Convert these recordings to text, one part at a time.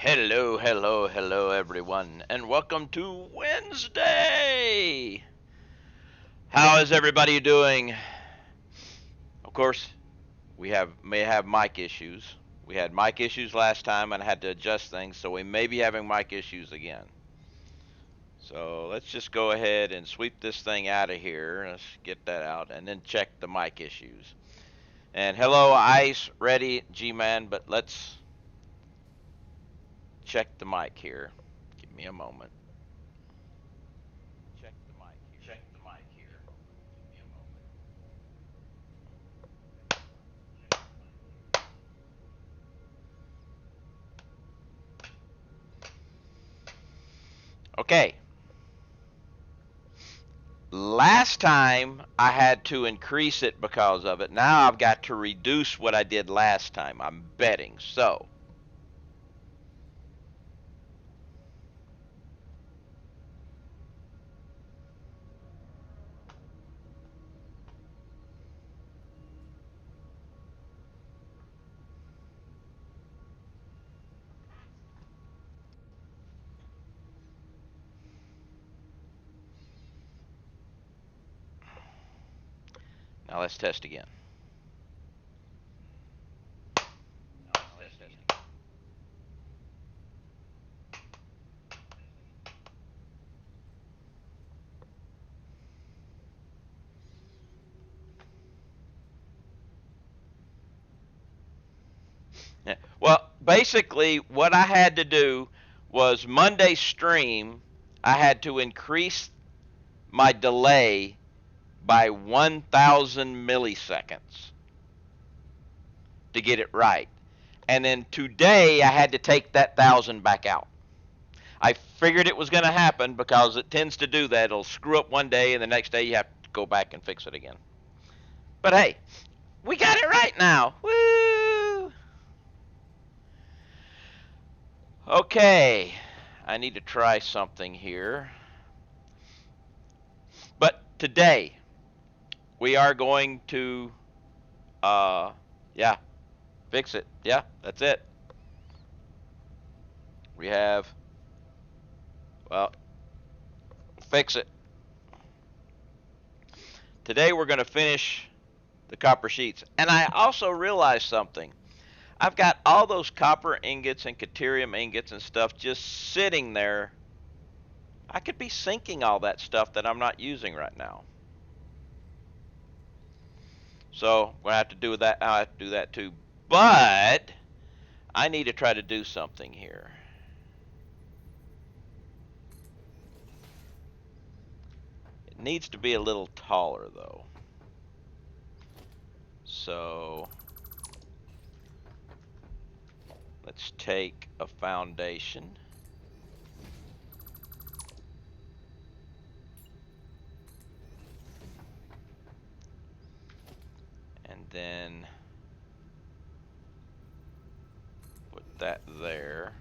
Hello, hello, hello, everyone, and welcome to Wednesday. How is everybody doing? Of course, may have mic issues. We had mic issues last time, and I had to adjust things, so we may be having mic issues again. So let's just go ahead and sweep this thing out of here. Let's get that out, and then check the mic issues. And hello, Ice, Ready, G-Man, but let's check the mic here. Give me a moment. Check the mic here. Check the mic here. Give me a moment. Okay. Last time I had to increase it because of it. Now I've got to reduce what I did last time. I'm betting. So, now let's test again. Yeah. Well, basically, what I had to do was Monday's stream, I had to increase my delay by 1,000 milliseconds to get it right. And then today, I had to take that 1,000 back out. I figured it was going to happen because it tends to do that. It'll screw up one day, and the next day you have to go back and fix it again. But hey, we got it right now. Woo! Okay, I need to try something here. But today, we are going to, yeah, fix it. Yeah, that's it. We have, well, fix it. Today we're going to finish the copper sheets. And I also realized something. I've got all those copper ingots and caterium ingots and stuff just sitting there. I could be sinking all that stuff that I'm not using right now. So I'm going to have to do that. I have to do that too. But I need to try to do something here. It needs to be a little taller though. So let's take a foundation. And then put that there.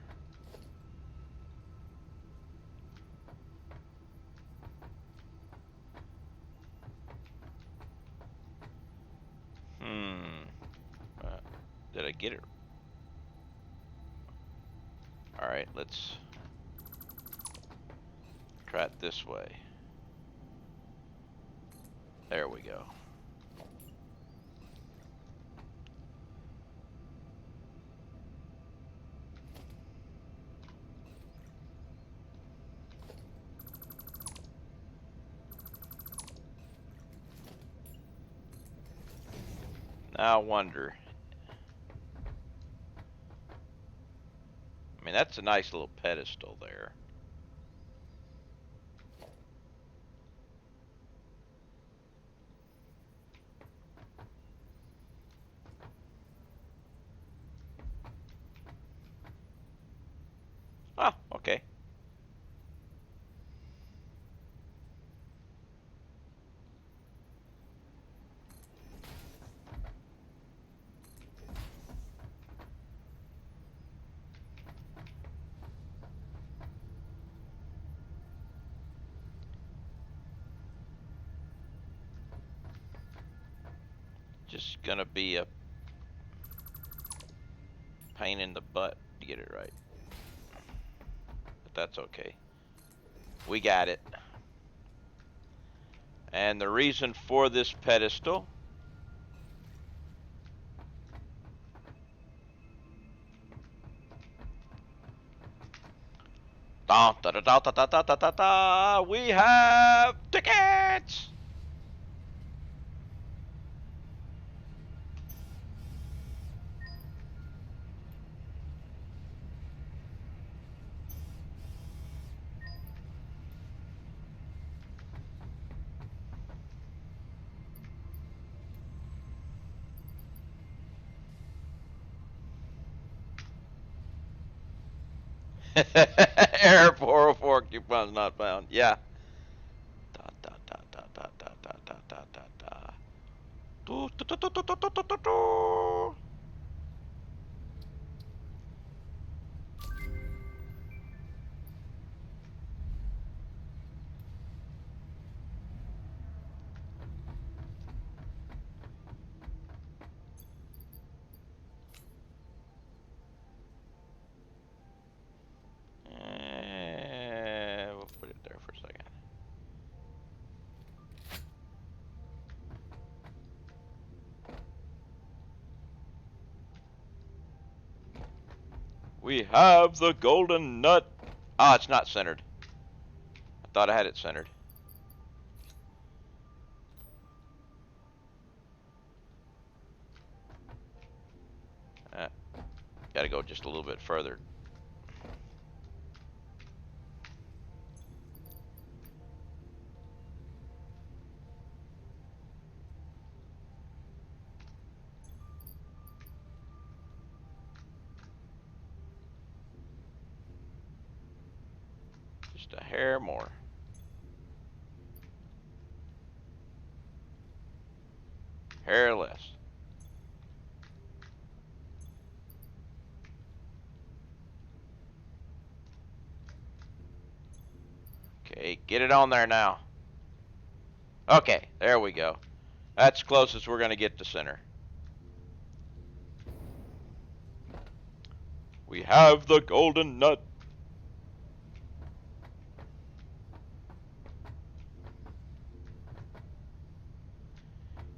Did I get it? Alright, let's try it this way. There we go. Now I wonder. I mean, that's a nice little pedestal there. Ah, okay. Just gonna be a pain in the butt to get it right. but that's okay. We got it. And the reason for this pedestal da, da, da, da, da, da, da, da, da, we have tickets. Error 404 coupons not found. Yeah. Da, da, da, da, da, da, da, da, da, da. Do, do, do, do, do, do, do, do, do. We'll put it there for a second. We have the golden nut. Ah, it's not centered. I thought I had it centered. Gotta go just a little bit further. Just a hair more. Hair less. Okay, get it on there now. Okay, there we go. That's closest we're gonna get to center. We have the golden nut.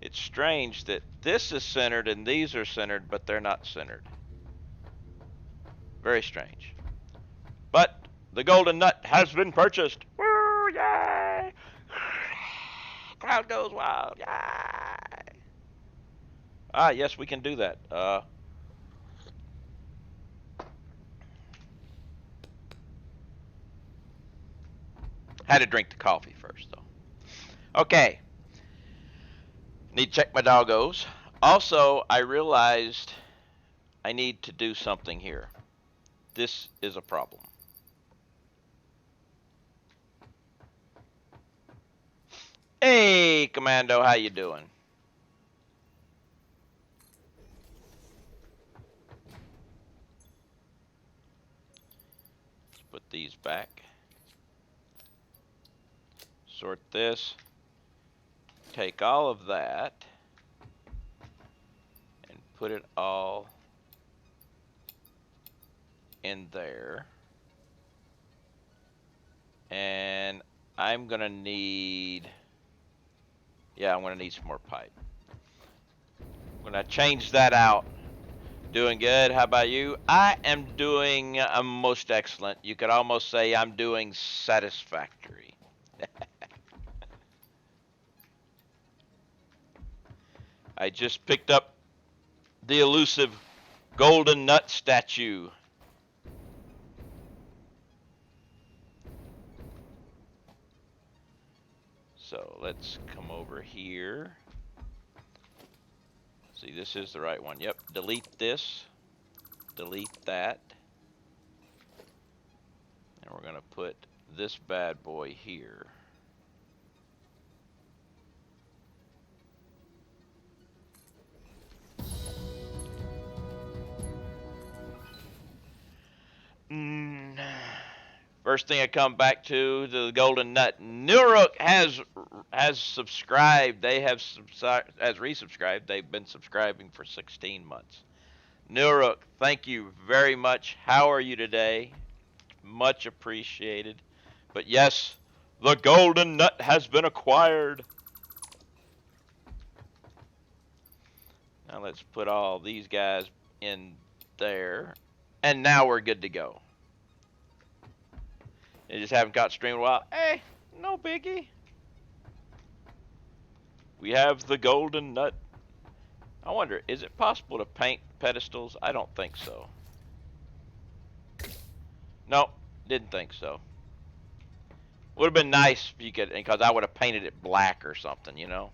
It's strange that this is centered and these are centered, but they're not centered. Very strange. But the golden nut has been purchased. Woo, yay! Crowd goes wild. Yay! Ah, yes, we can do that. Had to drink the coffee first, though. Okay. Need to check my doggos. Also, I realized I need to do something here. This is a problem. Hey, Commando, how you doing? Let's put these back. Sort this. Take all of that and put it all in there. And I'm gonna need, I'm gonna need some more pipe. I'm gonna change that out. Doing good. How about you? I am doing most excellent. You could almost say I'm doing satisfactory. I just picked up the elusive golden nut statue. So let's come over here. See, this is the right one. Yep, delete this. Delete that. And we're gonna put this bad boy here. First thing I come back to the golden nut. Nuruk has subscribed. They have has resubscribed. They've been subscribing for 16 months. Nuruk, thank you very much. How are you today? Much appreciated. But yes, the golden nut has been acquired. Now let's put all these guys in there. And now we're good to go. You just haven't caught stream in a while. Hey, no biggie. We have the golden nut. I wonder, is it possible to paint pedestals? I don't think so. Nope, didn't think so. Would have been nice if you could, because I would have painted it black or something, you know.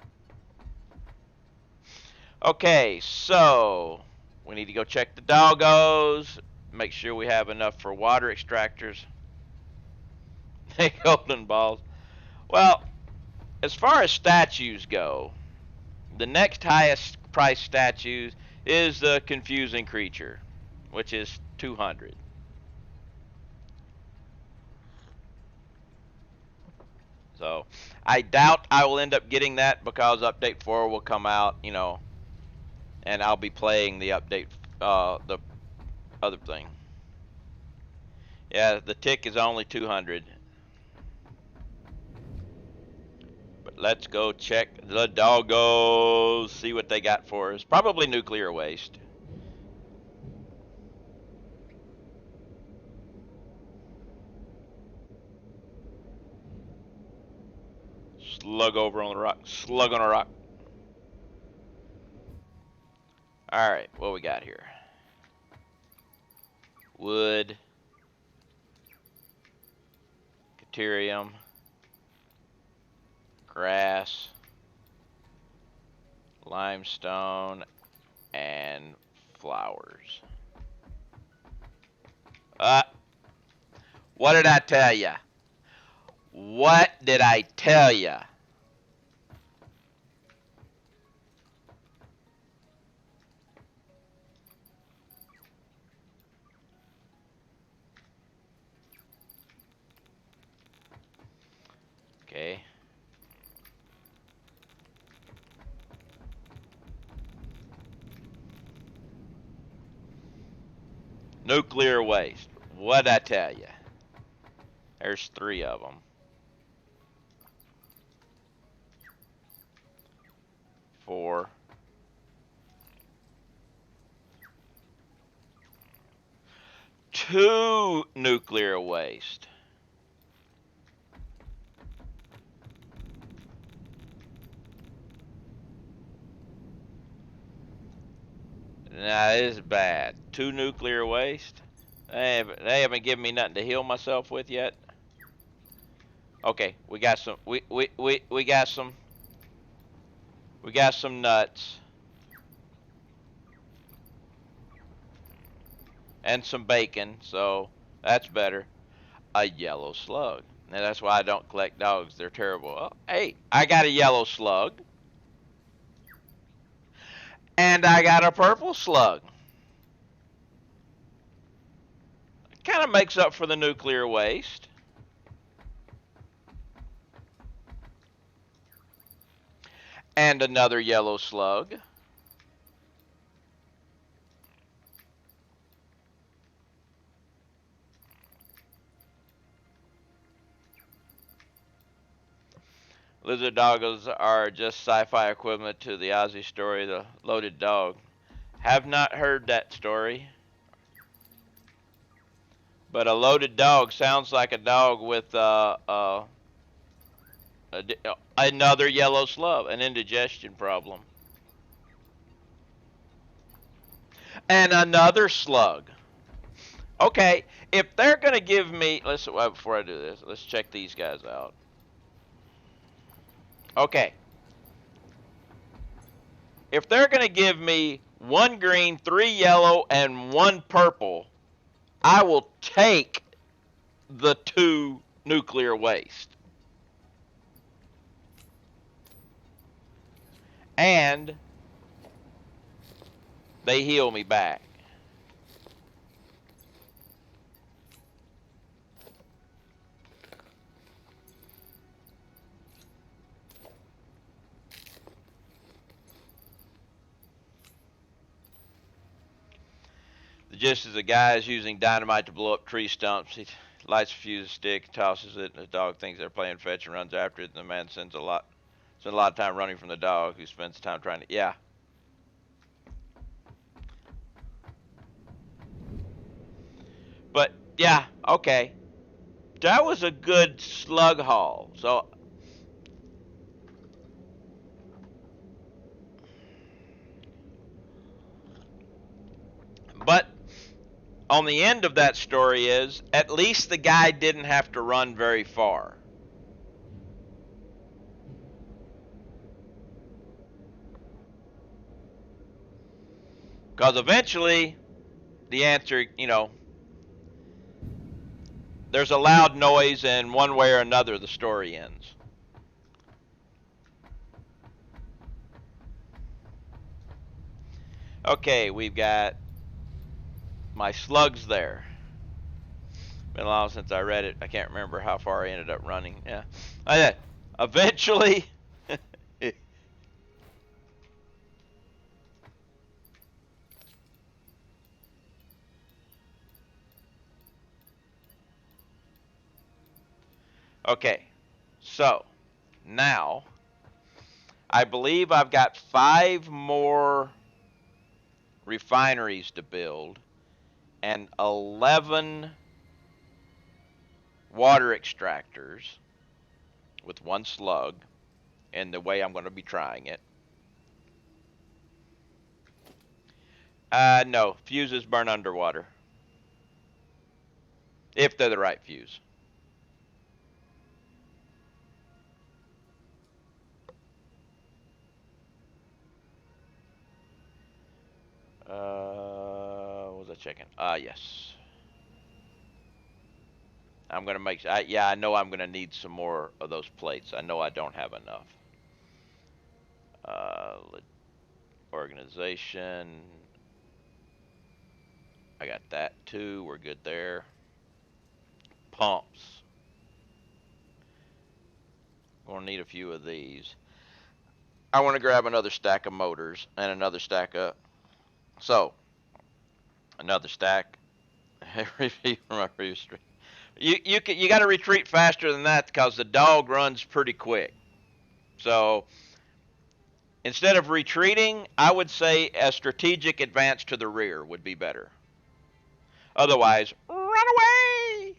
Okay, so we need to go check the doggos. Make sure we have enough for water extractors. Golden balls. Well, as far as statues go, the next highest price statues is the confusing creature, which is 200. So I doubt I will end up getting that because update 4 will come out, you know, and I'll be playing the update, the other thing. Yeah, the tick is only 200. But let's go check the doggos, see what they got for us. Probably nuclear waste. Slug over on the rock. Slug on a rock. Alright, what we got here? Wood. Caterium. Grass. Limestone. And flowers. What did I tell ya? What did I tell ya? Okay. Nuclear waste. What'd I tell ya? There's 3 of them. 4. 2 nuclear waste. Now this is bad. 2 nuclear waste. They haven't given me nothing to heal myself with yet. Okay, we got some. We got some. We got some nuts. And some bacon, so that's better. A yellow slug. Now that's why I don't collect dogs. They're terrible. Oh, hey, I got a yellow slug. And I got a purple slug. Kind of makes up for the nuclear waste. And another yellow slug. Lizard doggos are just sci-fi equivalent to the Ozzy story, The Loaded Dog. Have not heard that story. But a loaded dog sounds like a dog with another yellow slug, an indigestion problem. And another slug. Okay, if they're going to give me... before I do this, let's check these guys out. Okay. If they're going to give me 1 green, 3 yellow, and 1 purple, I will take the 2 nuclear waste. And they heal me back. The gist is the guy is using dynamite to blow up tree stumps. Lights a fuse stick, tosses it, and the dog thinks they're playing fetch and runs after it. And the man spends a lot of time running from the dog, who spends time trying to. Yeah. But yeah, okay. That was a good slug haul. So, but on the end of that story is at least the guy didn't have to run very far. Because eventually, the answer, there's a loud noise, and one way or another, the story ends. Okay, we've got my slugs there. Been a while since I read it. I can't remember how far I ended up running. Yeah, I did. Eventually. Okay, so now I believe I've got 5 more refineries to build and 11 water extractors with 1 slug, and the way I'm going to be trying it. No, fuses burn underwater. If they're the right fuse. What was I checking? Yes. I'm gonna make. Yeah, I know I'm gonna need some more of those plates. I know I don't have enough. Organization. I got that too. We're good there. Pumps. Gonna need a few of these. I want to grab another stack of motors and another stack of. So, another stack. You got to retreat faster than that because the dog runs pretty quick. So instead of retreating, I would say a strategic advance to the rear would be better. Otherwise, run away.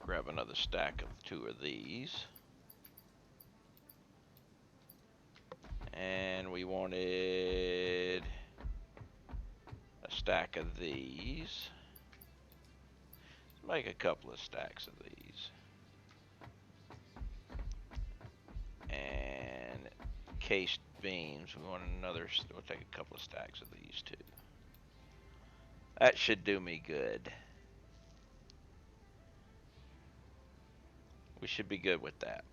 Grab another stack of 2 of these. And we wanted a stack of these. Let's make a couple of stacks of these. And cased beams. We want another. We'll take a couple of stacks of these too. That should do me good. We should be good with that.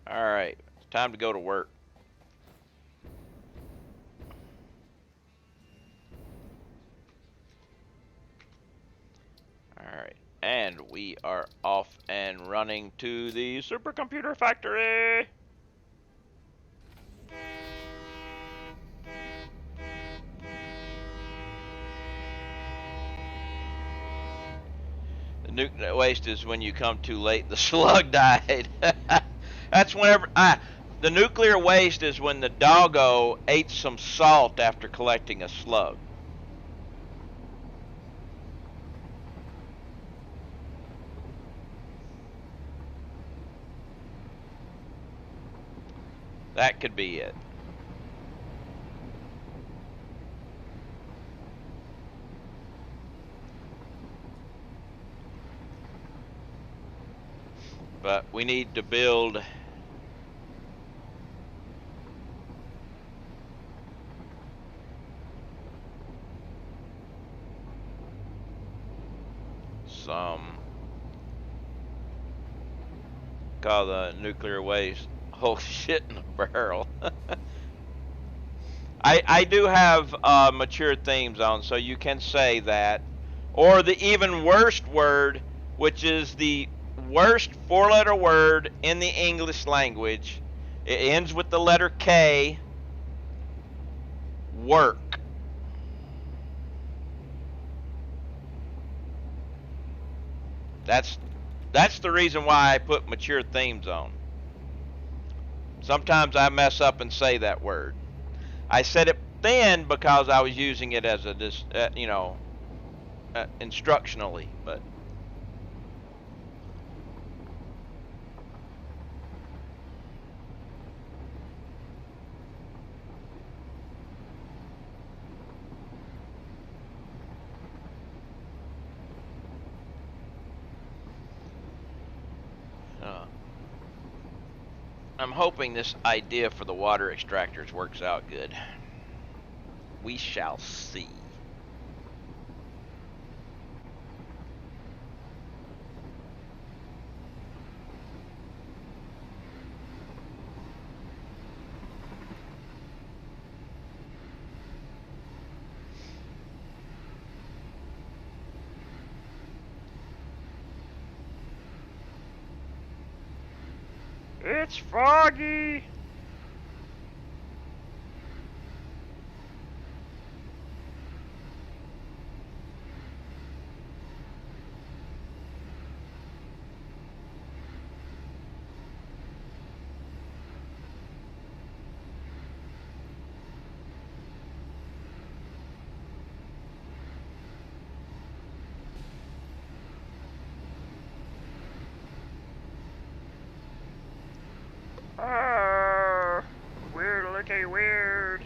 Alright, it's time to go to work. Alright, and we are off and running to the supercomputer factory. The nuclear waste is when you come too late. The slug died. That's whenever the nuclear waste is when the doggo ate some salt after collecting a slug. That could be it. But we need to build some, call the nuclear waste whole shit in a barrel. I do have mature themes on, so you can say that. Or the even worst word, which is the worst four-letter word in the English language. It ends with the letter K. Work. That's the reason why I put mature themes on. Sometimes I mess up and say that word. I said it then because I was using it as a instructionally, but I'm hoping this idea for the water extractors works out good. We shall see. It's foggy. Weird, looking weird.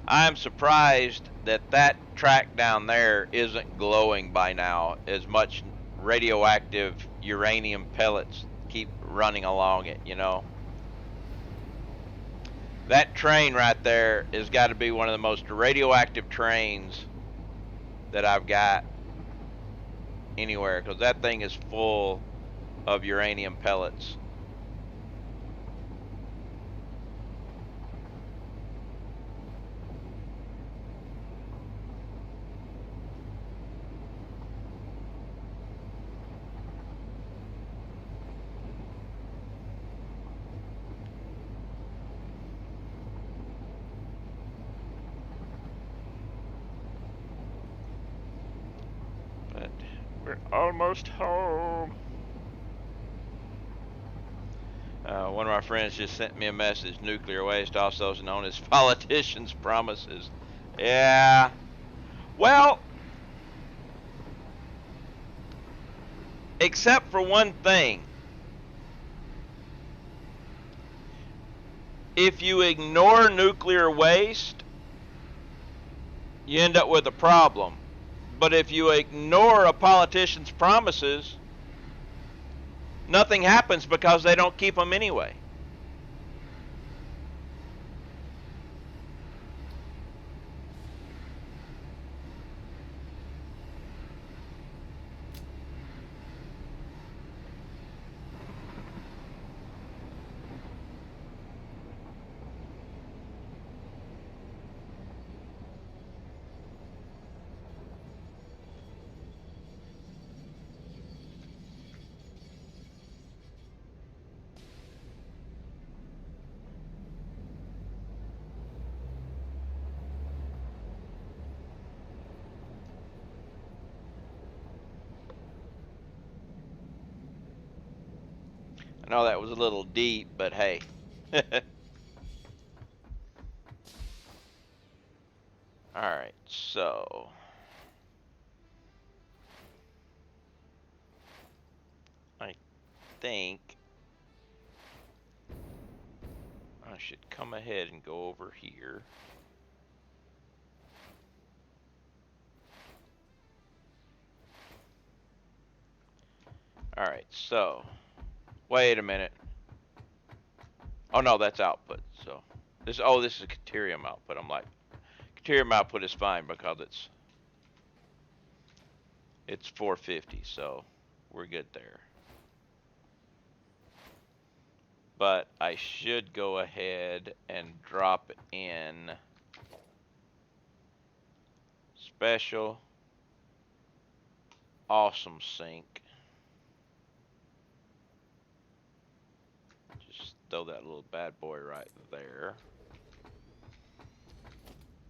I'm surprised that track down there isn't glowing by now. As much radioactive uranium pellets keep running along it, you know. That train right there has got to be one of the most radioactive trains that I've got anywhere, because that thing is full of uranium pellets. But we're almost home. One of my friends just sent me a message. Nuclear waste, also known as politicians' promises. Yeah. Well, except for one thing. If you ignore nuclear waste, you end up with a problem. But if you ignore a politician's promises, nothing happens because they don't keep them anyway. I know that was a little deep, but hey. Alright, so I think I should come ahead and go over here. Alright, so wait a minute. Oh no, that's output. So this is a Caterium output. I'm like, Caterium output is fine because it's 450, so we're good there. but I should go ahead and drop in special awesome sink. Just throw that little bad boy right there.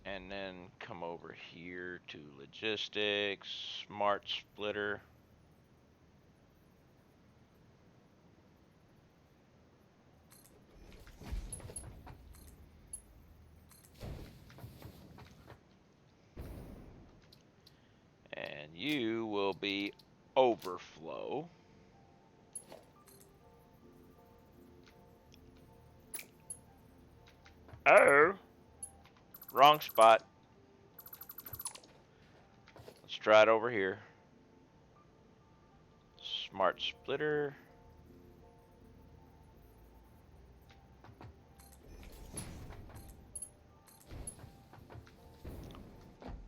And then come over here to logistics, smart splitter. And you will be overflow. Oh, wrong spot. Let's try it over here. Smart splitter.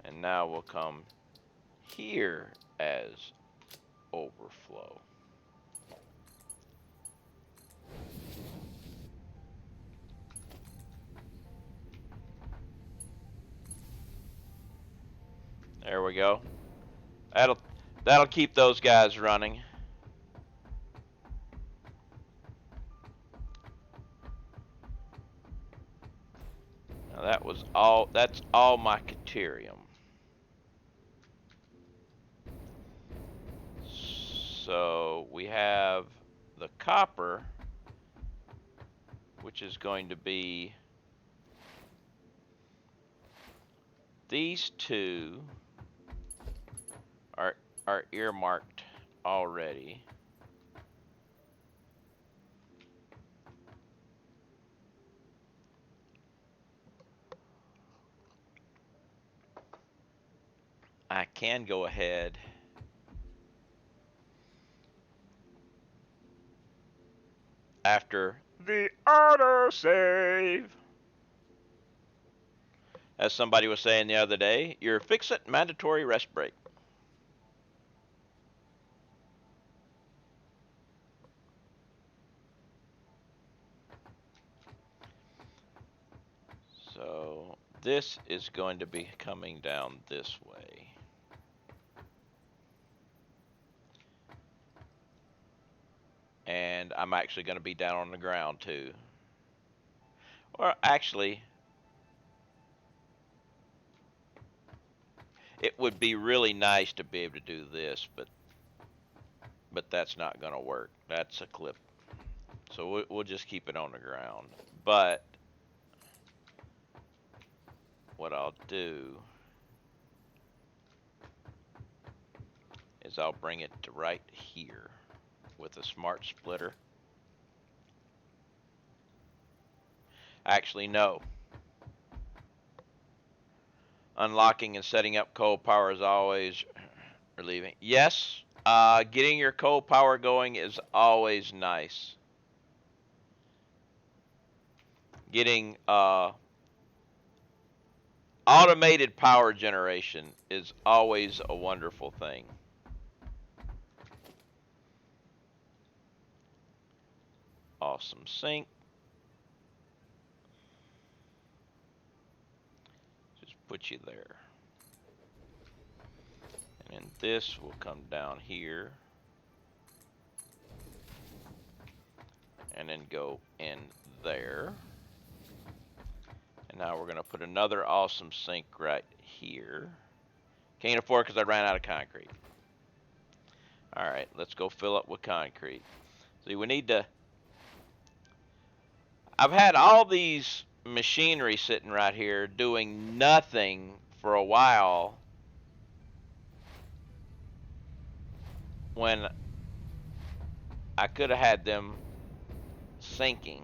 And now we'll come here as overflow. There we go. That'll keep those guys running. Now that's all my Caterium. So we have the copper, which is going to be these two are earmarked already. I can go ahead after the autosave. As somebody was saying the other day, your fix-it mandatory rest break. So this is going to be coming down this way. And I'm actually going to be down on the ground too. Or actually, it would be really nice to be able to do this, but that's not going to work. That's a clip. So we'll just keep it on the ground. But what I'll do is I'll bring it to right here with a smart splitter. Actually, no. Unlocking and setting up coal power is always relieving. Yes, getting your coal power going is always nice. Getting automated power generation is always a wonderful thing. Awesome sink. Just put you there. And then this will come down here. And then go in there. And now we're going to put another awesome sink right here. Can't afford because I ran out of concrete. Alright, let's go fill up with concrete. See, we need to... I've had all these machinery sitting right here doing nothing for a while when I could have had them sinking.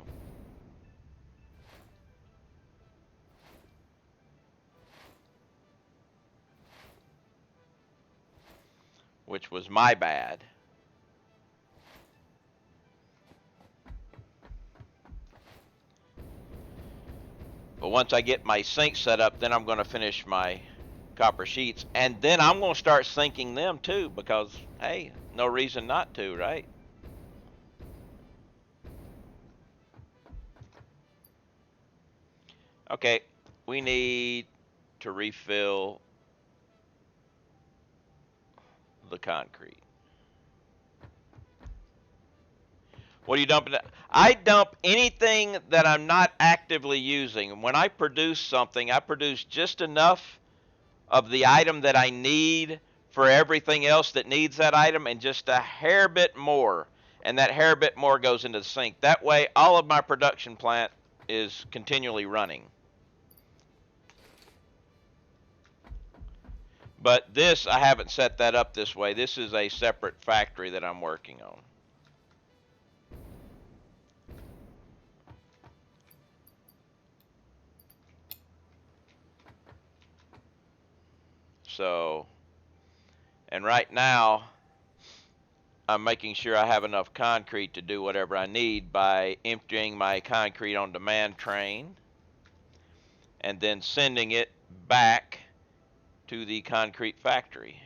Which was my bad. But once I get my sink set up, then I'm going to finish my copper sheets. And then I'm going to start sinking them too, because, hey, no reason not to, right? Okay, we need to refill the concrete. What are you dumping? I dump anything that I'm not actively using. When I produce something, I produce just enough of the item that I need for everything else that needs that item and just a hair bit more. And that hair bit more goes into the sink. That way, all of my production plant is continually running. But this, I haven't set that up this way. This is a separate factory that I'm working on. So, and right now, I'm making sure I have enough concrete to do whatever I need by emptying my concrete on demand train and then sending it back to the concrete factory.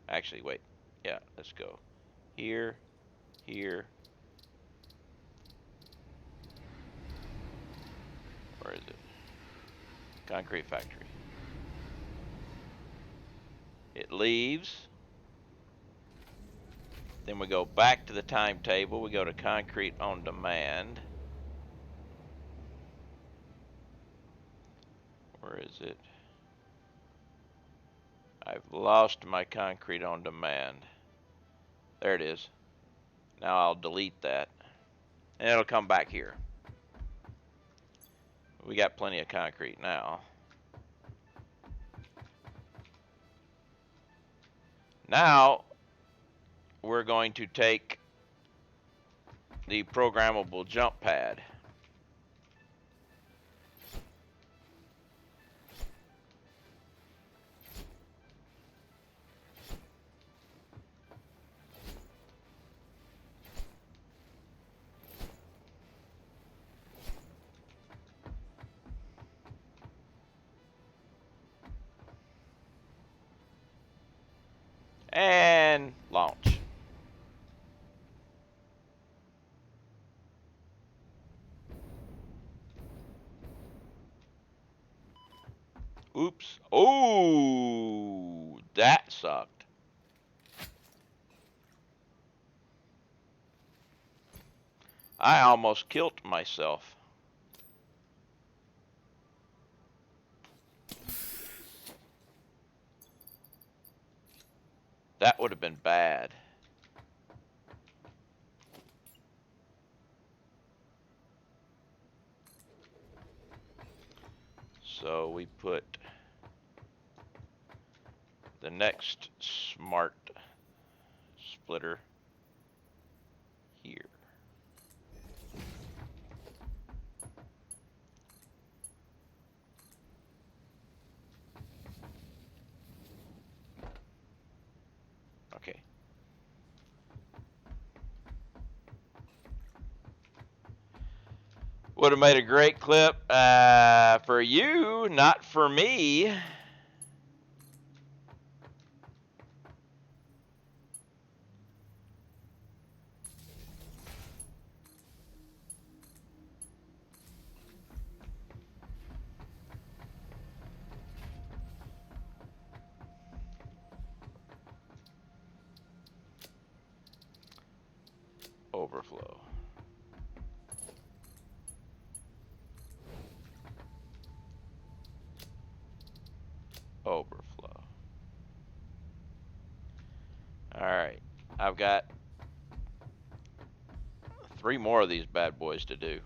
Actually, wait. Yeah, let's go. Here, here. Where is it? Concrete factory. It leaves. Then we go back to the timetable. We go to concrete on demand. Where is it? I've lost my concrete on demand. There it is. Now I'll delete that. And it'll come back here. We got plenty of concrete now. Now we're going to take the programmable jump pad. And launch. Oops. Oh, that sucked. I almost killed myself. That would have been bad. So we put the next smart splitter here. Okay. Would have made a great clip for you, not for me. Overflow. Overflow. Alright. I've got 3 more of these bad boys to do.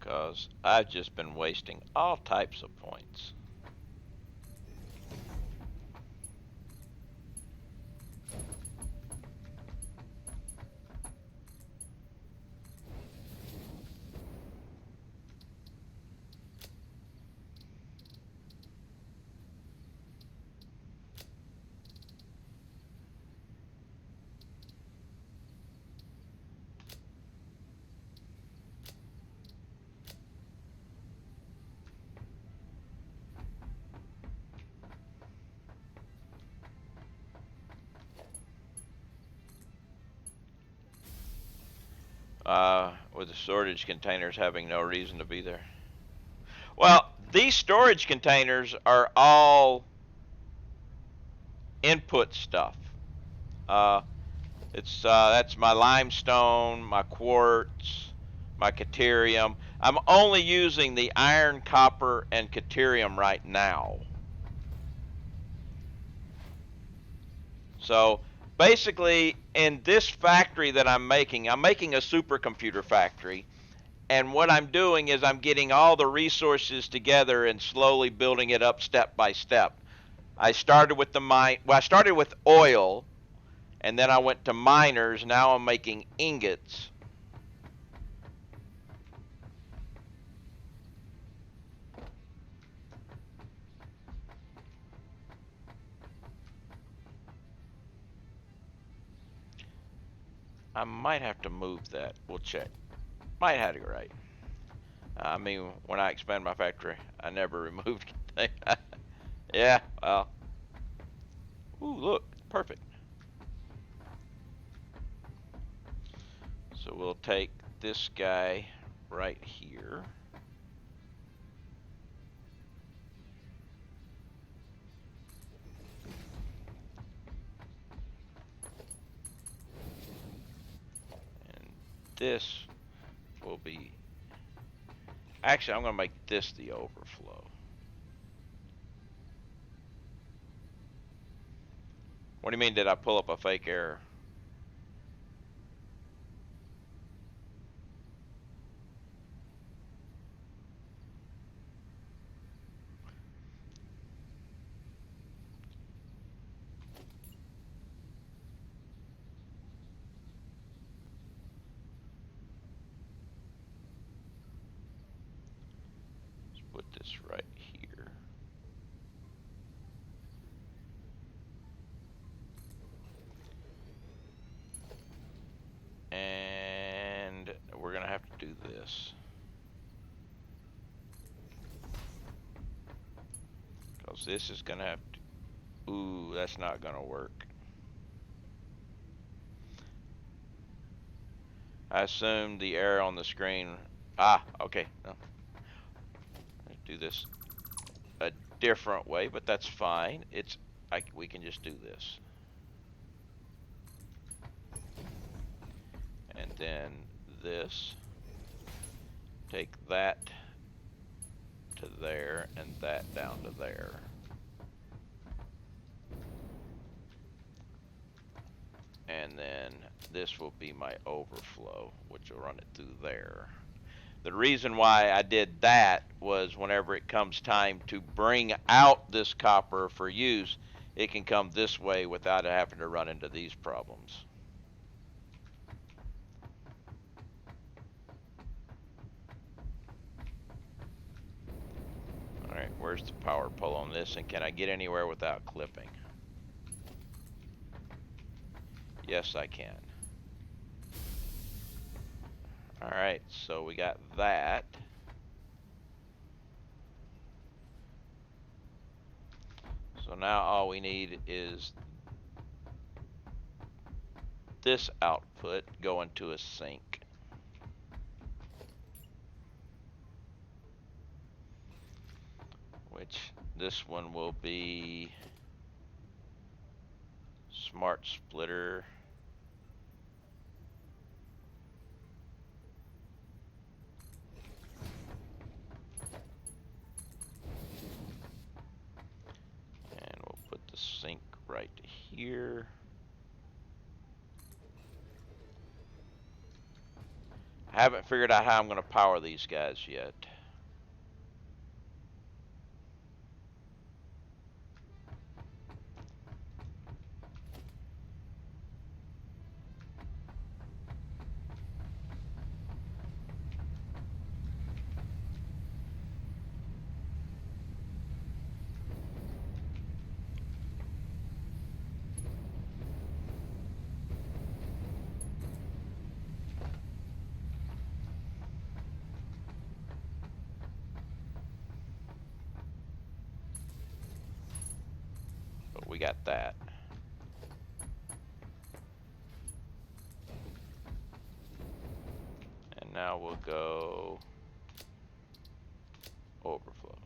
Because I've just been wasting all types of points. with the storage containers having no reason to be there. Well, these storage containers are all input stuff. Uh, that's my limestone, my quartz, my Caterium. I'm only using the iron, copper, and Caterium right now. So basically, in this factory that I'm making a supercomputer factory. And what I'm doing is I'm getting all the resources together and slowly building it up step by step. I started with I started with oil, and then I went to miners. Now I'm making ingots. I might have to move that. We'll check. Might have it right. I mean, when I expand my factory, I never removed anything. Yeah, well. Ooh, look, perfect. So we'll take this guy right here. And this will be... Actually, I'm going to make this the overflow. What do you mean, did I pull up a fake error? Let's put this right here. And we're going to have to do this. Because this is going to have to... Ooh, that's not going to work. I assume the error on the screen... Ah, okay. No. Let's do this a different way, but that's fine. We can just do this. And then this. Take that to there and that down to there. And then this will be my overflow, which will run it through there. The reason why I did that was whenever it comes time to bring out this copper for use, it can come this way without having to run into these problems. Alright, where's the power pole on this, and can I get anywhere without clipping? Yes, I can. Alright, so we got that. So now all we need is this output going to a sink. Which this one will be smart splitter. And we'll put the sink right here. I haven't figured out how I'm going to power these guys yet. But we got that. now we'll go overflow.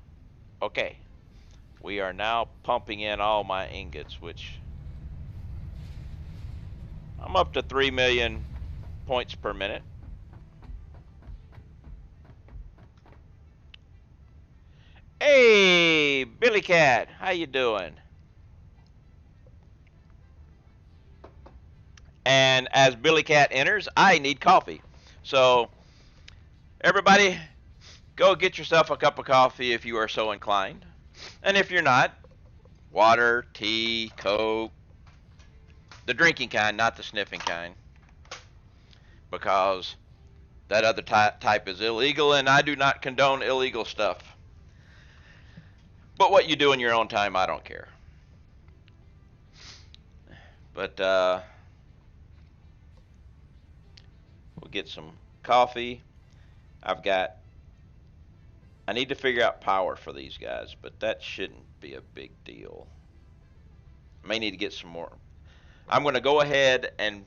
Okay, we are now pumping in all my ingots, which I'm up to 3 million points per minute. Hey, Billy Cat, how you doing? And as Billy Cat enters, I need coffee. So, everybody, go get yourself a cup of coffee if you are so inclined. And if you're not, water, tea, Coke, the drinking kind, not the sniffing kind. Because that other type is illegal, and I do not condone illegal stuff. But what you do in your own time, I don't care. But we'll get some coffee. I need to figure out power for these guys, but that shouldn't be a big deal. I may need to get some more. I'm going to go ahead and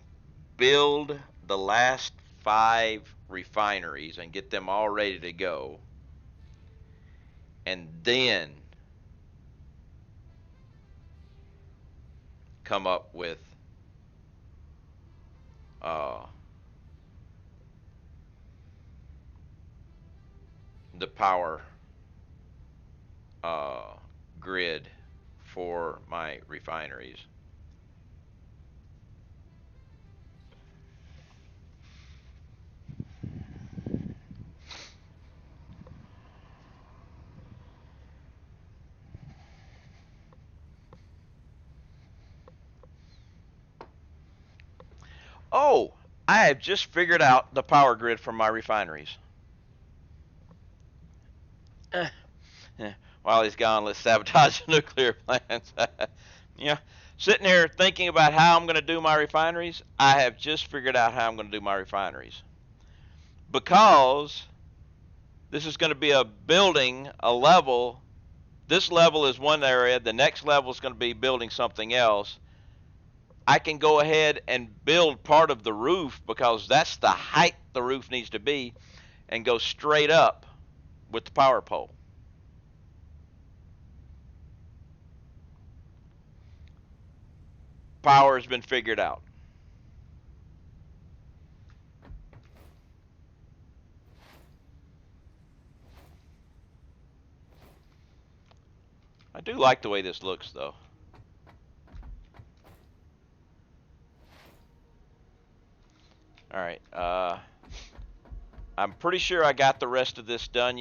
build the last 5 refineries and get them all ready to go. And then come up with the power grid for my refineries. Oh, I have just figured out the power grid for my refineries. While he's gone, let's sabotage the nuclear plants. Yeah, sitting here thinking about how I'm going to do my refineries, I have just figured out how I'm going to do my refineries. Because this is going to be a building, a level. This level is one area. The next level is going to be building something else. I can go ahead and build part of the roof because that's the height the roof needs to be, and go straight up with the power pole. Power has been figured out. I do like the way this looks, though. All right. I'm pretty sure I got the rest of this done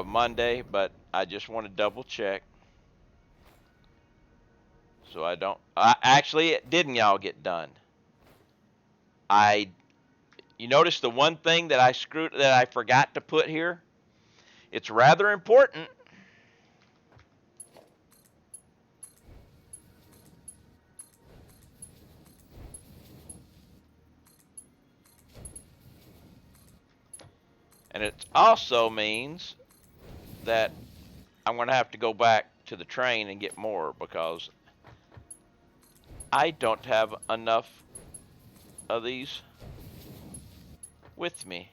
Monday, but I just want to double check. So I don't. Actually, it didn't y'all get done. You notice the one thing that I forgot to put here? It's rather important. And it also means that I'm going to have to go back to the train and get more because I don't have enough of these with me.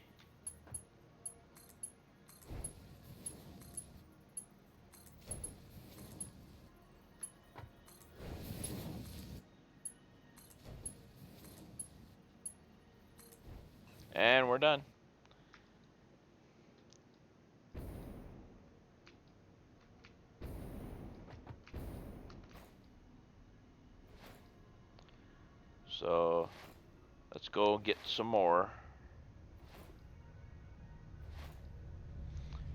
And we're done. So let's go get some more.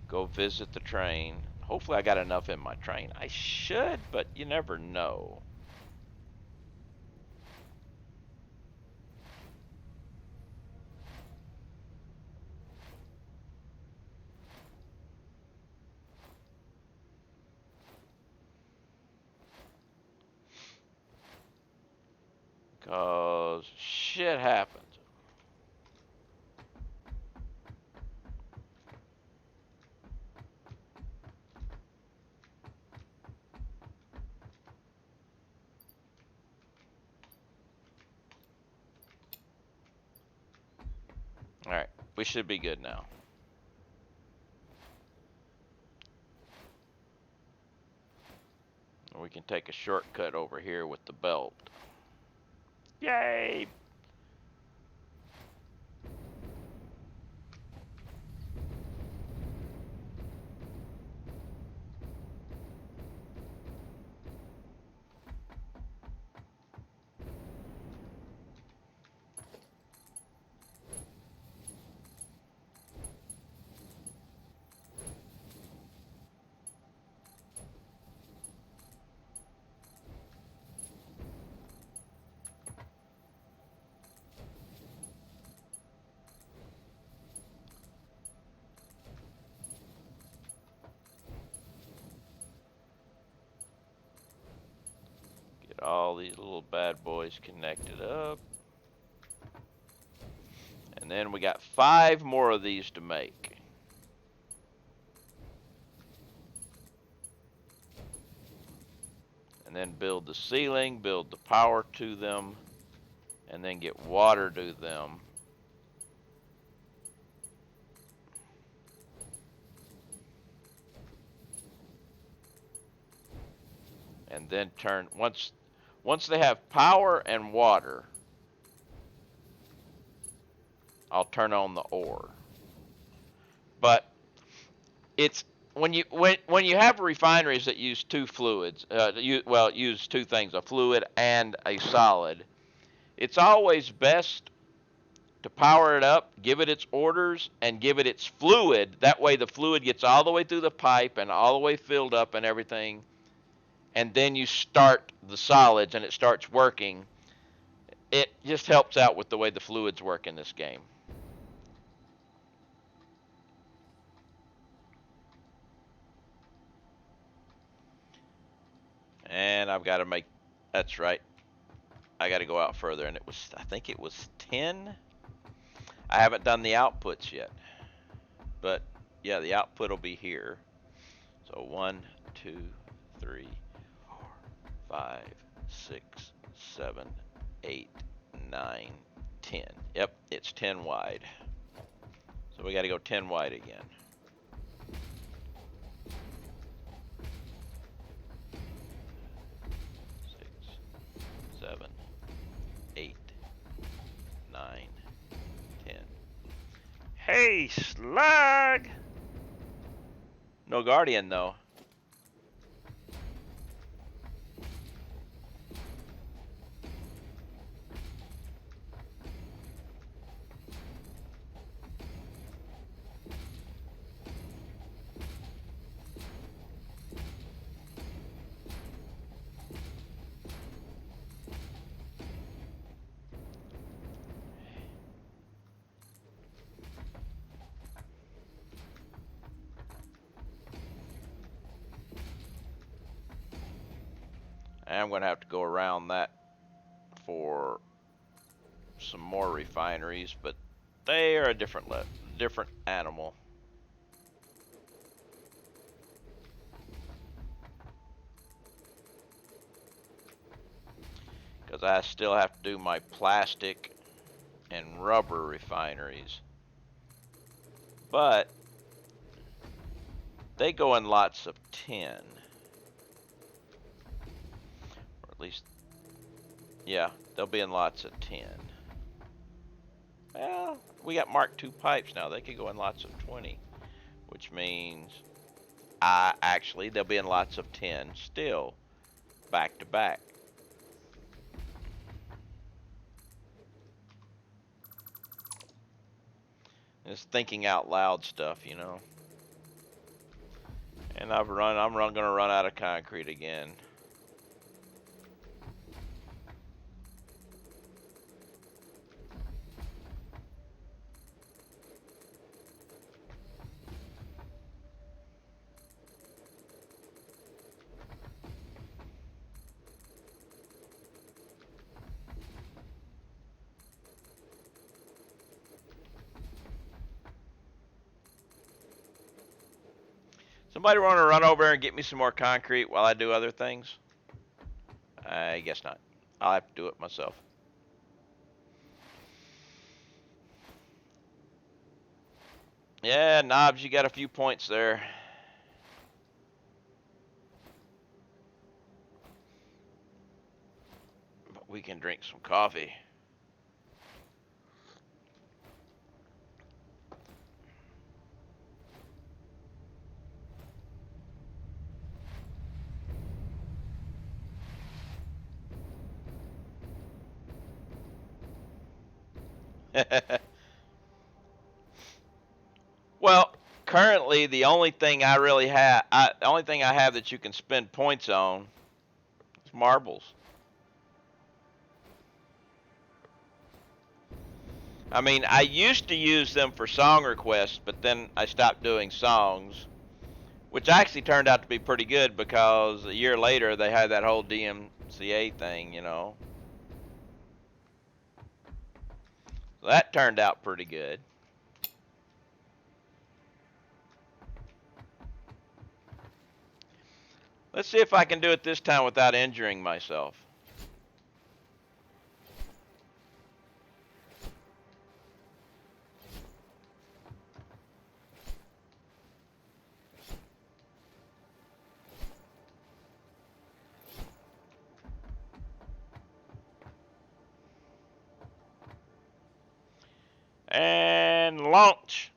Go visit the train. Hopefully I got enough in my train. I should, but you never know. Because shit happens. Alright, we should be good now. We can take a shortcut over here with the belt. Yay! Get all these little bad boys connected up. And then we got 5 more of these to make. And then build the ceiling, build the power to them, and then get water to them. And then once they have power and water, I'll turn on the ore. But it's when you have refineries that use 2 fluids, use 2 things, a fluid and a solid. It's always best to power it up, give it its orders, and give it its fluid. That way the fluid gets all the way through the pipe and all the way filled up and everything. And then you start the solids and it starts working. It just helps out with the way the fluids work in this game. And I've got to make, that's right, I got to go out further, and I think it was 10. I haven't done the outputs yet, but yeah, the output will be here. So 1, 2, 3, 4, 5, 6, 7, 8, 9, 10. Yep, it's 10 wide. So we got to go 10 wide again. 7, 8, 9, 10. Hey, slug! No guardian, though. I'm going to have to go around that for some more refineries, but they are a different animal. Because I still have to do my plastic and rubber refineries. But they go in lots of 10. At least, yeah, they'll be in lots of 10. Well, we got Mark II pipes now. They could go in lots of 20, which means actually they'll be in lots of 10 still, back to back. Just thinking out loud stuff, you know. And I'm gonna run out of concrete again. Somebody want to run over and get me some more concrete while I do other things? I guess not. I'll have to do it myself. Yeah, Knobs, you got a few points there. But we can drink some coffee. Well, currently the only thing I really have, the only thing I have that you can spend points on is marbles. I mean, I used to use them for song requests, but then I stopped doing songs, which actually turned out to be pretty good because a year later they had that whole DMCA thing. So that turned out pretty good. Let's see if I can do it this time without injuring myself. And launch.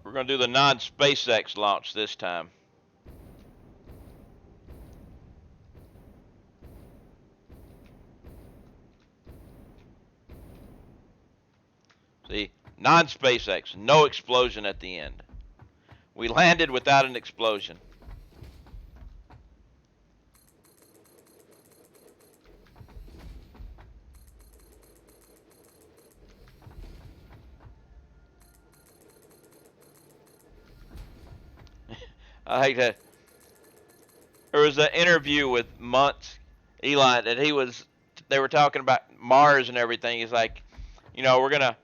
We're going to do the non-SpaceX launch this time. See, non-SpaceX, no explosion at the end. We landed without an explosion. I hate that. There was an interview with Muntz, Elon, that they were talking about Mars and everything. He's like, we're gonna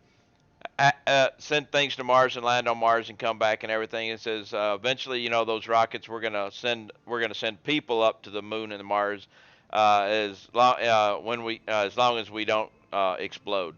send things to Mars and land on Mars and come back and everything. It says eventually, those rockets we're gonna send people up to the moon and the Mars, as long as we don't explode.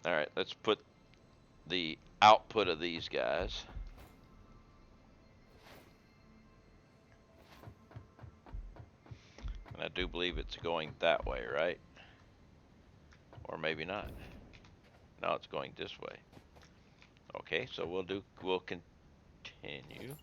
All right, let's put the output of these guys. And I do believe it's going that way, right? Or maybe not. No, it's going this way. Okay, so we'll continue.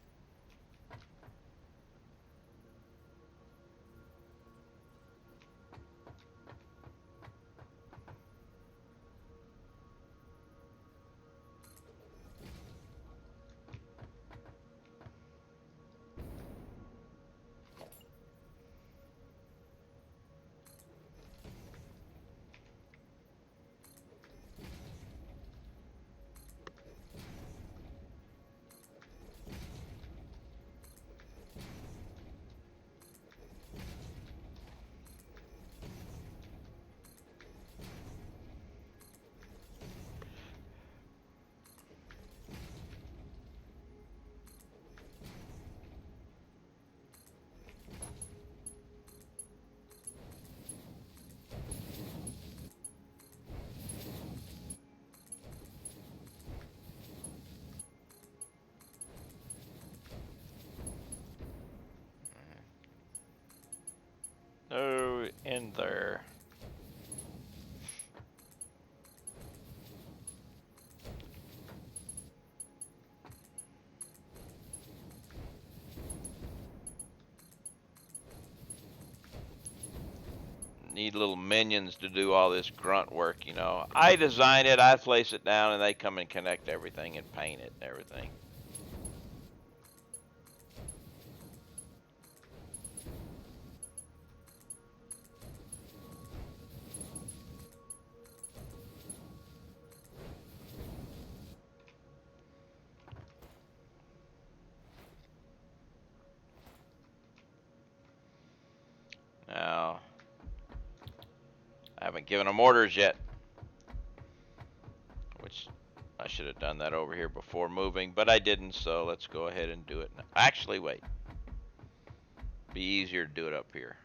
No, in there. Need little minions to do all this grunt work. I design it, I place it down, and they come and connect everything and paint it and everything. haven't given them orders yet. Which I should have done that over here before moving, but I didn't, so let's go ahead and do it now. Actually, wait. Be easier to do it up here.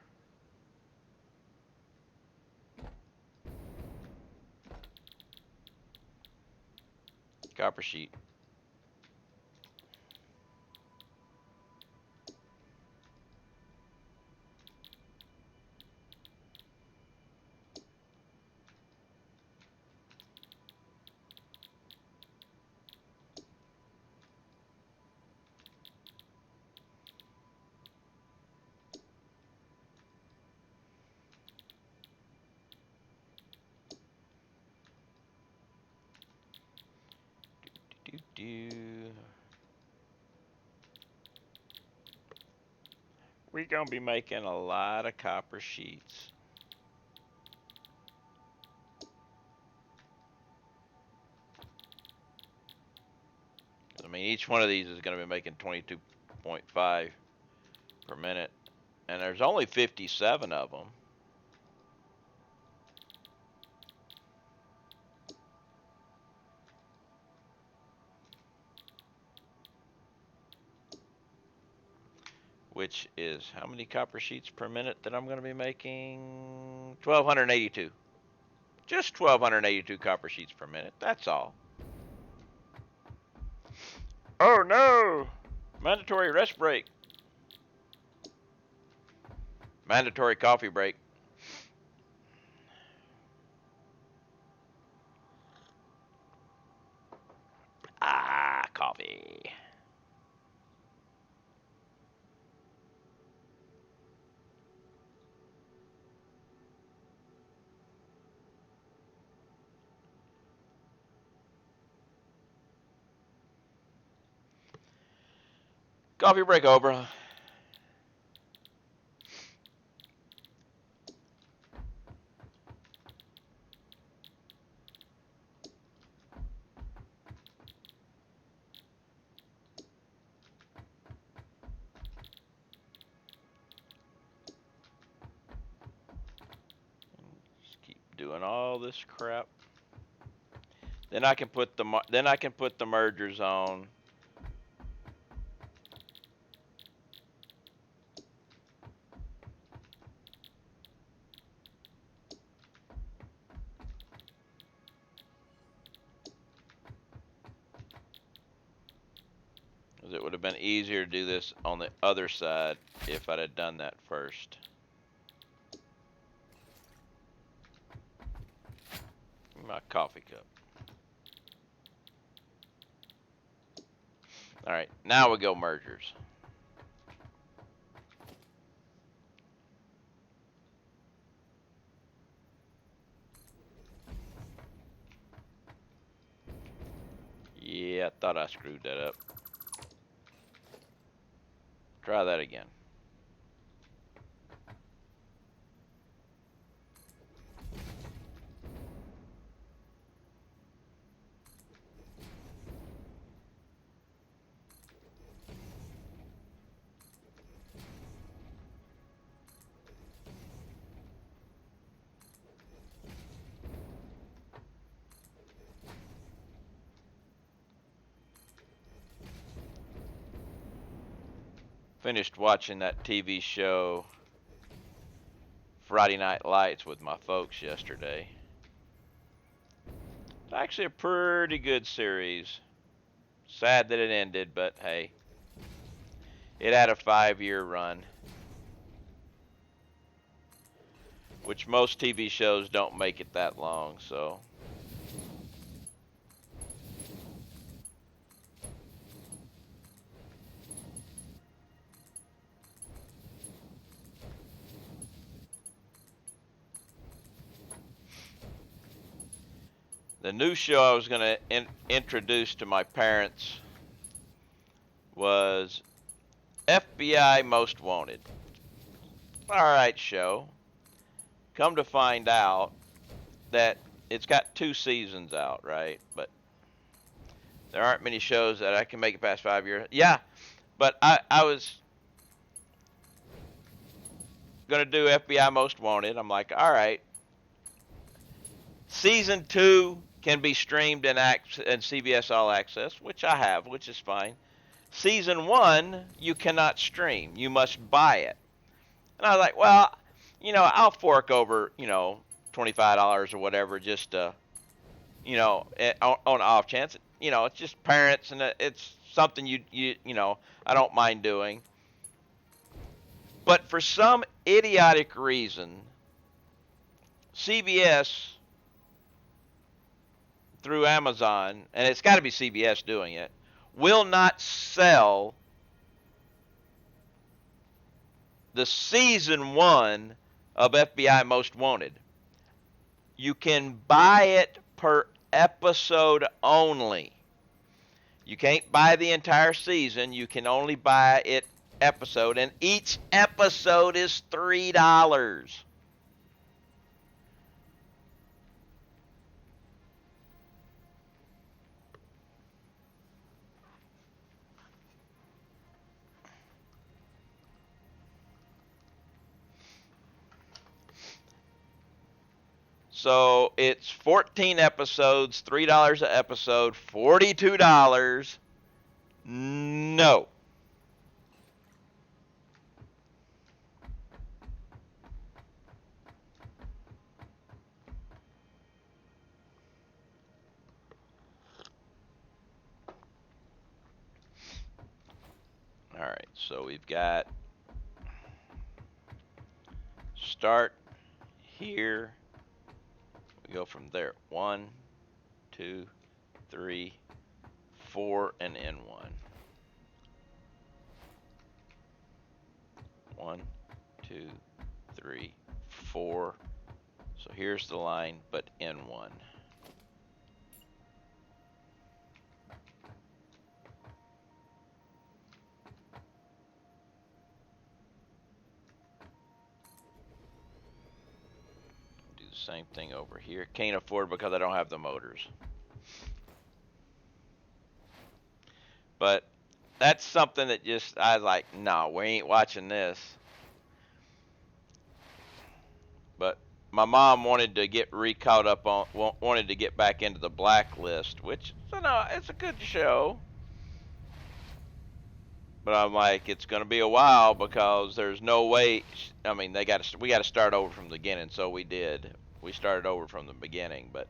Copper sheet. We're going to be making a lot of copper sheets. I mean, each one of these is going to be making 22.5 per minute. And there's only 57 of them. Which is how many copper sheets per minute that I'm going to be making? 1,282. Just 1,282 copper sheets per minute. That's all. Oh no! Mandatory rest break. Mandatory coffee break. Ah, coffee. Coffee break over. Just keep doing all this crap. Then I can put the mergers on. It would have been easier to do this on the other side if I'd have done that first. My coffee cup. All right, now we go mergers. Yeah, I thought I screwed that up. Try that again. Finished watching that TV show Friday Night Lights with my folks yesterday. It's actually a pretty good series. Sad that it ended, but hey, it had a 5-year run, which most TV shows don't make it that long, so. The new show I was going to introduce to my parents was FBI Most Wanted. Alright show. Come to find out that it's got 2 seasons out, right? But there aren't many shows that I can make it past 5 years. Yeah, but I was going to do FBI Most Wanted. I'm like, alright. Season 2 can be streamed in CBS All Access, which I have, which is fine. Season 1, you cannot stream. You must buy it. And I was like, well, I'll fork over, $25 or whatever just to, on an off chance. It's just parents and it's something I don't mind doing. But for some idiotic reason, CBS through Amazon, and it's got to be CBS doing it, will not sell the season 1 of FBI Most Wanted. You can buy it per episode only. You can't buy the entire season. You can only buy it episode, and each episode is $3. So it's 14 episodes, $3 an episode, $42. No. All right, so we've got start here. We go from there. 1, 2, 3, 4, and N1. 1, 2, 3, 4. So here's the line, but N1. Do the same thing over here. Can't afford because I don't have the motors. But that's something that I was like, no, we ain't watching this. But my mom wanted to get caught up on, wanted to get back into the Blacklist, which, it's a good show. But I'm like, it's going to be a while because there's no way. I mean, we got to start over from the beginning. So we did. We started over from the beginning, but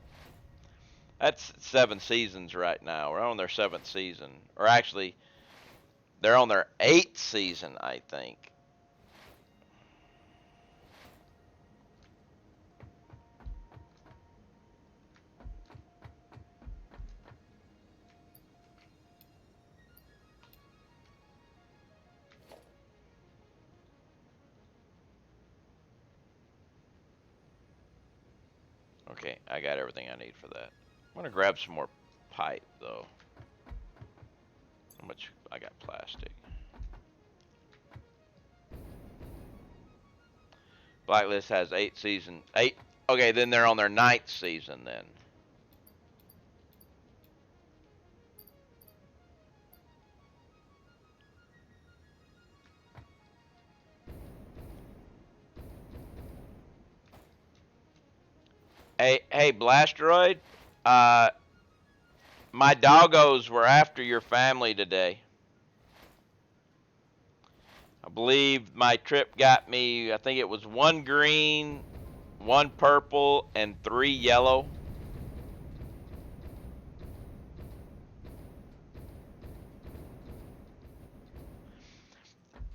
that's 7 seasons right now. We're on their 7th season, or actually, they're on their 8th season, I think. Okay, I got everything I need for that. I'm gonna grab some more pipe though. How much I got plastic? Blacklist has 8 seasons. 8. Okay, then they're on their 9th season then. Hey, Blasteroid. My doggos were after your family today. I believe my trip got me, I think it was 1 green, 1 purple, and 3 yellow.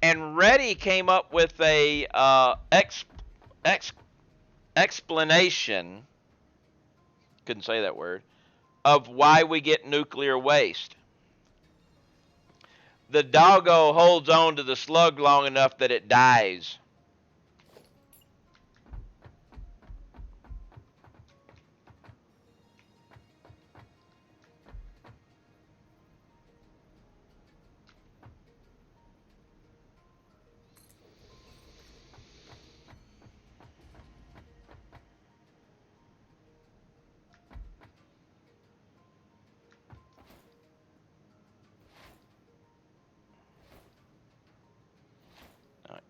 And Reddy came up with a explanation, couldn't say that word, of why we get nuclear waste. The doggo holds on to the slug long enough that it dies.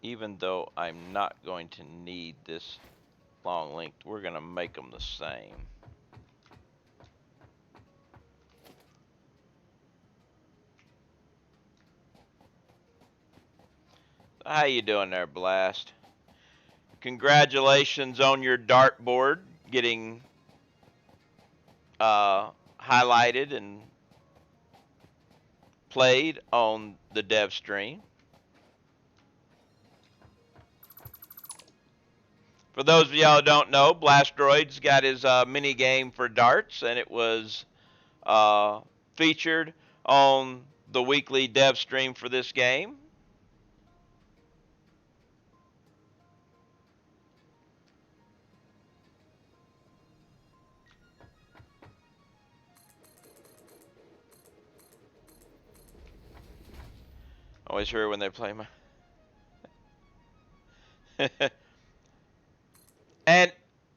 Even though I'm not going to need this long length, we're going to make them the same. How you doing there, Blast? Congratulations on your dartboard getting highlighted and played on the dev stream. For those of y'all who don't know, Blastroid's got his mini game for darts, and it was featured on the weekly dev stream for this game. Always hear when they play my. And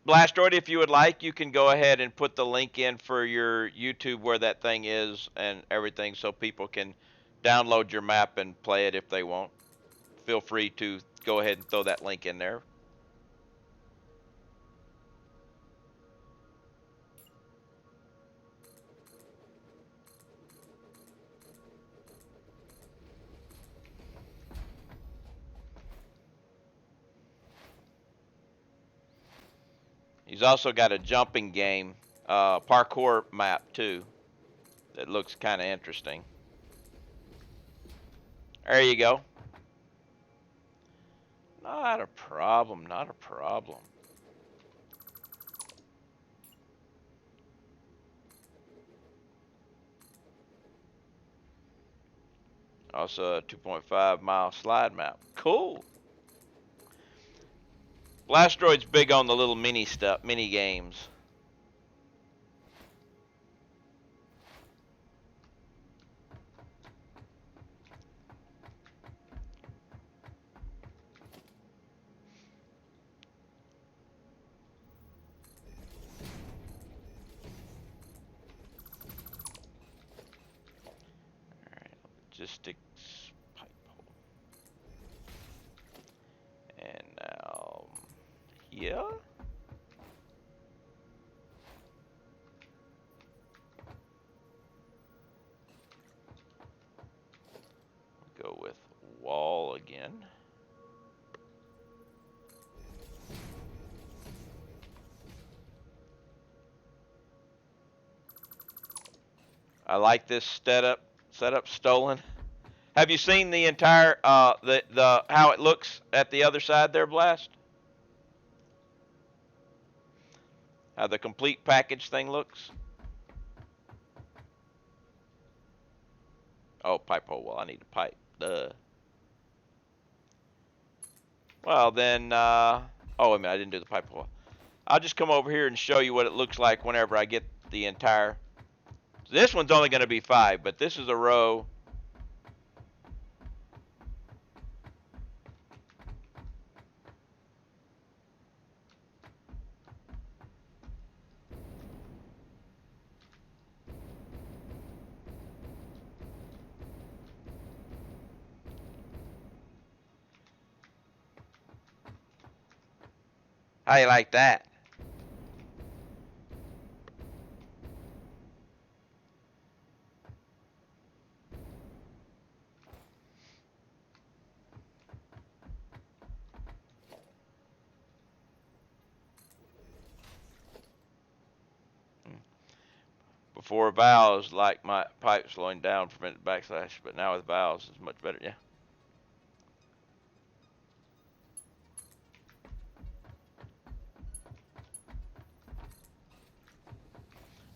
Blastroid, if you would like, you can go ahead and put the link in for your YouTube where that thing is and everything so people can download your map and play it if they want. Feel free to go ahead and throw that link in there. He's also got a jumping game, parkour map too, that looks kind of interesting. There you go. Not a problem, not a problem. Also a 2.5 mile slide map. Cool. Blastroid's big on the little mini stuff, mini games. Alright, logistics pipe hole. And now here. Go with wall again. I like this setup stolen. Have you seen the entire the how it looks at the other side there, Blast? How the complete package thing looks? Oh, pipe hole. Well, I need a pipe. Duh. Well, then, oh, wait a minute. I didn't do the pipe hole. I'll just come over here and show you what it looks like whenever I get the entire. This one's only going to be 5, but this is a row. How you like that? Before valves, like my pipe slowing down, prevented backslash, but now with valves, it's much better. Yeah.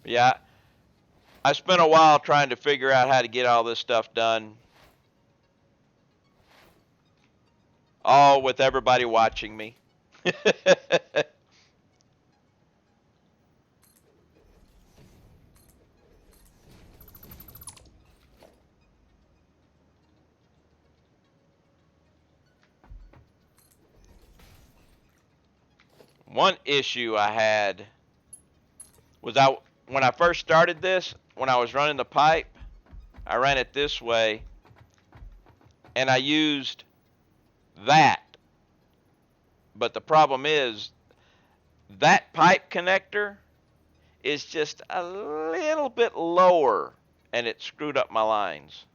Yeah. I spent a while trying to figure out how to get all this stuff done. All with everybody watching me. One issue I had was when I first started this, when I was running the pipe, I ran it this way, and I used that. But the problem is that pipe connector is just a little bit lower, and it screwed up my lines.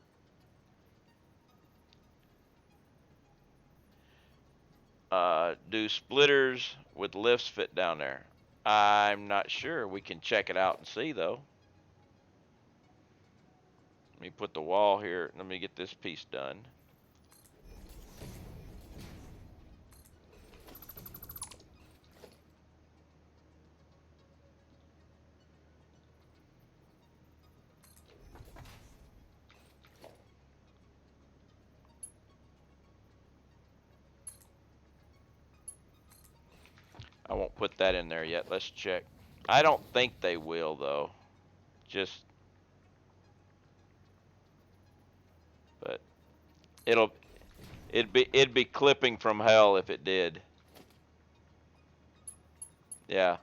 Do splitters with lifts fit down there? I'm not sure. We can check it out and see though. Let me put the wall here. Let me get this piece done. I won't put that in there yet. Let's check. I don't think they will though. Just, but it'll it'd be clipping from hell if it did. Yeah.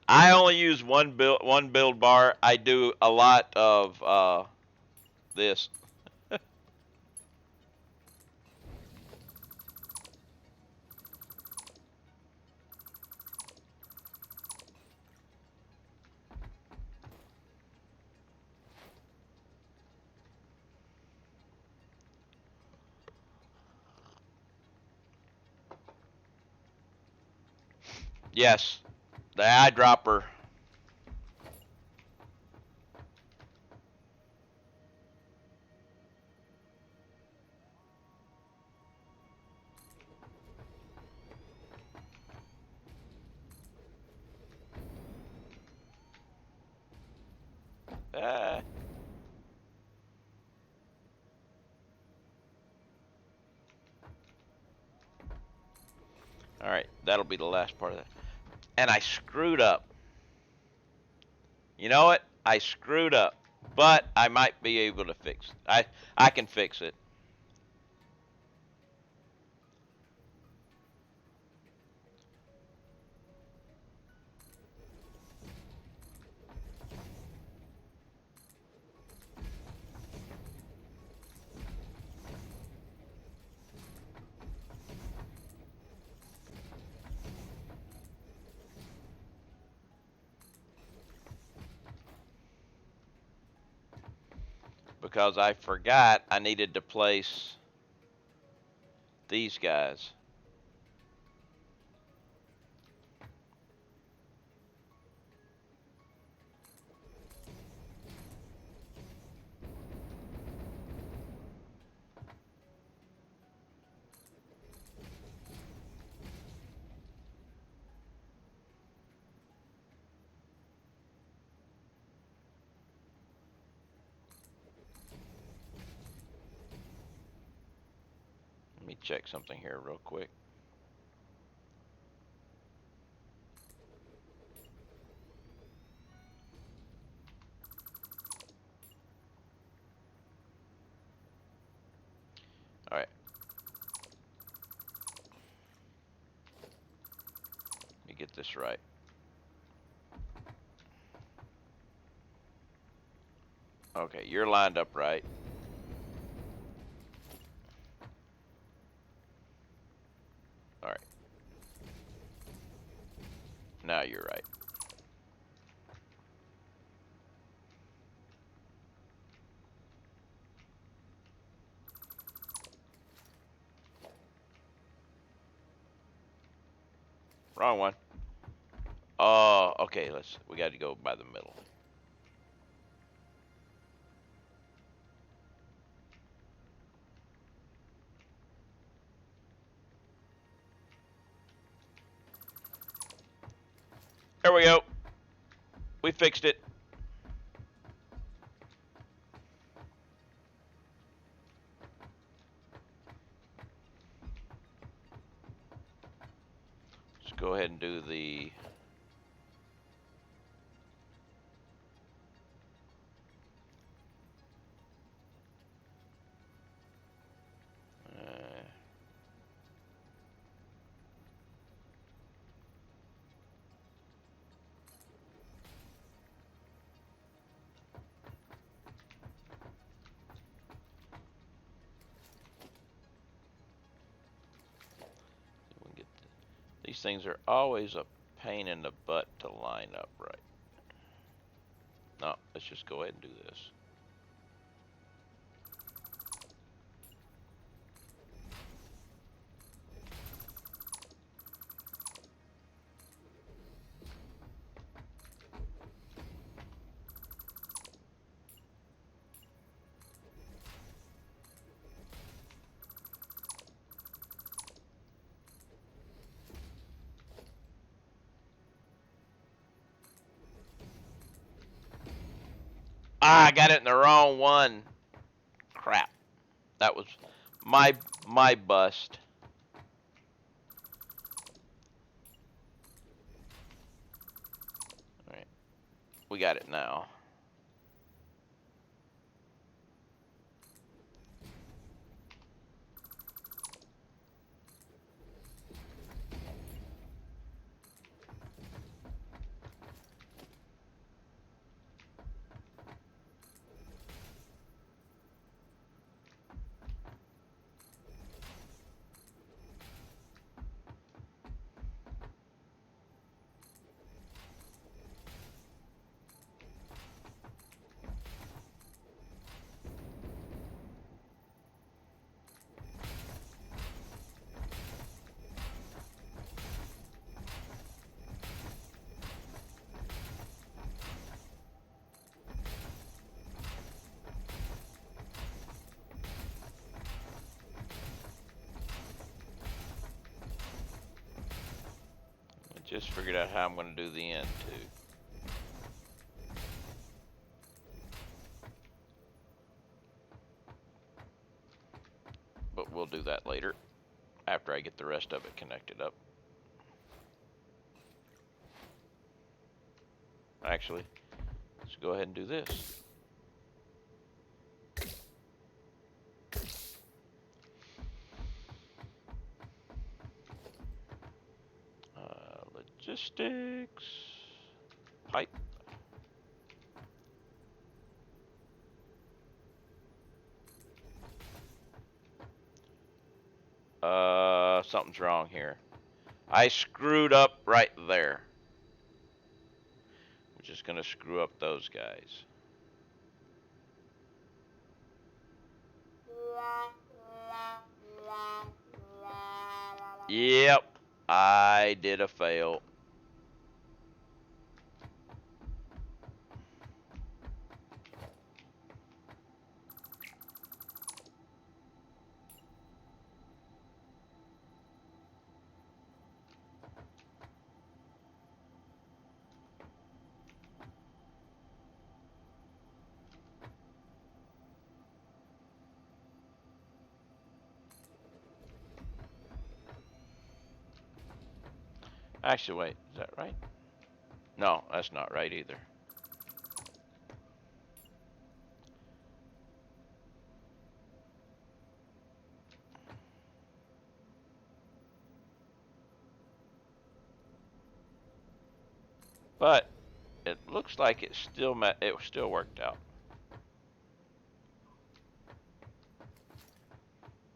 I only use one build bar. I do a lot of this. Yes, the eyedropper. Uh, all right, that'll be the last part of that. And I screwed up. You know what? I screwed up, but I might be able to fix it. I can fix it. Because I forgot I needed to place these guys. Let me check something here real quick. All right. Let me get this right. Okay, you're lined up right. All right. Now you're right. Wrong one. Oh, okay. We got to go by the middle. There we go. We fixed it. Let's go ahead and do the. We can get these things are always a pain in the butt to line up right. No, let's just go ahead and do this. Ah, I got it in the wrong one. Crap. That was my bust. All right. We got it now. I just figured out how I'm going to do the end too. But we'll do that later, after I get the rest of it connected up. Actually, let's go ahead and do this. Logistics. Pipe. Something's wrong here. I screwed up right there. We're just gonna screw up those guys. Yep, I did a fail. Actually, wait, is that right? No, that's not right either. But it looks like it still worked out.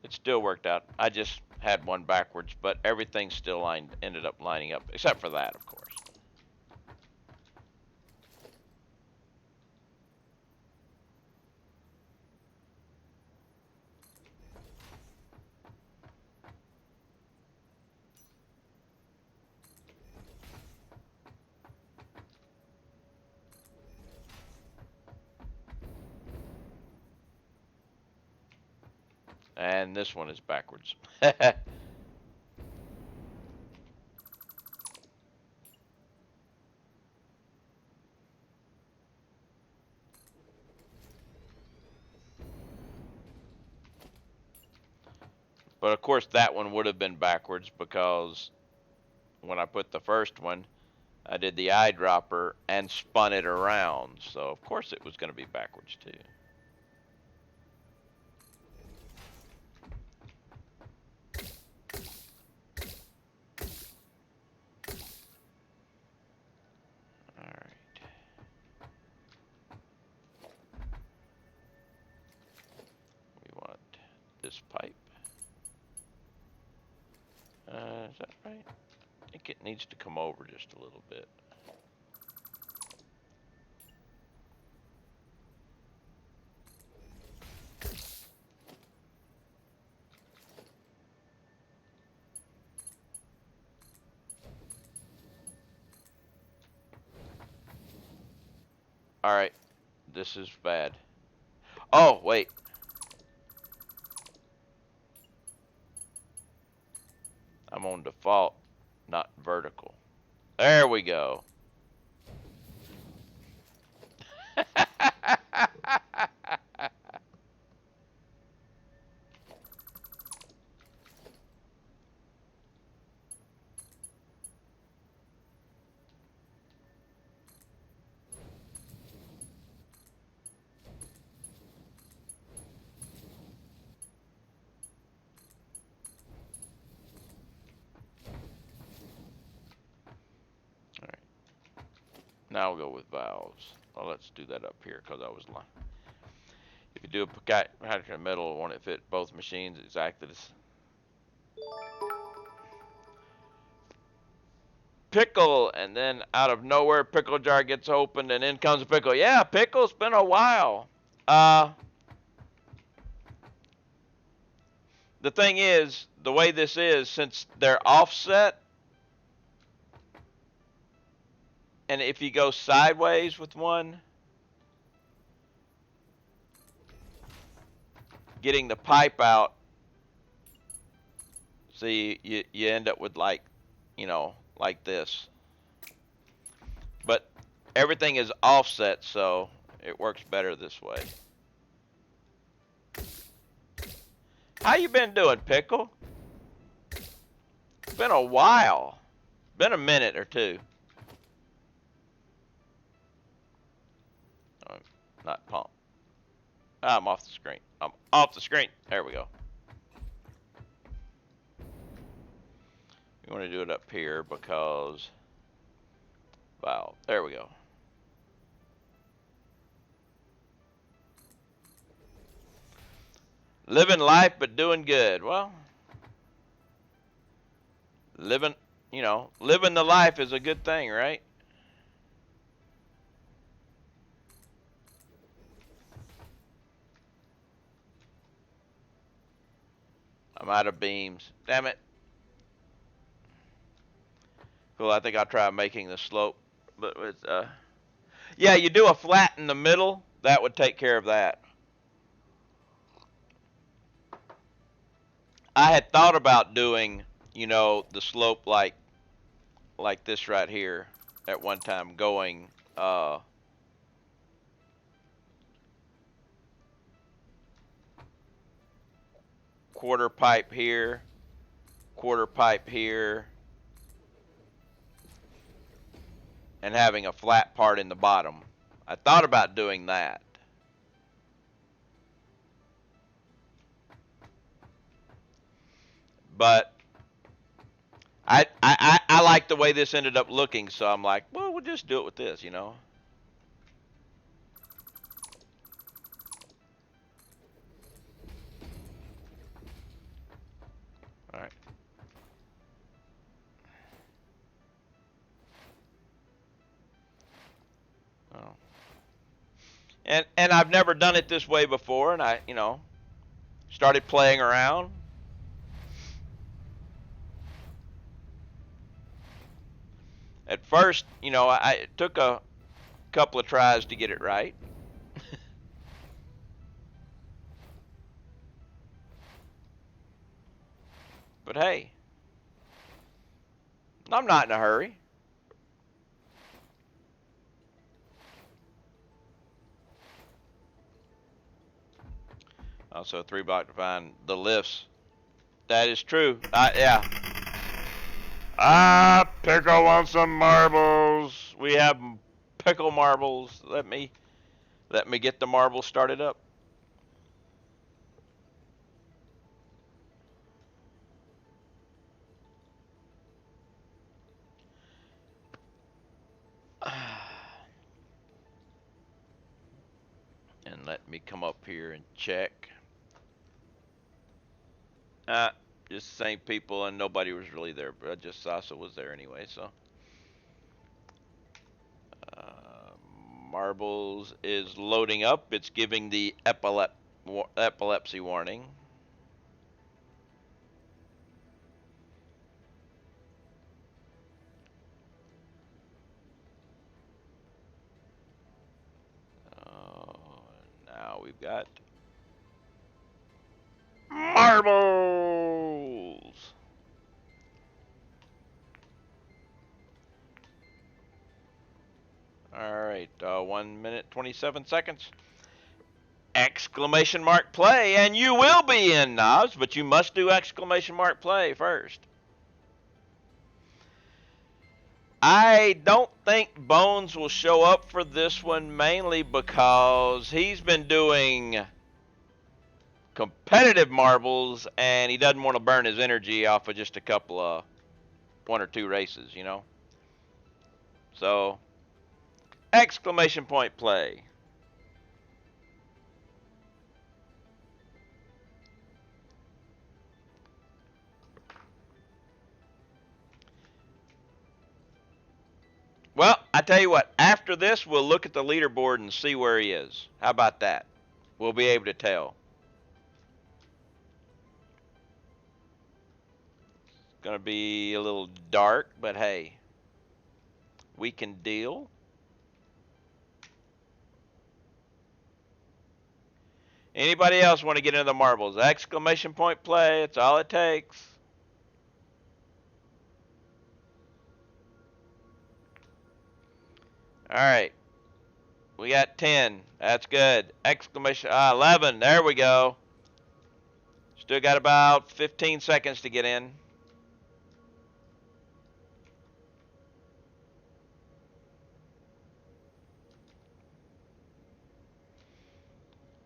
It still worked out. I just had one backwards, but everything still ended up lining up, except for that, of course. And this one is backwards. But of course that one would have been backwards because when I put the first one, I did the eyedropper and spun it around. So of course it was going to be backwards too. Alright. We want this pipe. Is that right? I think it it needs to come over just a little bit. All right, this is bad. Oh, wait. I'm on default, not vertical. There we go. Now we'll go with valves. Well, let's do that up here because I was lying. If you do a hydrogen metal, won't it fit both machines exactly this? Pickle, and then out of nowhere, pickle jar gets opened, and in comes a pickle. Yeah, pickle's been a while. The thing is, the way this is, since they're offset, and if you go sideways with one, getting the pipe out, see, you end up with like, like this. But everything is offset, so it works better this way. How you been doing, Pickle? It's been a while. Been a minute or two. Oh, not pump. I'm off the screen. I'm off the screen. There we go. You want to do it up here because valve. There we go. Living life but doing good. Well, living the life is a good thing, right? I'm out of beams. Damn it. Cool, I think I'll try making the slope. But it's, yeah, you do a flat in the middle. That would take care of that. I had thought about doing, the slope like this right here at one time, going quarter pipe here, quarter pipe here, and having a flat part in the bottom. I thought about doing that. But I like the way this ended up looking, so I'm like, well, we'll just do it with this, All right. Oh. And I've never done it this way before, and I, started playing around. At first, it took a couple of tries to get it right. But hey, I'm not in a hurry. Also, 3 block to find the lifts. That is true. Yeah. Pickle wants some marbles. We have pickle marbles. Let me get the marbles started up. And let me come up here and check. just the same people, and nobody was really there. But just Sasa was there anyway. So uh, Marbles is loading up. It's giving the epilepsy warning. Now we've got marbles. All right, 1 minute 27 seconds. Exclamation mark play, and you will be in, Knobs, but you must do exclamation mark play first. I don't think Bones will show up for this one, mainly because he's been doing competitive marbles and he doesn't want to burn his energy off of just a couple of 1 or 2 races, you know. So, exclamation point play. Well, I tell you what, after this, we'll look at the leaderboard and see where he is. How about that? We'll be able to tell. It's going to be a little dark, but hey, we can deal. Anybody else want to get into the marbles? Exclamation point play, it's all it takes. All right. We got 10. That's good. Exclamation 11. There we go. Still got about 15 seconds to get in.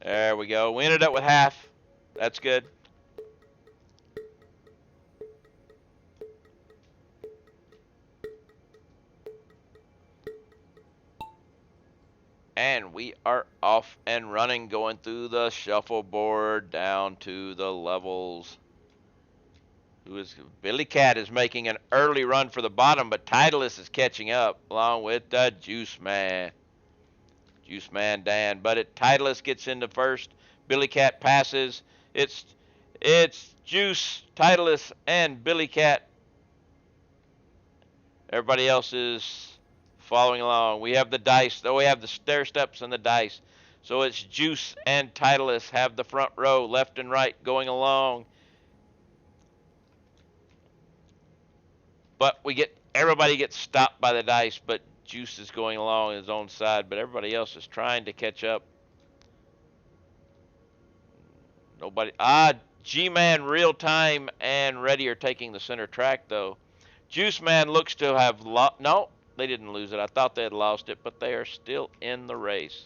There we go. We ended up with half. That's good. And we are off and running, going through the shuffleboard down to the levels. Billy Cat is making an early run for the bottom, but Titleist is catching up along with the Juice Man. Juice Man Dan. But Titleist gets into first. Billy Cat passes. It's Juice, Titleist, and Billy Cat. Everybody else is following along. We have the dice. We have the stair steps and the dice. So it's Juice and Titleist have the front row, left and right, going along. But everybody gets stopped by the dice, but Juice is going along his own side, but everybody else is trying to catch up. Nobody. G-Man, Real Time, and Ready are taking the center track, though. Juice Man looks to have lost. No, they didn't lose it. I thought they had lost it, but they are still in the race.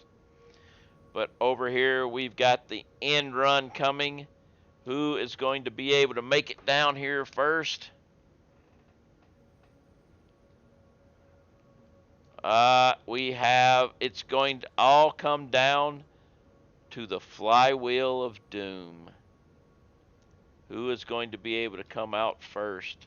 But over here, we've got the end run coming. Who is going to be able to make it down here first? It's going to all come down to the flywheel of doom. Who is going to be able to come out first?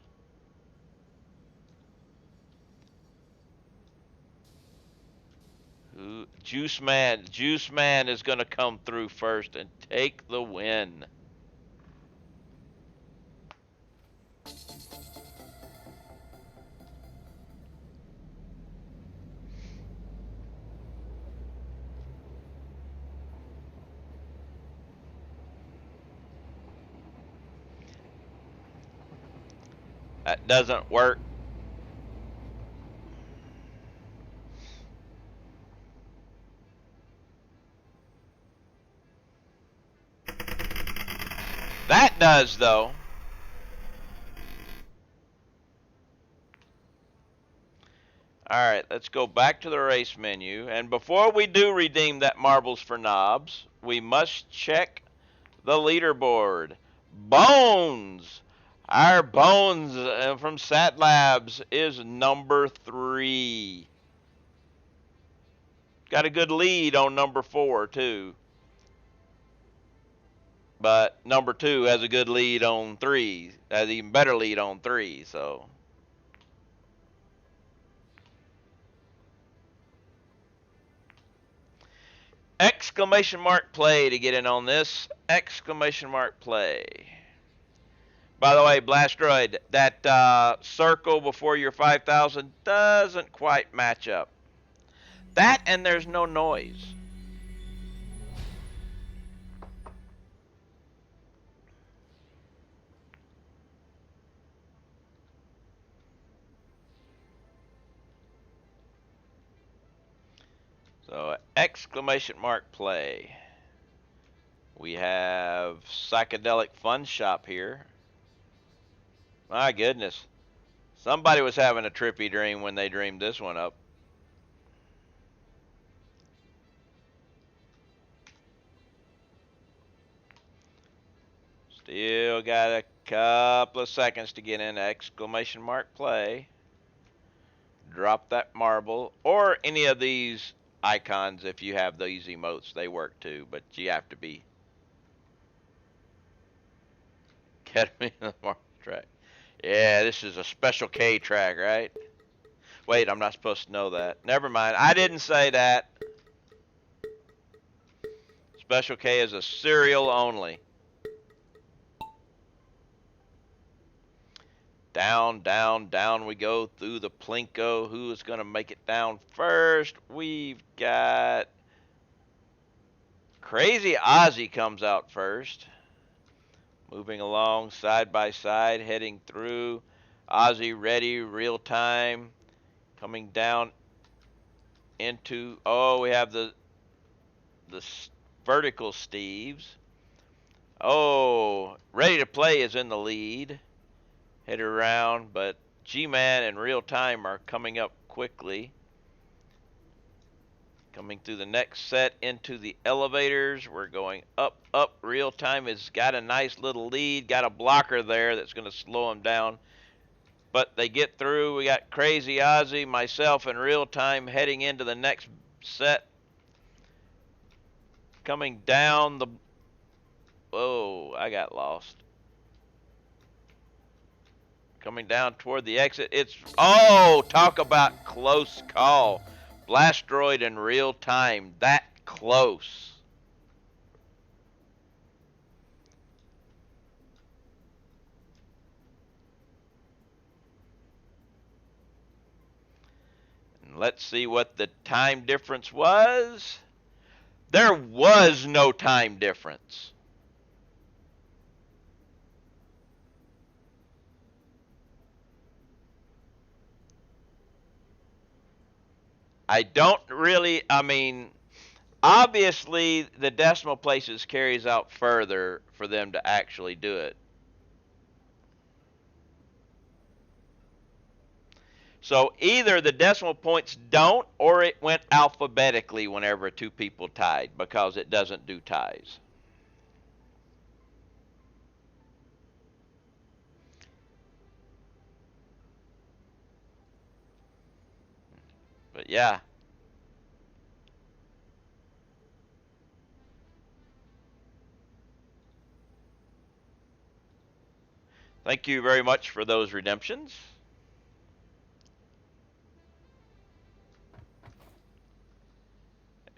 Juice Man is going to come through first and take the win. That doesn't work. That does, though. Alright, let's go back to the race menu. And before we do redeem that Marbles for Knobs, we must check the leaderboard. Bones! Our Bones from Sat Labs is number 3. Got a good lead on number 4, too. but number 2 has a good lead on 3, has even better lead on 3. So exclamation mark play to get in on this. Exclamation mark play. By the way, Blastroid, that circle before your 5,000 doesn't quite match up. That and there's no noise. So exclamation mark play. We have Psychedelic Fun Shop here. My goodness. Somebody was having a trippy dream when they dreamed this one up. Still got a couple of seconds to get in exclamation mark play. Drop that marble or any of these icons if you have these emotes. They work too, but you have to be. Get me in the marble track. Yeah, this is a Special K track, right? Wait, I'm not supposed to know that. Never mind. I didn't say that. Special K is a serial only. Down, down, down we go through the Plinko. Who is going to make it down first? We've got Crazy Ozzy comes out first. Moving along side by side, heading through. Ozzy ready, real time. Coming down into, oh, we have the vertical Steves. Oh, Ready to Play is in the lead. Head around, but G-Man and Real Time are coming up quickly. Coming through the next set into the elevators. We're going up, up. Real Time has got a nice little lead. Got a blocker there that's going to slow them down. But they get through. We got Crazy Ozzy, myself, and Real Time heading into the next set. Coming down the... Whoa, I got lost. Coming down toward the exit. It's... Oh, talk about close call. Blastroid in Real Time. That close. And let's see what the time difference was. There was no time difference. I don't really, I mean, obviously the decimal places carries out further for them to actually do it. So either the decimal points don't, or it went alphabetically whenever two people tied, because it doesn't do ties. But yeah. Thank you very much for those redemptions.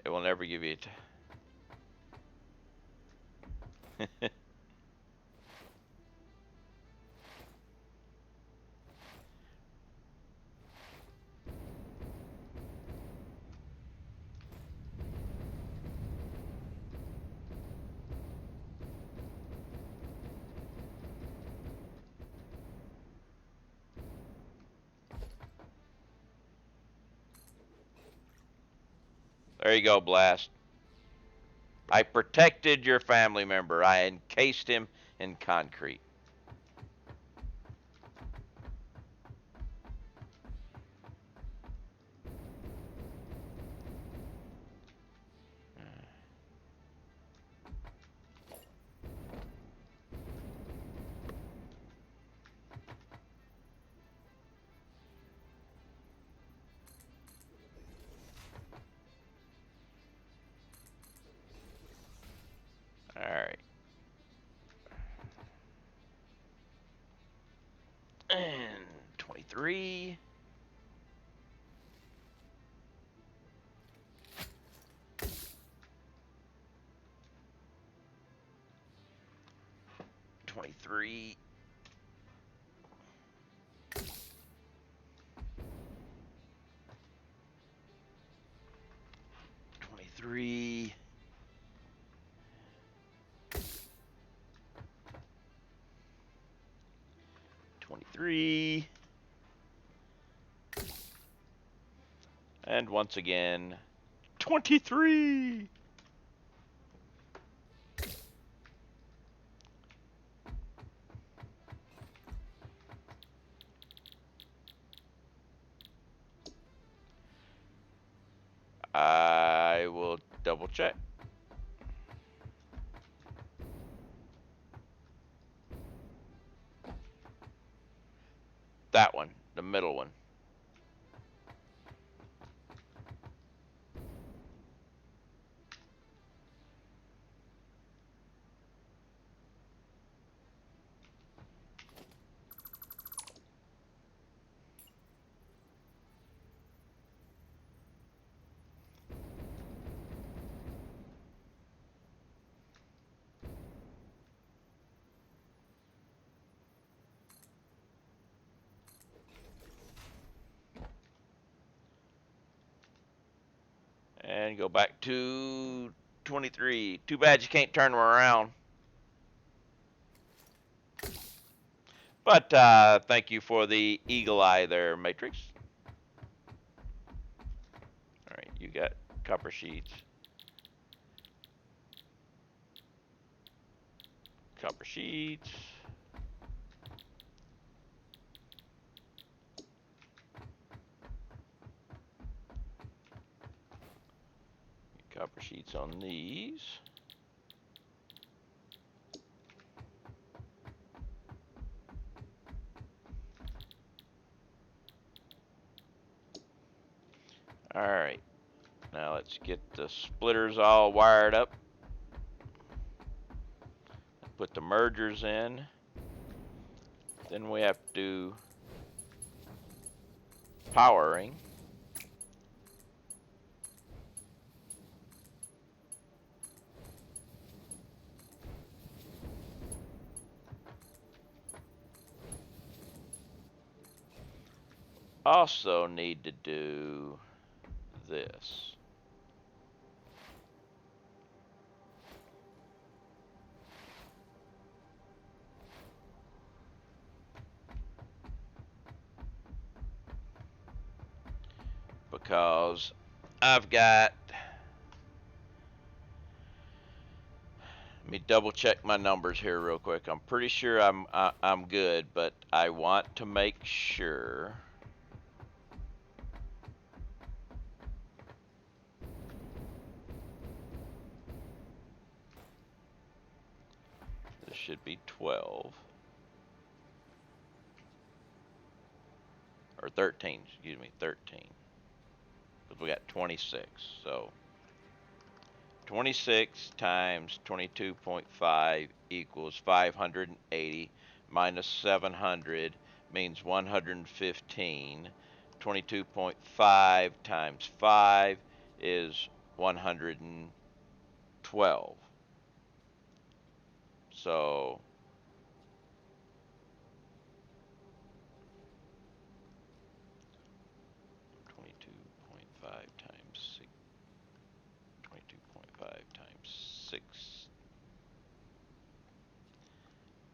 It will never give you There you go, Blast. I protected your family member. I encased him in concrete. All right. 23. $23. $23. $23. And once again, 23. I will double check. That one, the middle one. And go back to 23. Too bad you can't turn them around. But thank you for the eagle eye there, Matrix. All right, you got copper sheets. Copper sheets. Copper sheets on these. All right, now let's get the splitters all wired up. Put the mergers in. Then we have to do powering. Also need to do this. Because I've got, let me double check my numbers here real quick. I'm pretty sure I'm good, but I want to make sure. This should be 12 or 13, excuse me, 13. Because we got 26, so 26 times 22.5 equals 580 minus 700 means 115. 22.5 times 5 is 112. So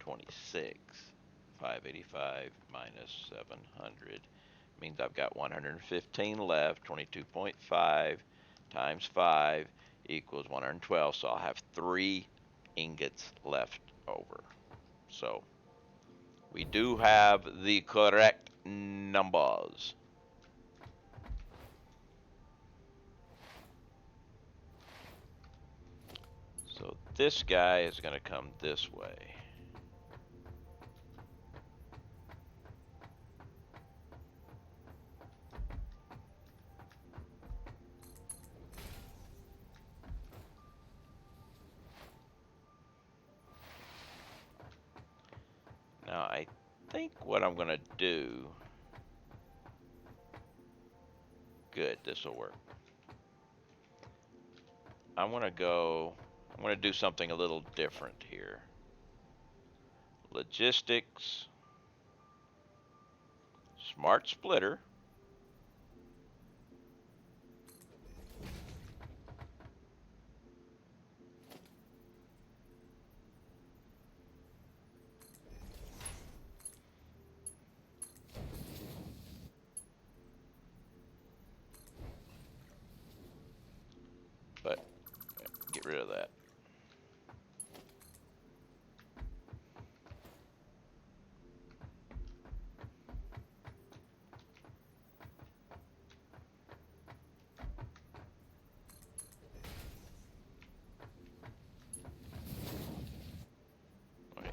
$26. 585 minus 700 means I've got 115 left. 22.5 times 5 equals 112. So I'll have 3 ingots left over. So we do have the correct numbers. So this guy is going to come this way. Now I think what I'm going to do good. This will work. I'm going to do something a little different here. Logistics. Smart splitter. But get rid of that. Okay.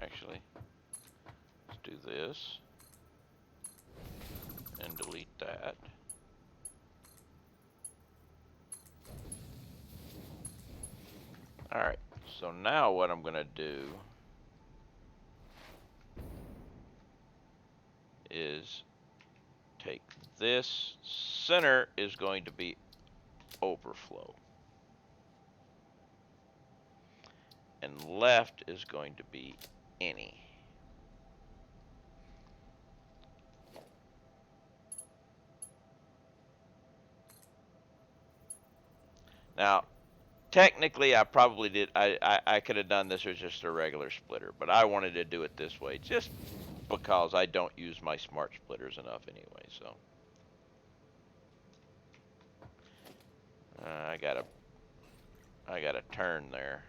Actually, let's do this and delete that. Alright, so now what I'm going to do is take this. Center is going to be overflow. And left is going to be any. Now, technically, I probably did. I could have done this as just a regular splitter, but I wanted to do it this way just because I don't use my smart splitters enough anyway. So I got a turn there.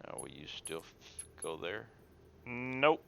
Now, will you still go there? Nope.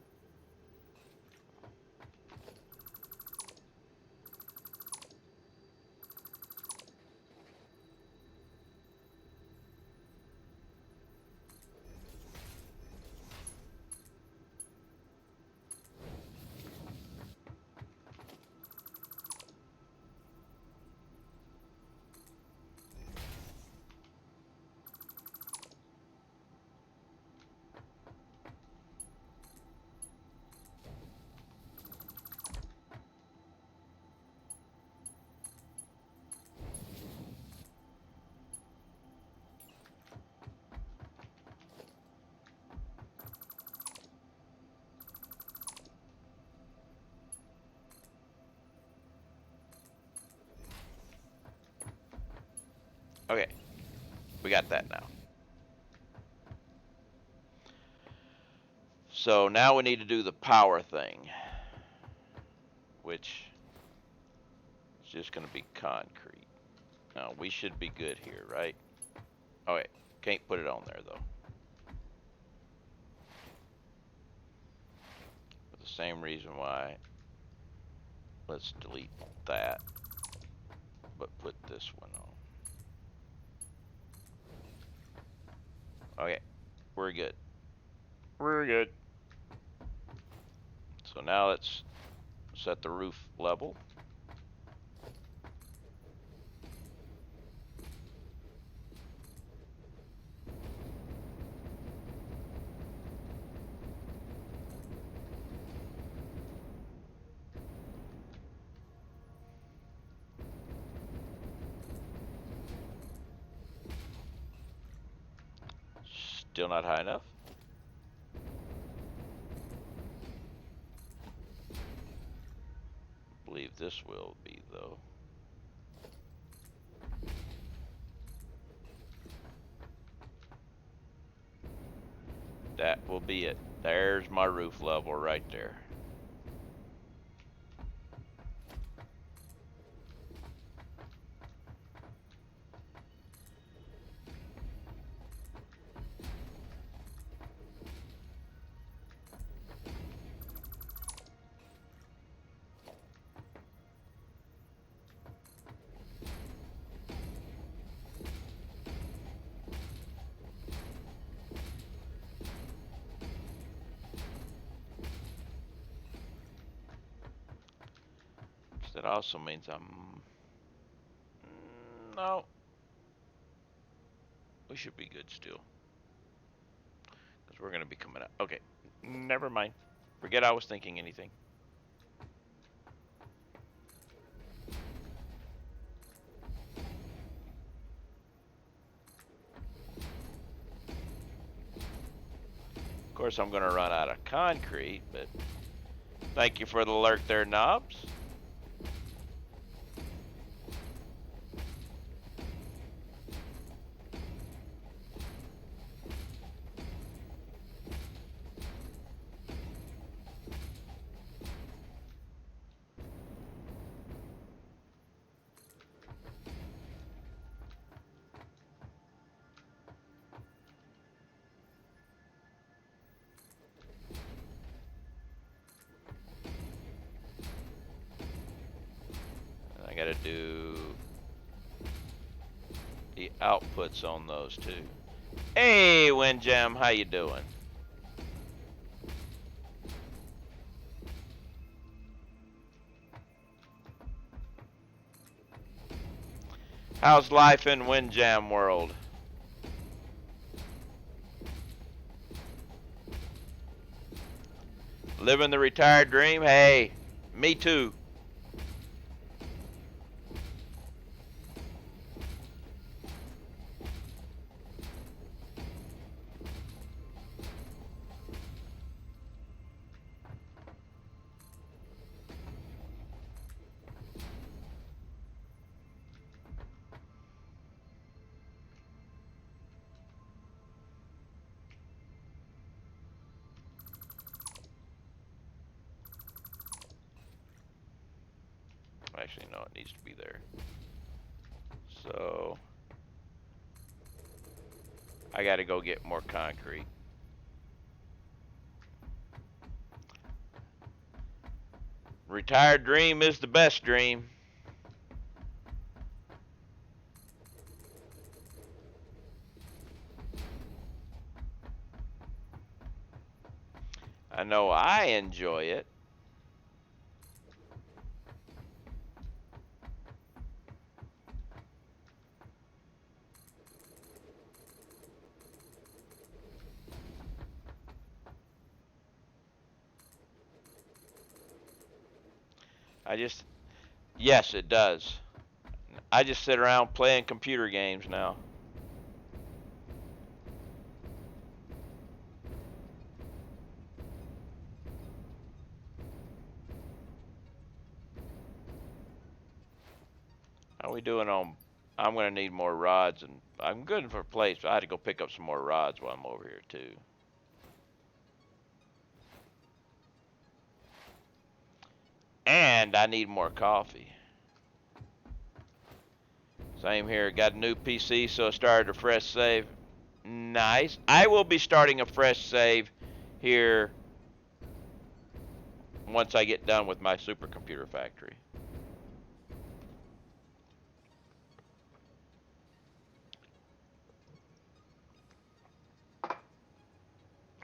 Okay, we got that now. So now we need to do the power thing, which is just going to be concrete. Now, we should be good here, right? Okay, can't put it on there, though. For the same reason why, let's delete that, but put this one on. Okay, we're good. We're good. So now let's set the roof level. Still not high enough. I believe this will be, though. will be it. There's my roof level right there. That also means no, we should be good still. Because we're going to be coming out. Okay, never mind. Forget I was thinking anything. Of course, I'm going to run out of concrete, but thank you for the alert there, Knobs. I got to do the outputs on those two. Hey, Windjam, how you doing? How's life in Windjam world? Living the retired dream? Hey, me too. Actually, no, it needs to be there. So, I got to go get more concrete. Retired dream is the best dream. I know I enjoy it. Yes, it does. I just sit around playing computer games now. How we doing on? I'm gonna need more rods, and I'm good for plates, but I had to go pick up some more rods while I'm over here too. And I need more coffee. Same here. Got a new PC, so I started a fresh save. Nice. I will be starting a fresh save here once I get done with my supercomputer factory.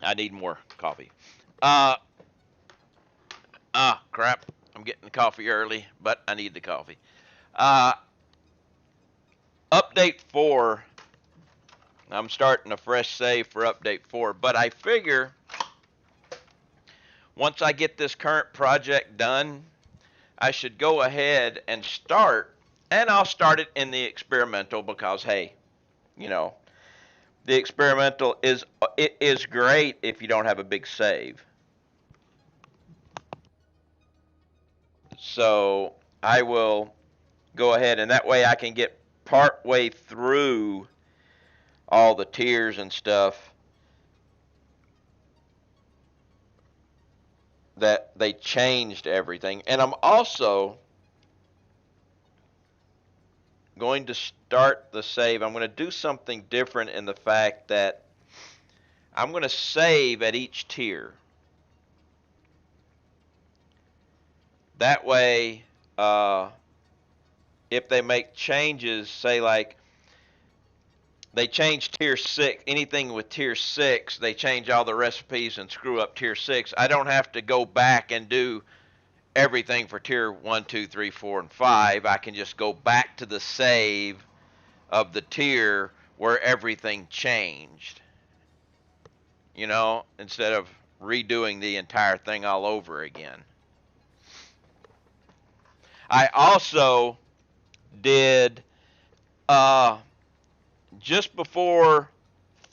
I need more coffee. Crap. I'm getting the coffee early, but I need the coffee. Update 4. I'm starting a fresh save for update 4, but I figure once I get this current project done, I should go ahead and start, and I'll start it in the experimental because, hey, you know, the experimental is great if you don't have a big save. So I will go ahead, and that way I can get part way through all the tiers and stuff that they changed everything. And I'm also going to start the save. I'm going to do something different in the fact that I'm going to save at each tier. That way, if they make changes, say like they change tier 6, anything with tier 6, they change all the recipes and screw up tier 6. I don't have to go back and do everything for tier 1, 2, 3, 4, and 5. I can just go back to the save of the tier where everything changed, instead of redoing the entire thing all over again. I also did, just before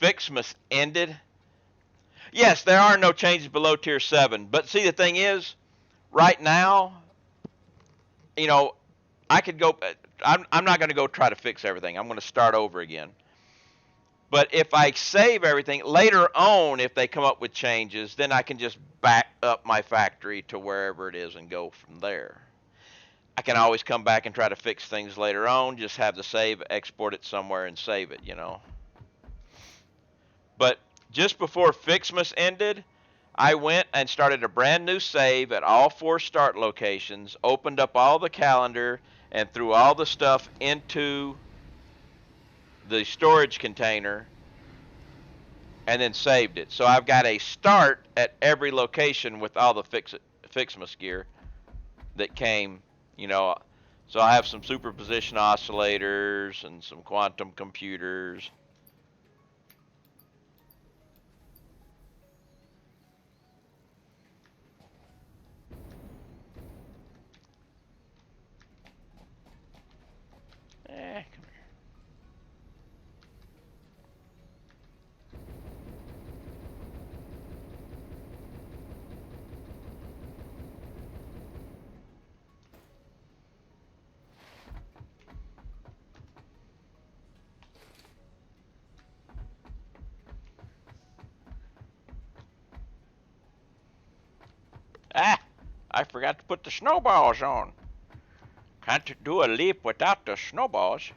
Fixmas ended, yes, there are no changes below tier 7, but see, the thing is, right now, I could go, I'm not going to go try to fix everything. I'm going to start over again. But if I save everything, later on, if they come up with changes, then I can just back up my factory to wherever it is and go from there. I can always come back and try to fix things later on, just have the save, export it somewhere, and save it, But just before Fixmas ended, I went and started a brand new save at all 4 start locations, opened up all the calendar, and threw all the stuff into the storage container, and then saved it. So I've got a start at every location with all the Fixmas gear that came, So I have some superposition oscillators and some quantum computers. Come here. Ah, I forgot to put the snowballs on. Can't do a leap without the snowballs.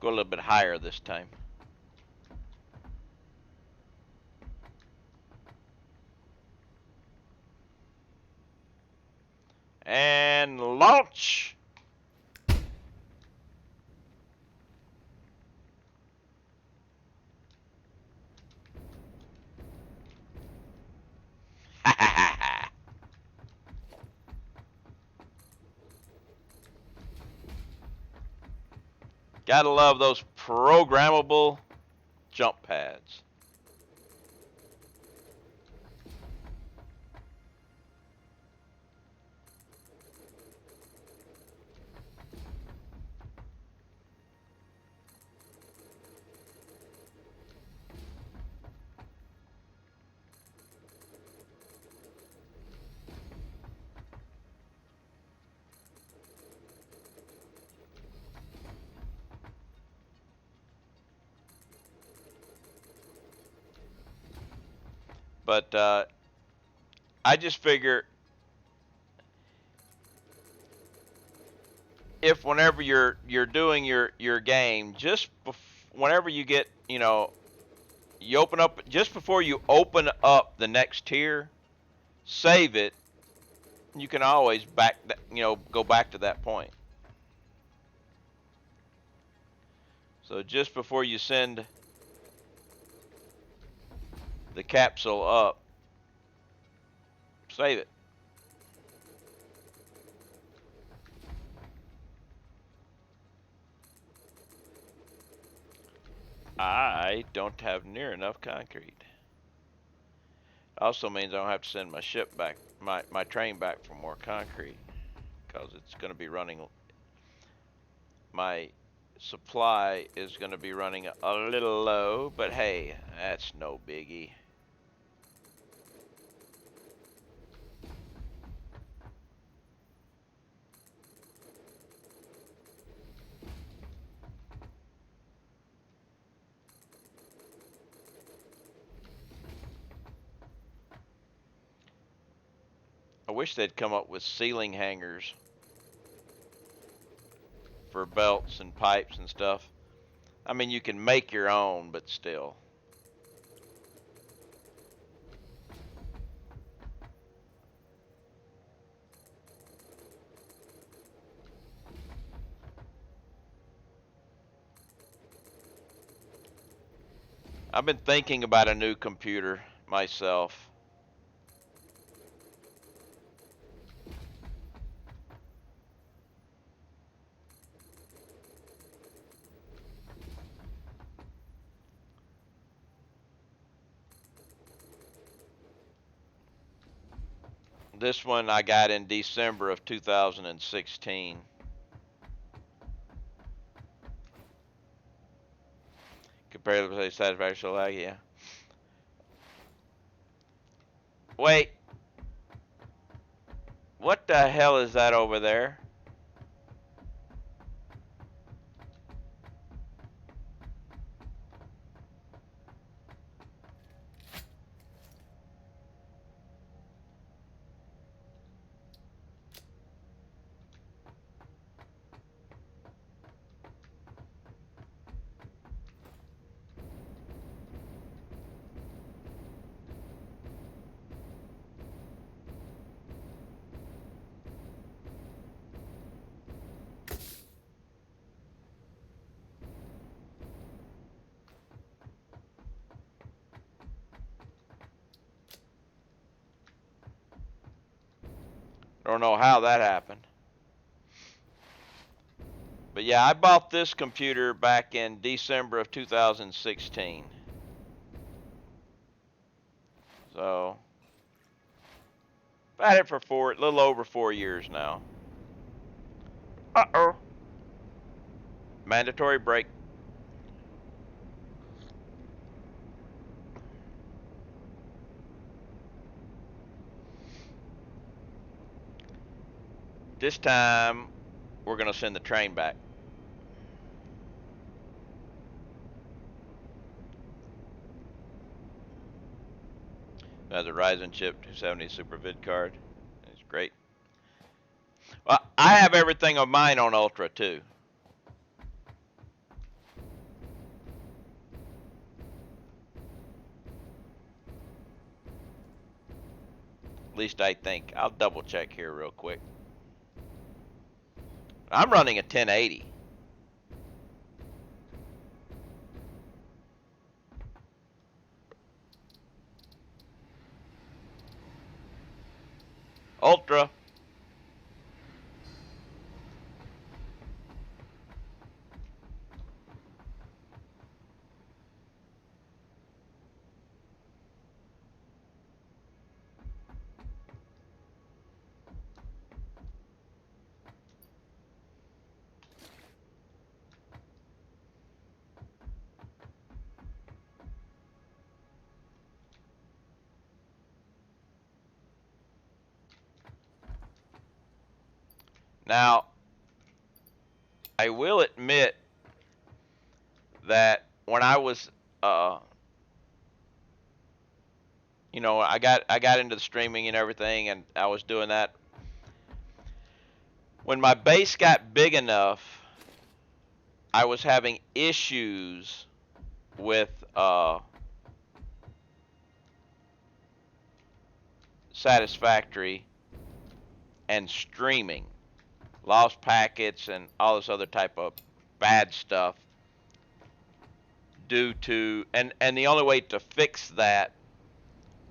Go a little bit higher this time. And launch. Gotta love those programmable jump pads. But I just figure if whenever you're doing your game, whenever you get, you open up just before you open up the next tier, save it. You can always go back to that point. So just before you send the capsule up, save it. I don't have near enough concrete. Also means I don't have to send my ship back, my train back for more concrete, because it's going to be running. My supply is going to be running a little low, but hey, that's no biggie. I wish they'd come up with ceiling hangers for belts and pipes and stuff. I mean, you can make your own, but still. I've been thinking about a new computer myself. This one I got in December of 2016. Comparatively satisfaction lag, yeah. Wait. What the hell is that over there? Don't know how that happened. But yeah, I bought this computer back in December of 2016. So, I've had it for a little over 4 years now. Uh-oh. Mandatory break. This time, we're going to send the train back. That's a Ryzen chip 270 SuperVid card. It's great. Well, I have everything of mine on Ultra too. At least I think. I'll double check here real quick. I'm running a 1080. Ultra. Now, I will admit that when I was, I got into the streaming and everything, and I was doing that. When my base got big enough, I was having issues with Satisfactory and streaming, lost packets and all this other type of bad stuff due to and the only way to fix that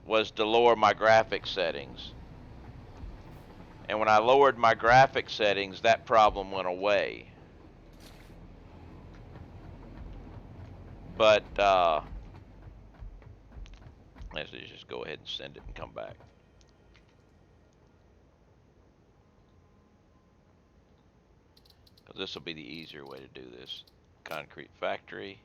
was to lower my graphics settings. And when I lowered my graphics settings, that problem went away. But let's just go ahead and send it and come back. Because this will be the easier way to do this. Concrete Factory.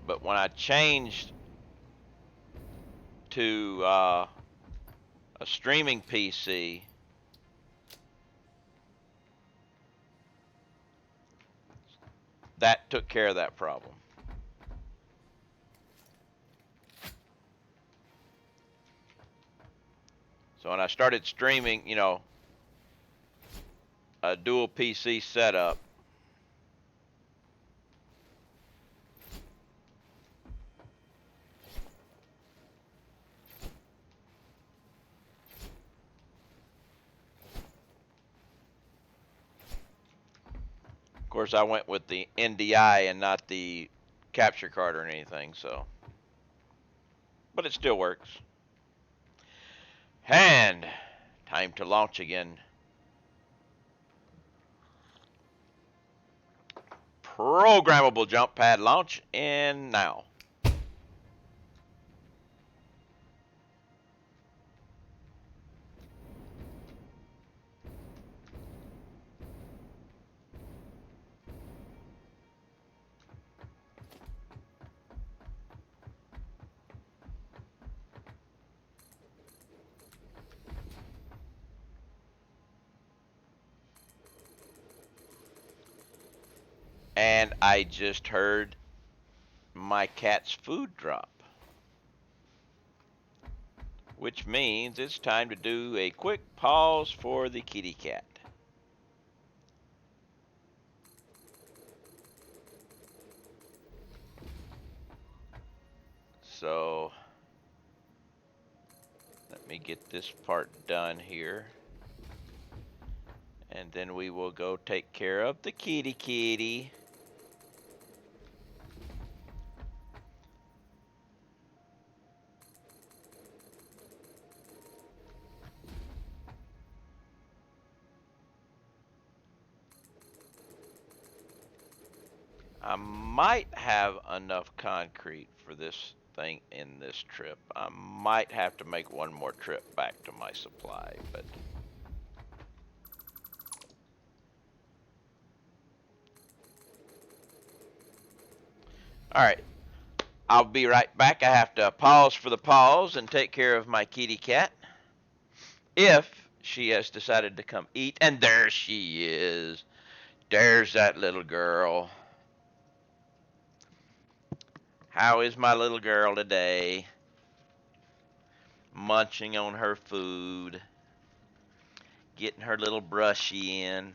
But when I changed to a streaming PC, that took care of that problem. So when I started streaming, a dual PC setup, of course I went with the NDI and not the capture card or anything, so. But it still works. And time to launch again. Programmable jump pad launch in now. And I just heard my cat's food drop, which means it's time to do a quick pause for the kitty cat. So let me get this part done here, and then we will go take care of the kitty. I might have enough concrete for this thing in this trip. I might have to make one more trip back to my supply, but all right, I'll be right back. I have to pause for the pause and take care of my kitty cat, if she has decided to come eat. And there she is. There's that little girl. How is my little girl today? Munching on her food, getting her little brushy in.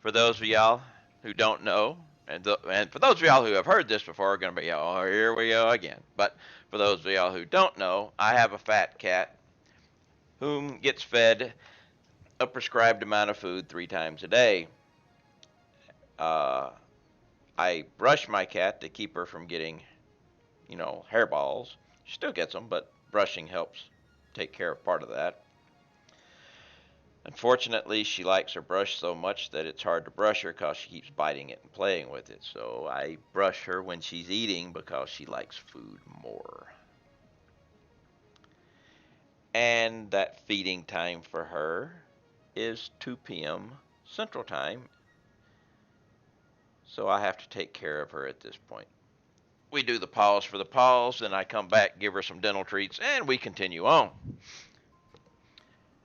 For those of y'all who don't know, and for those of y'all who have heard this before, are going to be, oh, here we go again. But for those of y'all who don't know, I have a fat cat whom gets fed a prescribed amount of food 3 times a day. I brush my cat to keep her from getting, hairballs. She still gets them, but brushing helps take care of part of that. Unfortunately, she likes her brush so much that it's hard to brush her because she keeps biting it and playing with it. So I brush her when she's eating because she likes food more. And that feeding time for her is 2 p.m. Central Time. So I have to take care of her at this point. We do the pause for the pause, then I come back, give her some dental treats, and we continue on.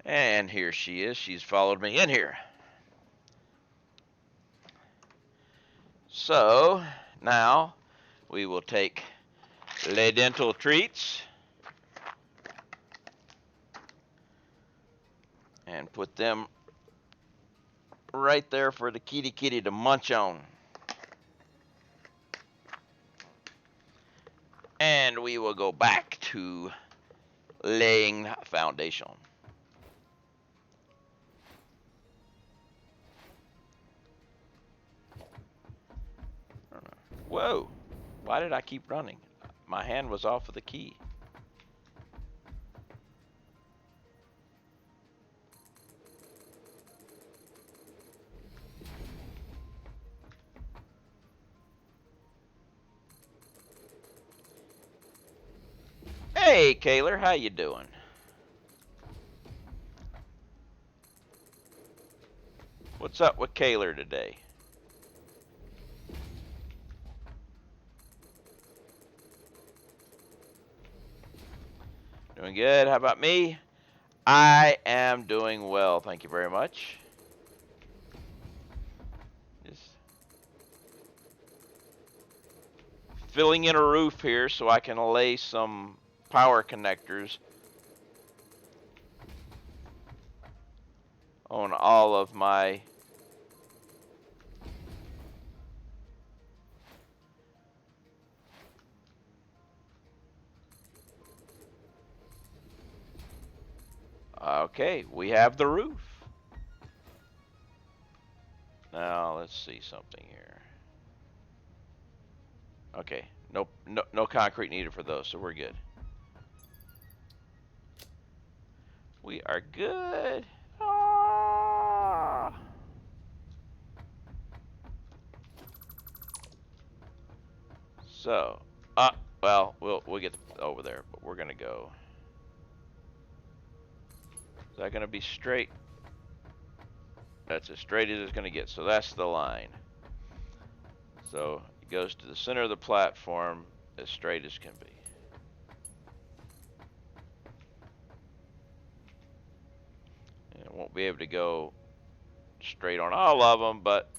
And here she is. She's followed me in here. So now we will take Les Dental Treats and put them right there for the kitty to munch on. And we will go back to laying foundation. Whoa, why did I keep running? My hand was off of the key. Hey, Kaylor, how you doing? What's up with Kaylor today? Doing good. How about me? I am doing well. Thank you very much. Just filling in a roof here so I can lay some power connectors on all of my okay, we have the roof. Now let's see something here. Okay, nope, no concrete needed for those, so we're good. We are good. Ah. So, well, we'll get over there, but we're gonna go. Is that gonna be straight? That's as straight as it's gonna get. So that's the line. So it goes to the center of the platform as straight as can be. And it won't be able to go straight on all of them, but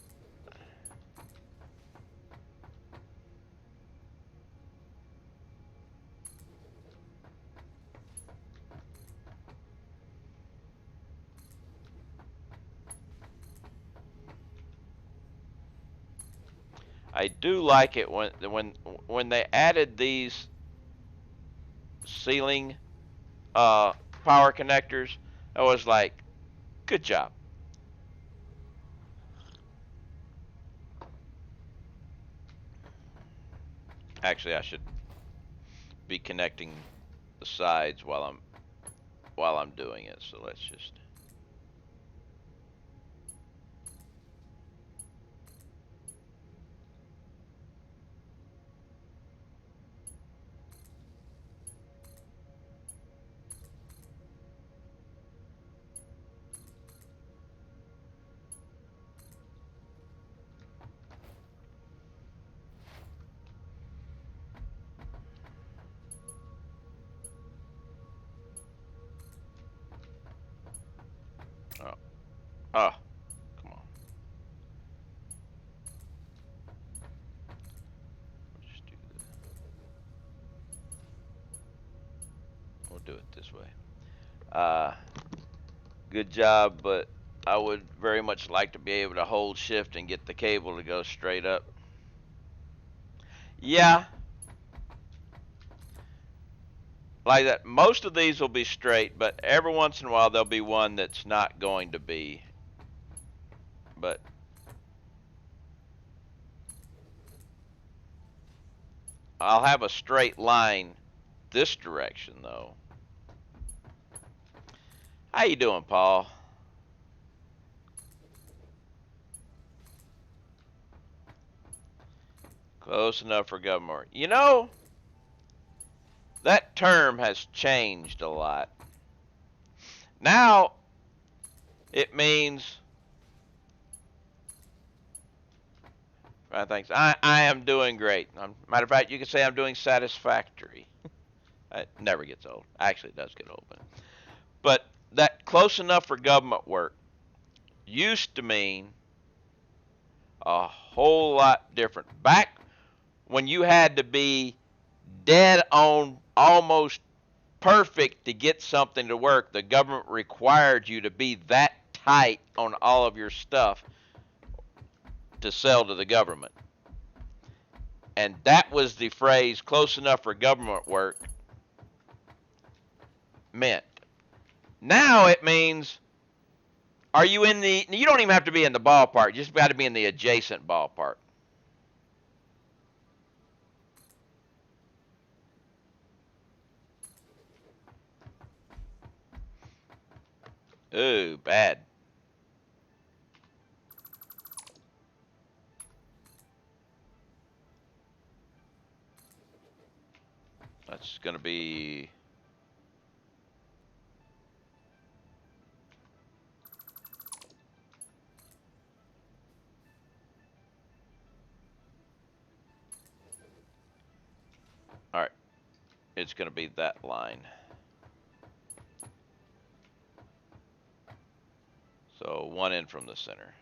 I do like it when they added these ceiling power connectors. I was like, good job. Actually, I should be connecting the sides while I'm doing it. So let's just. Oh, oh, come on. We'll just do this. We'll do it this way. Good job, but I would very much like to be able to hold shift and get the cable to go straight up. Yeah, like that. Most of these will be straight, but every once in a while there'll be one that's not going to be. But I'll have a straight line this direction though. How you doing, Paul? Close enough for government. You know, that term has changed a lot. Now it means thanks. I am doing great. Matter of fact, you can say I'm doing satisfactory. It never gets old. Actually, it does get old. But that close enough for government work used to mean a whole lot different. Back when you had to be dead on almost perfect to get something to work, the government required you to be that tight on all of your stuff to sell to the government. And that was the phrase close enough for government work meant. Now it means, are you in the, you don't even have to be in the ballpark, you just got to be in the adjacent ballpark. Ooh, bad. That's going to be it's going to be that line. So one in from the center.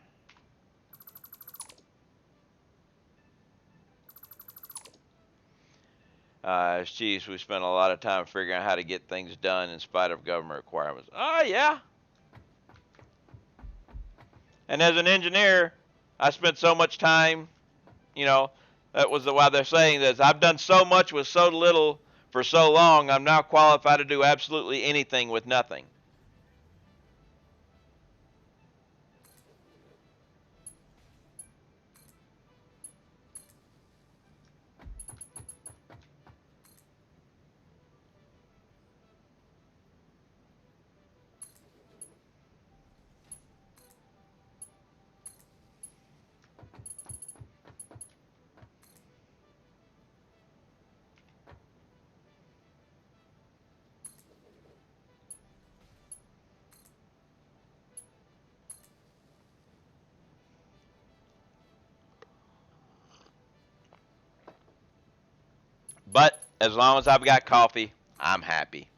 Geez, we spent a lot of time figuring out how to get things done in spite of government requirements. Oh, yeah. And as an engineer, I spent so much time, you know, that was why they're saying this. I've done so much with so little for so long, I'm now qualified to do absolutely anything with nothing. But as long as I've got coffee, I'm happy.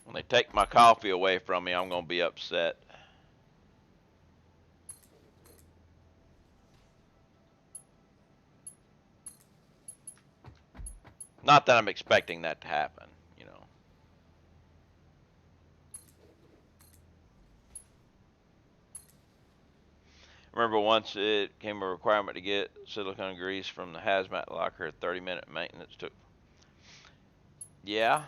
When they take my coffee away from me, I'm going to be upset. Not that I'm expecting that to happen, you know. Remember once it came a requirement to get silicone grease from the hazmat locker, 30-minute maintenance took. Yeah.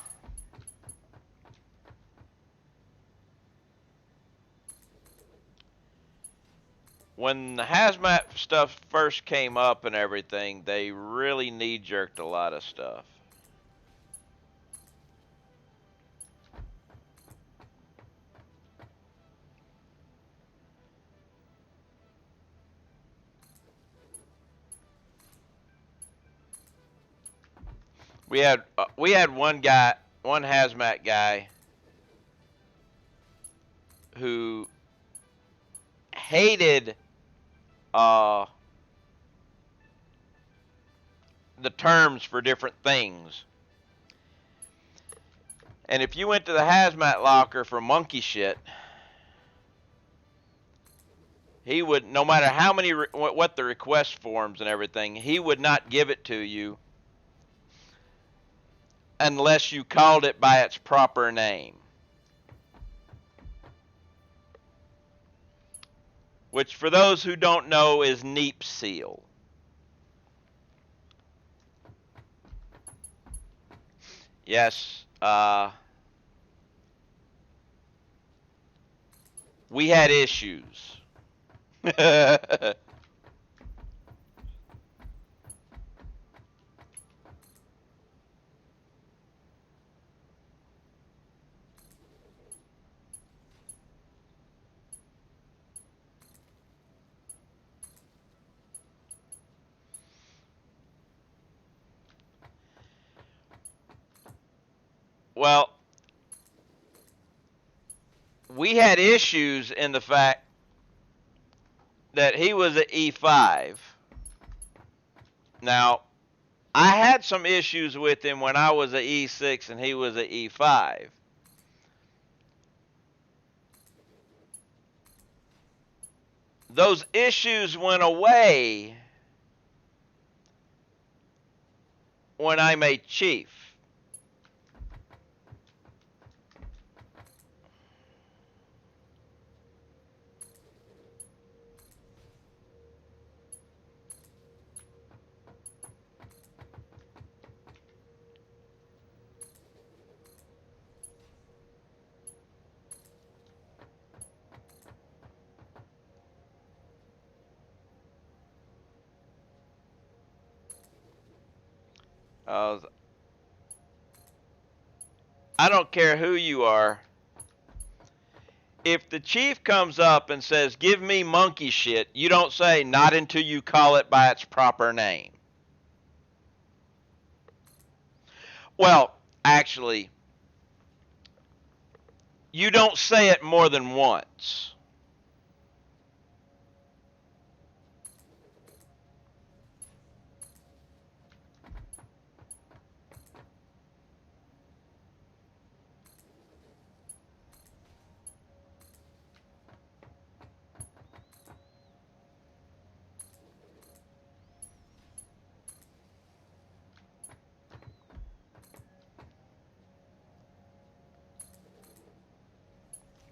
When the hazmat stuff first came up and everything, they really knee-jerked a lot of stuff. We had one hazmat guy who hated the terms for different things. And if you went to the hazmat locker for monkey shit, he would, no matter how many, what the request forms and everything, he would not give it to you unless you called it by its proper name. Which, for those who don't know, is NEEP seal. Yes, we had issues. Well, we had issues in the fact that he was an E5. Now, I had some issues with him when I was an E6 and he was an E5. Those issues went away when I made chief. I don't care who you are. if the chief comes up and says, "Give me monkey shit," you don't say, "Not until you call it by its proper name." Well, actually, you don't say it more than once.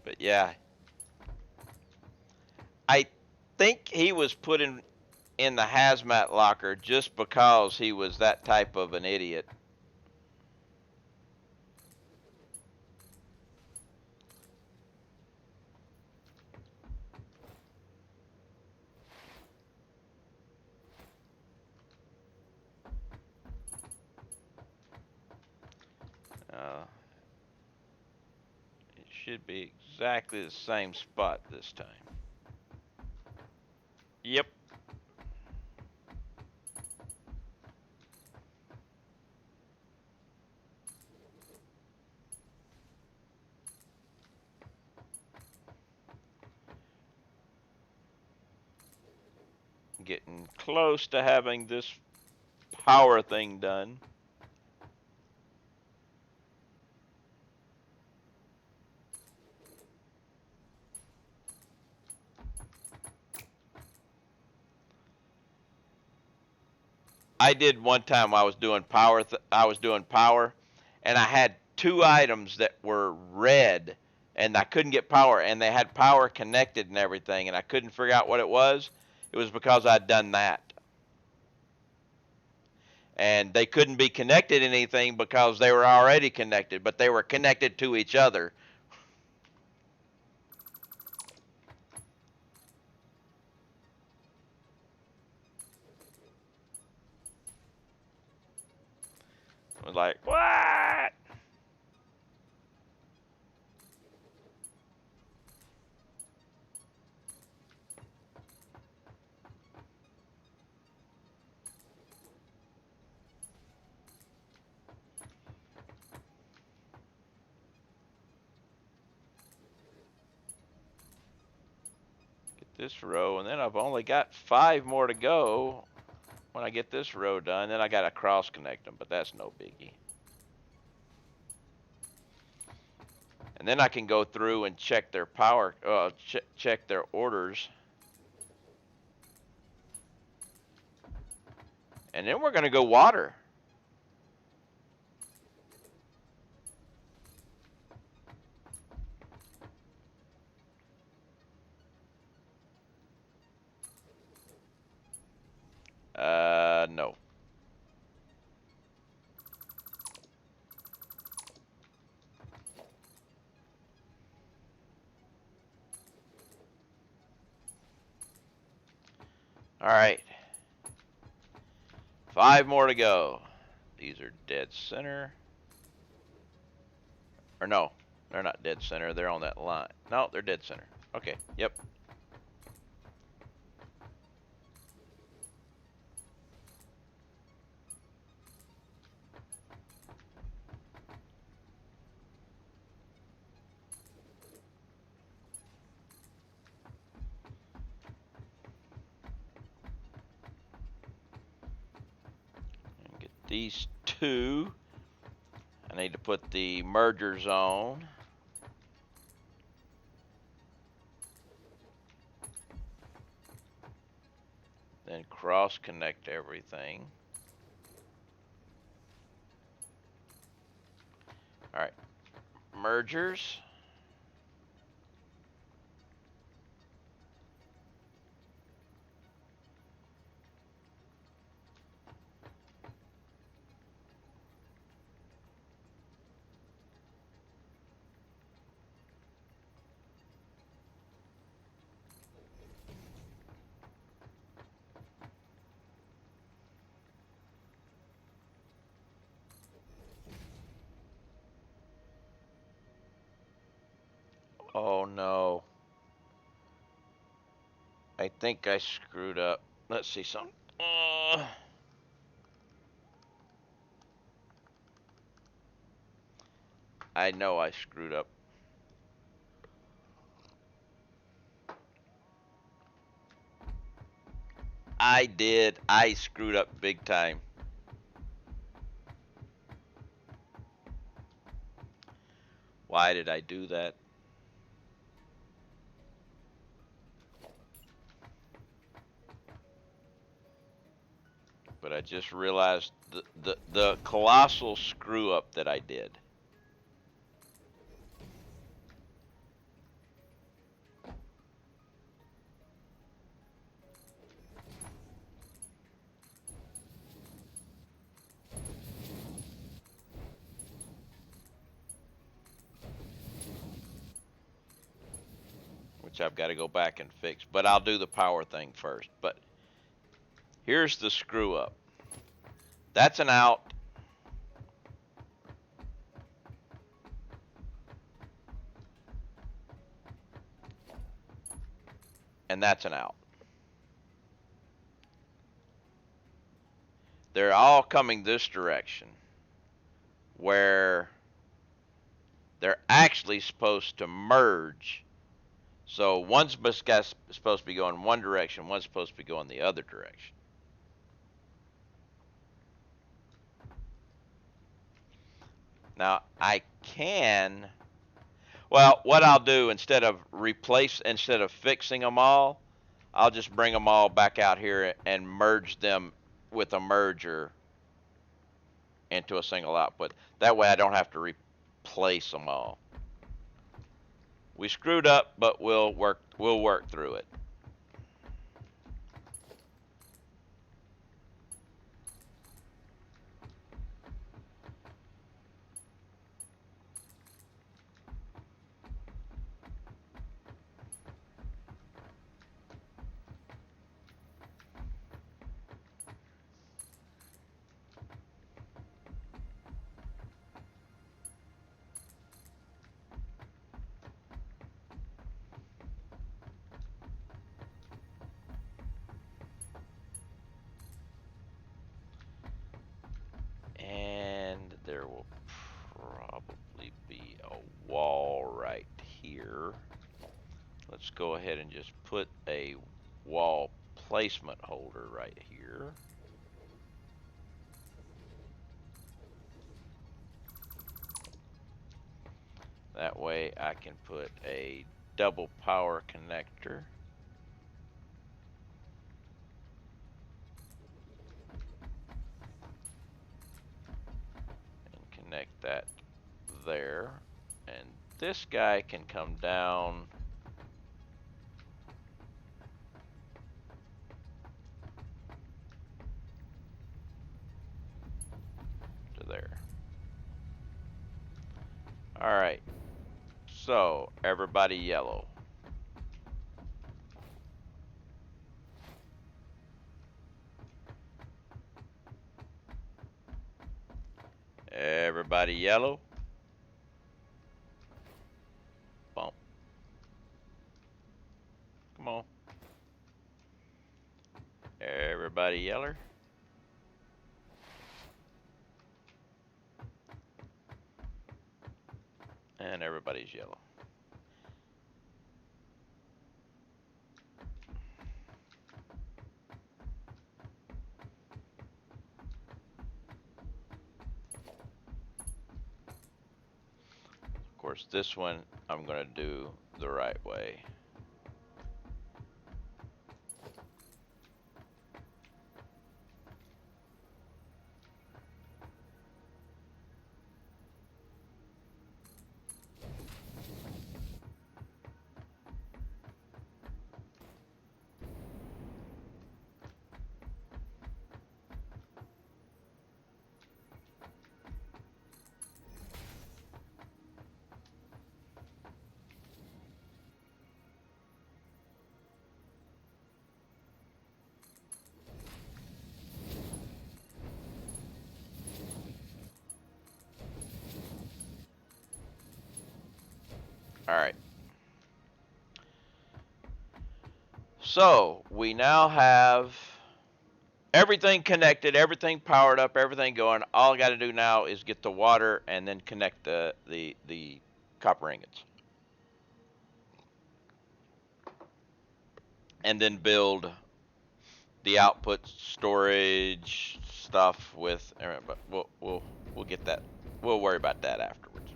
But yeah, I think he was put in the hazmat locker just because he was that type of an idiot. Uh, it should be exactly the same spot this time. Yep. Getting close to having this power thing done. I did one time. I was doing power. I was doing power, and I had two items that were red, and I couldn't get power, and they had power connected and everything, and I couldn't figure out what it was. It was because I'd done that, and they couldn't be connected to anything because they were already connected, but they were connected to each other. I was like, what? Get this row, and then I've only got 5 more to go. When I get this row done, then I got to cross connect them, but that's no biggie. And then I can go through and check their power, check their orders. And then we're going to go water. No. All right. 5 more to go. These are dead center. Or no, they're not dead center. They're on that line. No, they're dead center. Okay, yep. And get these 2. I need to put the mergers on. Then cross connect everything. All right. Mergers. Oh no. I think I screwed up. Let's see something. I know I screwed up. I did. I screwed up big time. Why did I do that? But I just realized the colossal screw up that I did. Which I've got to go back and fix. But I'll do the power thing first. But here's the screw up. That's an out. And that's an out. They're all coming this direction, where they're actually supposed to merge. So one's supposed to be going one direction, one's supposed to be going the other direction. Now I can, well, what I'll do instead of fixing them all, I'll just bring them all back out here and merge them with a merger into a single output. That way I don't have to replace them all. We screwed up, but we'll work through it. And there will probably be a wall right here. Let's go ahead and just put a wall placement holder right here. That way I can put a double power connector. And connect that there. And this guy can come down to there. Alright, so everybody yellow. Everybody yellow. Bump. Come on. Everybody yeller. And everybody's yellow. Of course, this one I'm going to do the right way. All right. So we now have everything connected, everything powered up, everything going. All I got to do now is get the water and then connect the copper ingots, and then build the output storage stuff with. But we'll get that. We'll worry about that afterwards.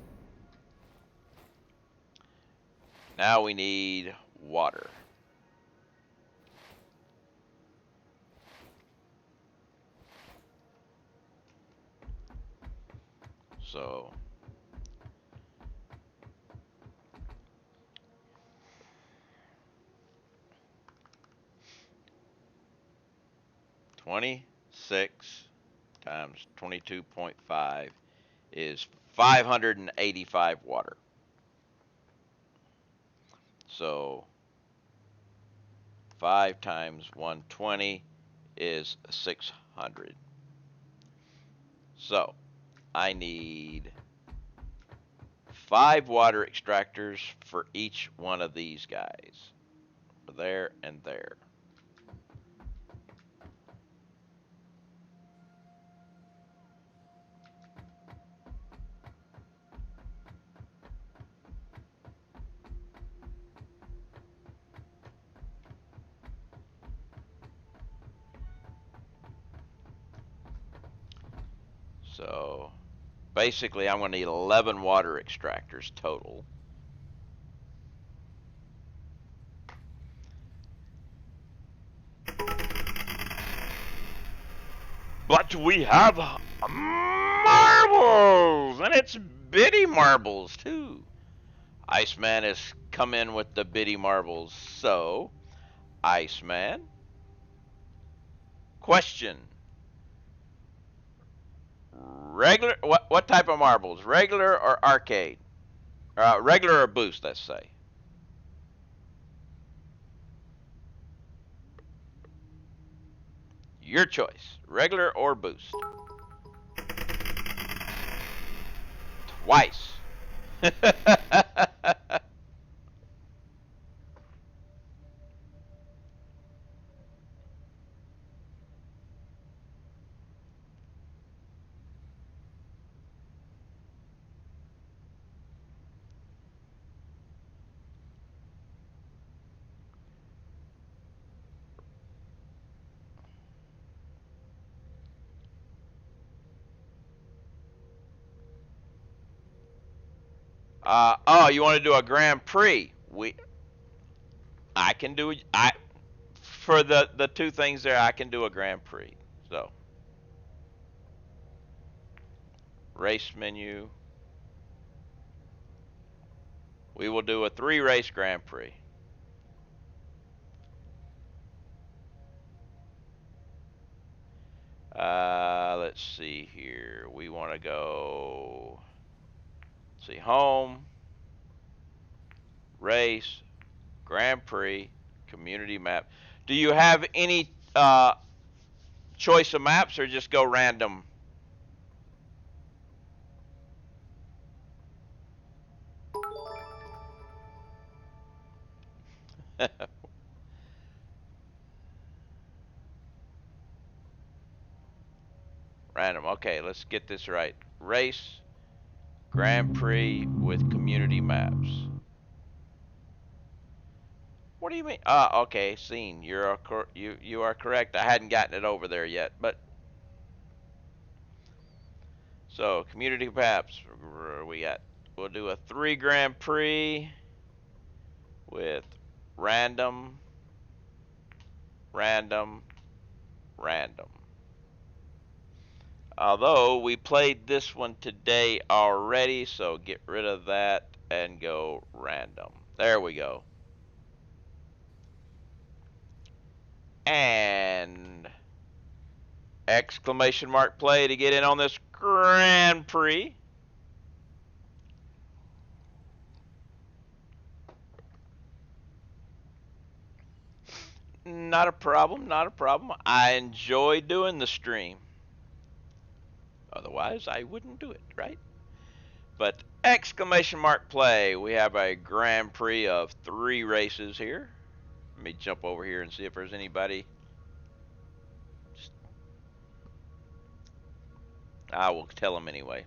Now we need water. So 26 times 22.5 is 585 water. So 5 times 120 is 600. So I need 5 water extractors for each one of these guys. There and there. So basically I'm going to need 11 water extractors total. But we have marbles, and it's bitty marbles too. Iceman has come in with the bitty marbles. So, Iceman, question. Regular, what type of marbles? Regular or arcade? Regular or boost, let's say. Your choice. Regular or boost. Twice. Oh, you want to do a Grand Prix? I can do for the two things there. I can do a Grand Prix. So, race menu. We will do a 3-race Grand Prix. Let's see here. We want to go. Let's see, home, race, Grand Prix, community map. Do you have any choice of maps, or just go random? Random. Okay, let's get this right. Race, Grand Prix with community maps. What do you mean? Okay, scene. You are correct. I hadn't gotten it over there yet, but so community maps. We'll do a 3 Grand Prix with random, random, random. Although we played this one today already, so get rid of that and go random. There we go. And exclamation mark play to get in on this Grand Prix. Not a problem, not a problem. I enjoy doing the stream. Otherwise, I wouldn't do it, right? But exclamation mark play. We have a Grand Prix of 3 races here. Let me jump over here and see if there's anybody. I will tell them anyway.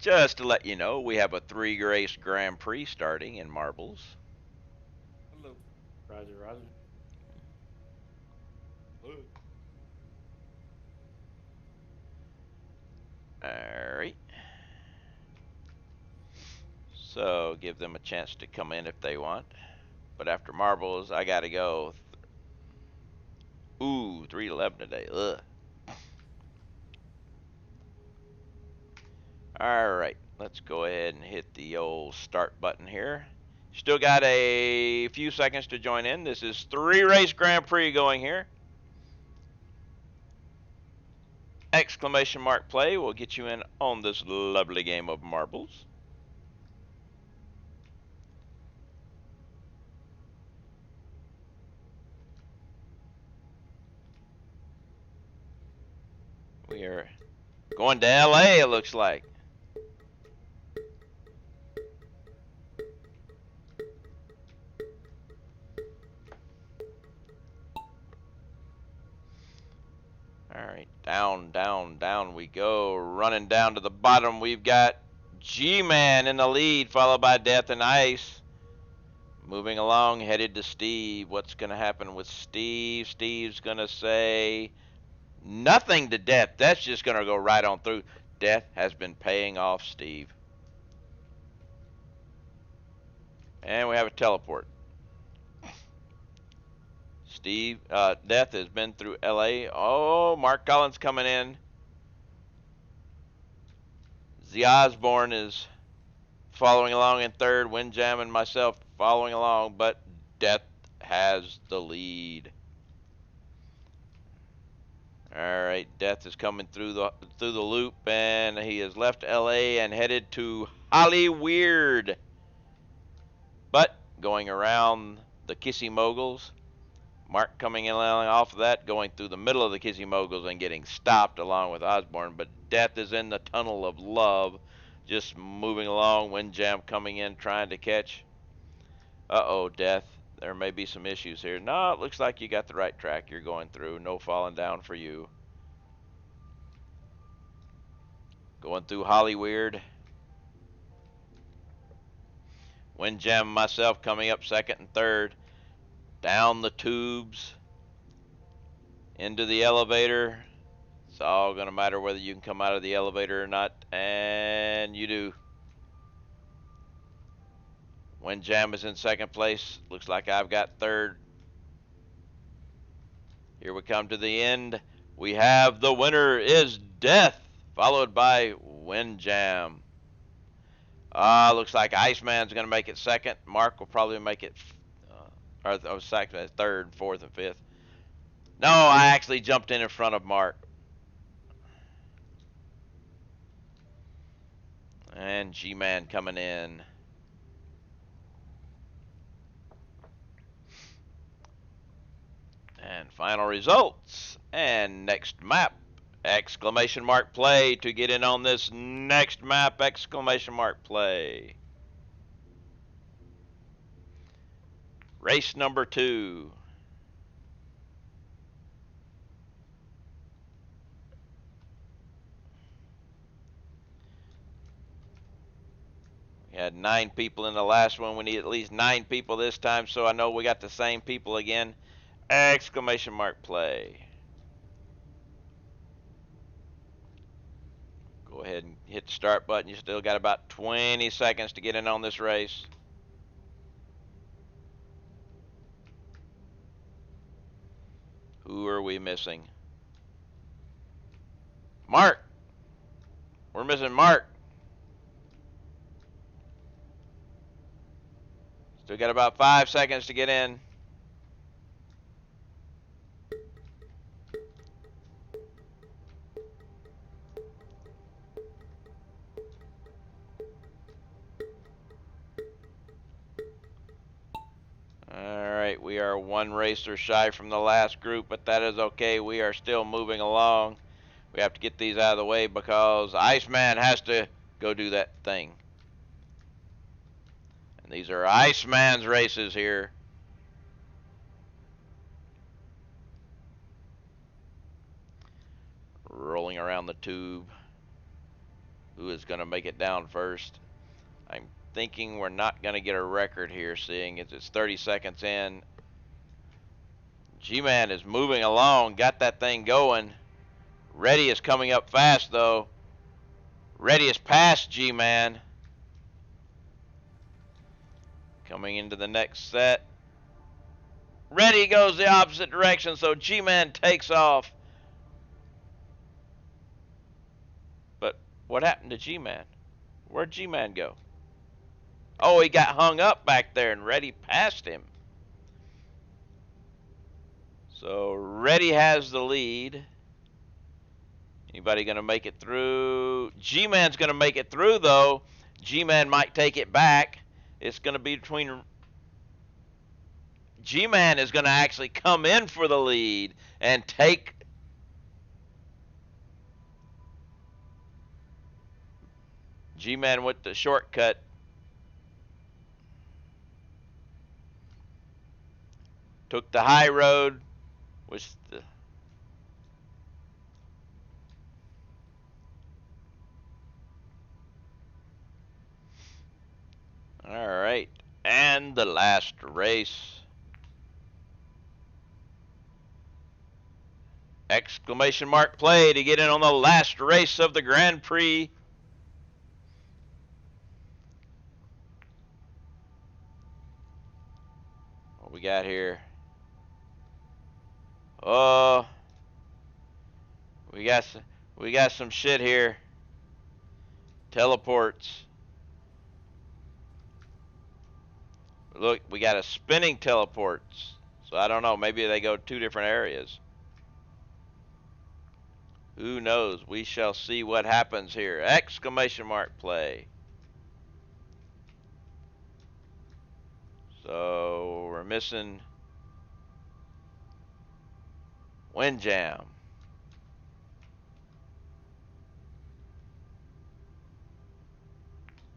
Just to let you know, we have a 3-race Grand Prix starting in marbles. Hello. Roger, roger. Hello. Alright. So, give them a chance to come in if they want. But after marbles, I gotta go. Ooh, 311 today. Ugh. Alright, let's go ahead and hit the old start button here. Still got a few seconds to join in. This is 3-race Grand Prix going here. Exclamation mark play will get you in on this lovely game of marbles. We are going to LA, it looks like. Alright, down, down, down we go. Running down to the bottom, we've got G-Man in the lead, followed by Death and Ice. Moving along, headed to Steve. What's going to happen with Steve? Steve's going to say nothing to Death. That's just going to go right on through. Death has been paying off Steve. And we have a teleport. Steve, Death has been through LA. Oh, Mark Collins coming in. Z Osborne is following along in third. Windjam and myself following along, but Death has the lead. All right, Death is coming through the loop, and he has left LA and headed to Hollyweird. But going around the Kissy Moguls, Mark coming in off of that, going through the middle of the Kissy Moguls and getting stopped along with Osborne. But Death is in the tunnel of love, just moving along. Windjam coming in, trying to catch. Uh-oh, Death. There may be some issues here. No, it looks like you got the right track you're going through. No falling down for you. Going through Hollyweird. Windjam and myself coming up second and third. Down the tubes. Into the elevator. It's all going to matter whether you can come out of the elevator or not. And you do. Windjam is in second place. Looks like I've got third. Here we come to the end. We have the winner is Death, followed by Windjam. Looks like Iceman's going to make it second. Mark will probably make it second, third, fourth, and fifth. No, I actually jumped in front of Mark. And G-Man coming in. And final results. And next map. Exclamation mark play to get in on this next map. Exclamation mark play. Race number 2. We had 9 people in the last one. We need at least 9 people this time, so I know we got the same people again. Exclamation mark play. Go ahead and hit the start button. You still got about 20 seconds to get in on this race. Who are we missing? Mark. We're missing Mark. Still got about 5 seconds to get in. Alright, we are 1 racer shy from the last group, but that is okay. We are still moving along. We have to get these out of the way because Iceman has to go do that thing. And these are Iceman's races here. down the tube. Who is going to make it down first? I'm thinking we're not going to get a record here, seeing as it's 30 seconds in. G-Man is moving along, got that thing going. Reddy is coming up fast, though. Reddy is past G-Man. Coming into the next set. Reddy goes the opposite direction, so G-Man takes off. But what happened to G-Man? Where'd G-Man go? Oh, he got hung up back there, and Reddy passed him. So Reddy has the lead. Anybody going to make it through? G-Man's going to make it through, though. G-Man might take it back. It's going to be between... G-Man is going to actually come in for the lead and take... G-Man with the shortcut. Took the high road. Which the... All right. And the last race. Exclamation mark play to get in on the last race of the Grand Prix. What we got here? Oh, we got some shit here. Teleports. Look, we got a spinning teleports. So I don't know, maybe they go 2 different areas. Who knows? We shall see what happens here. Exclamation mark play. So we're missing Windjam.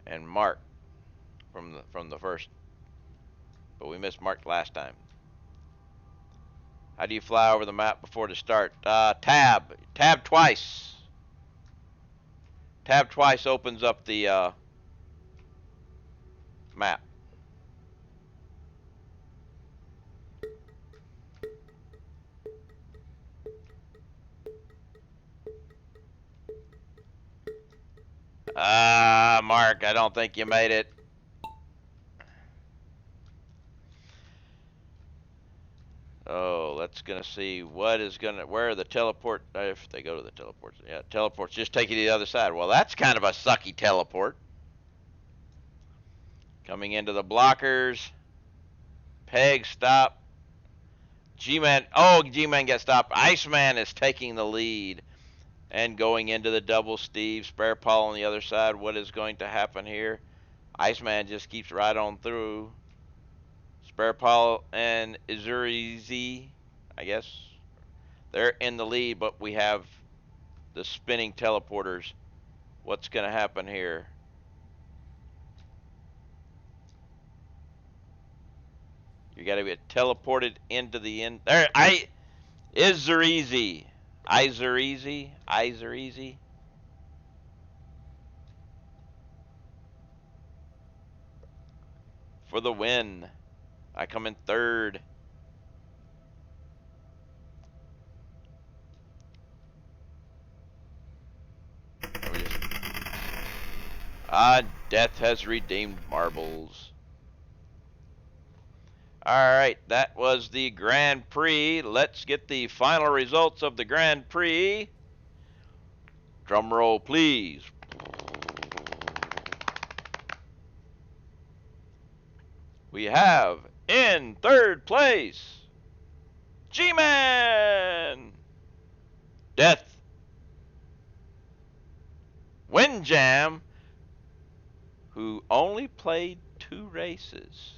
And Mark from the first. But we missed Mark last time. How do you fly over the map before the start? Tab twice. Tab twice opens up the map. Mark, I don't think you made it. Oh, let's gonna see what is gonna, where are the teleport, if they go to the teleports. Yeah, teleports just take you to the other side. Well, that's kind of a sucky teleport. Coming into the blockers. Peg, stop. G-Man, oh, G-Man gets stopped. Iceman is taking the lead. And going into the double Steve. Spare Paul on the other side. What is going to happen here? Iceman just keeps right on through. Spare Paul and Izurizi, I guess. They're in the lead, but we have the spinning teleporters. What's going to happen here? You got to get teleported into the end. There, Izurizi. Izurizi. For the win. I come in third. Death has redeemed marbles. Alright, that was the Grand Prix. Let's get the final results of the Grand Prix. Drum roll, please. We have in third place G-Man, Death, Windjam, who only played 2 races.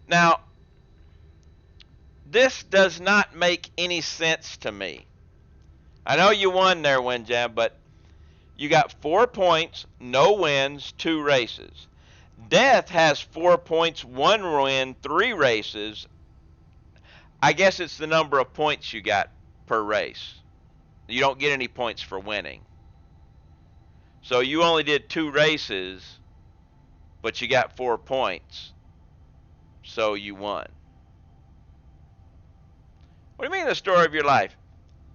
Now, this does not make any sense to me. I know you won there, Windjam, but you got 4 points, no wins, 2 races. Death has 4 points, 1 win, 3 races. I guess it's the number of points you got per race. You don't get any points for winning. So you only did 2 races, but you got 4 points. So you won. What do you mean the story of your life?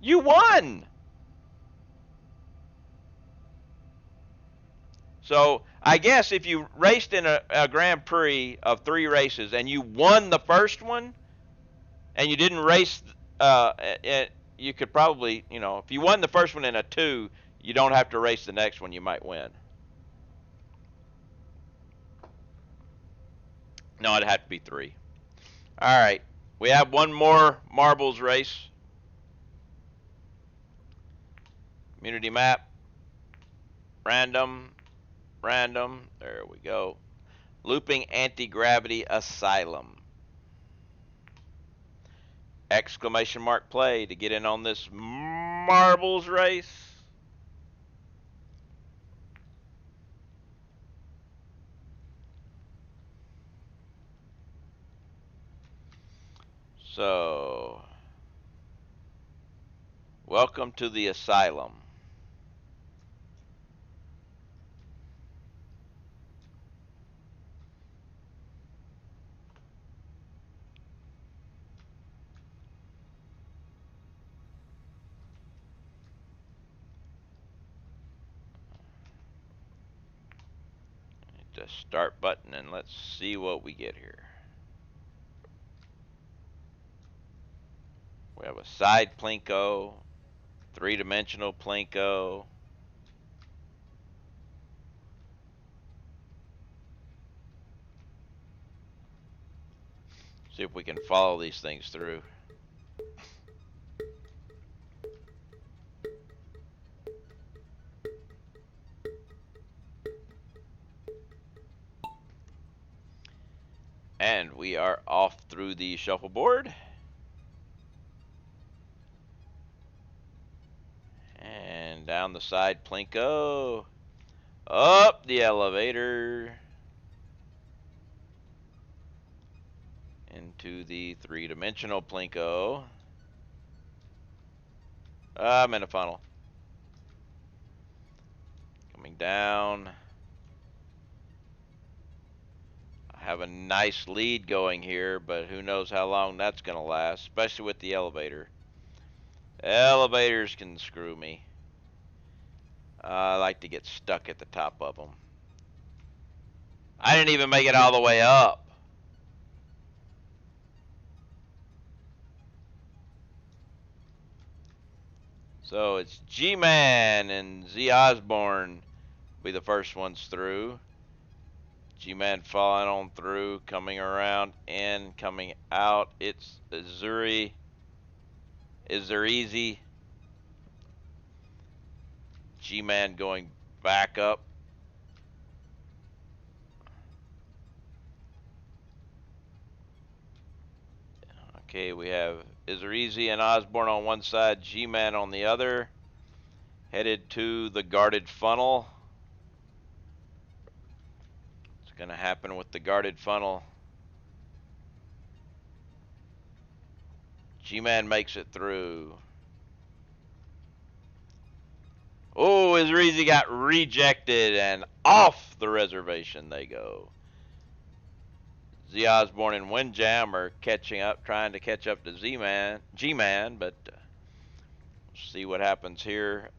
You won! So I guess if you raced in a Grand Prix of 3 races and you won the first one, and you didn't race, you could probably, if you won the first one in a 2, you don't have to race the next one. You might win. No, it'd have to be 3. All right. We have one more marbles race. Community map. Random. Random. There we go. Looping Anti-Gravity Asylum. Exclamation mark play to get in on this marbles race. So, welcome to the asylum. Hit the start button and let's see what we get here. We have a side Plinko, 3-dimensional Plinko. See if we can follow these things through. And we are off through the shuffleboard. And down the side Plinko. Up the elevator. Into the 3-dimensional Plinko. I'm in a funnel. Coming down. I have a nice lead going here, but who knows how long that's going to last, especially with the elevator. Elevators can screw me. I like to get stuck at the top of them. I didn't even make it all the way up. So it's G-Man and Z Osborne be the first ones through. G-Man falling on through, coming around in, coming out. It's Azuri. Is there easy? G-Man going back up. Okay, we have Izarizi and Osborne on one side, G-Man on the other. Headed to the guarded funnel. What's going to happen with the guarded funnel? G-Man makes it through. Oh, Izarizi got rejected and off the reservation they go. Z Osborne and Windjam are catching up, trying to catch up to G-Man, but we'll see what happens here.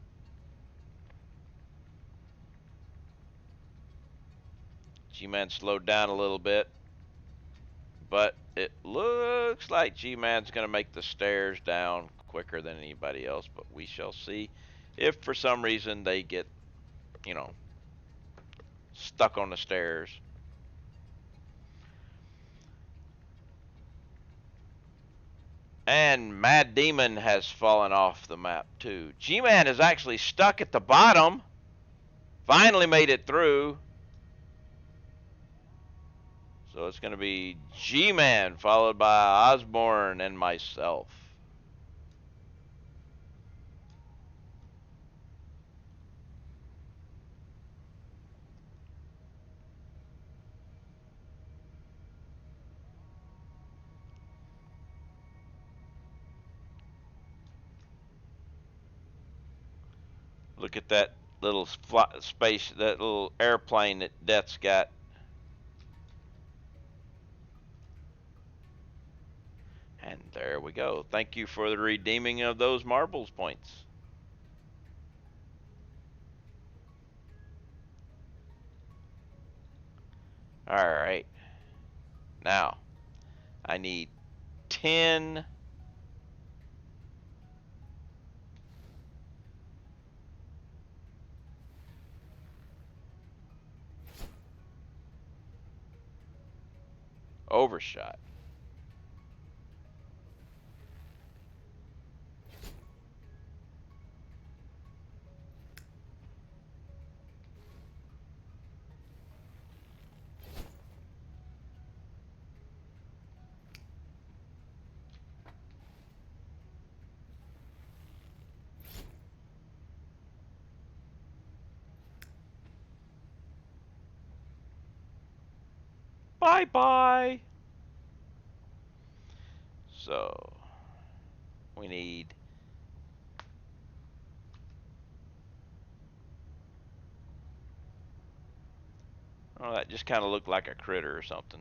G-Man slowed down a little bit, but it looks like G-Man's going to make the stairs down quicker than anybody else, but we shall see if for some reason they get, stuck on the stairs. And Mad Demon has fallen off the map too. G-Man is actually stuck at the bottom. Finally made it through. So it's going to be G-Man followed by Osborne and myself. Look at that little space, that little airplane that Death's got. And there we go. Thank you for the redeeming of those marbles points. Alright. Now, I need 10 overshot. Bye-bye. So, we need oh, that just kind of looked like a critter or something.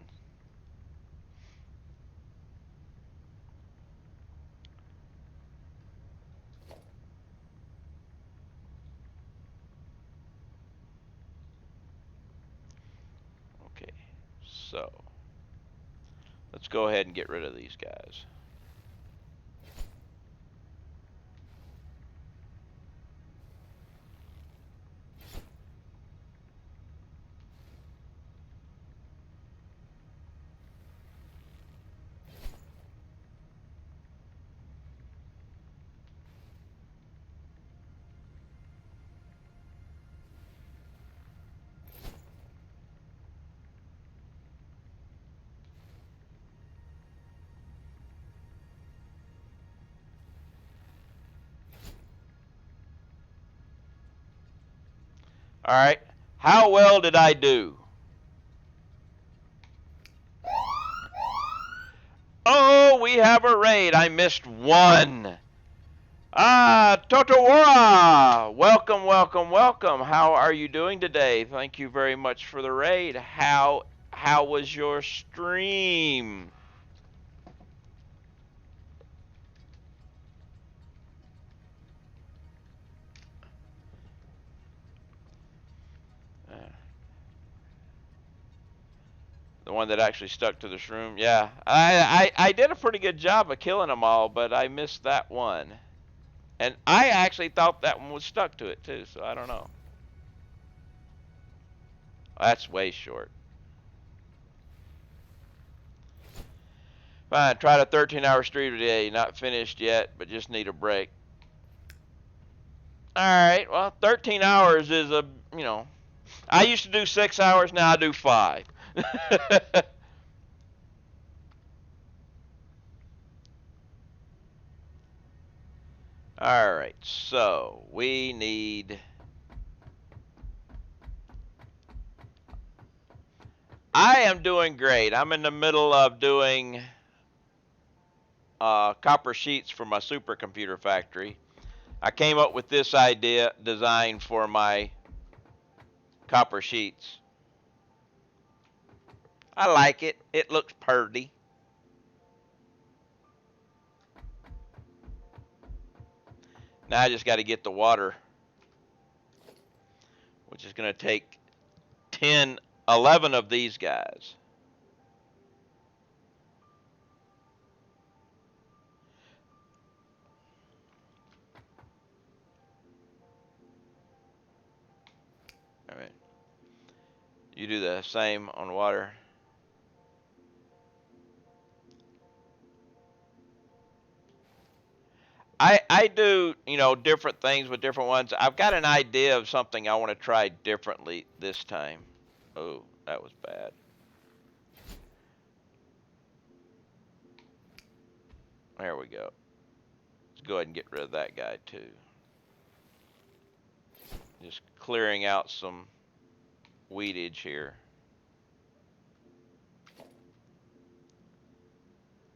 Okay, so let's go ahead and get rid of these guys. All right, how well did I do? Oh, we have a raid. I missed one. Totowara! Welcome, welcome, welcome. How are you doing today? Thank you very much for the raid. How was your stream? The one that actually stuck to the shroom. Yeah, I did a pretty good job of killing them all, but I missed that one. And I actually thought that one was stuck to it too, so I don't know. That's way short. Fine, tried a 13-hour stream today. Not finished yet, but just need a break. Alright, well, 13 hours is a, you know, I used to do 6 hours, now I do 5. Alright, so we need... I am doing great. I'm in the middle of doing copper sheets for my supercomputer factory. I came up with this design for my copper sheets. I like it. It looks pretty. Now I just got to get the water, which is going to take 11 of these guys. All right. You do the same on water. I do, you know, different things with different ones. I've got an idea of something I want to try differently this time. Oh, that was bad. There we go. Let's go ahead and get rid of that guy too. Just clearing out some weedage here.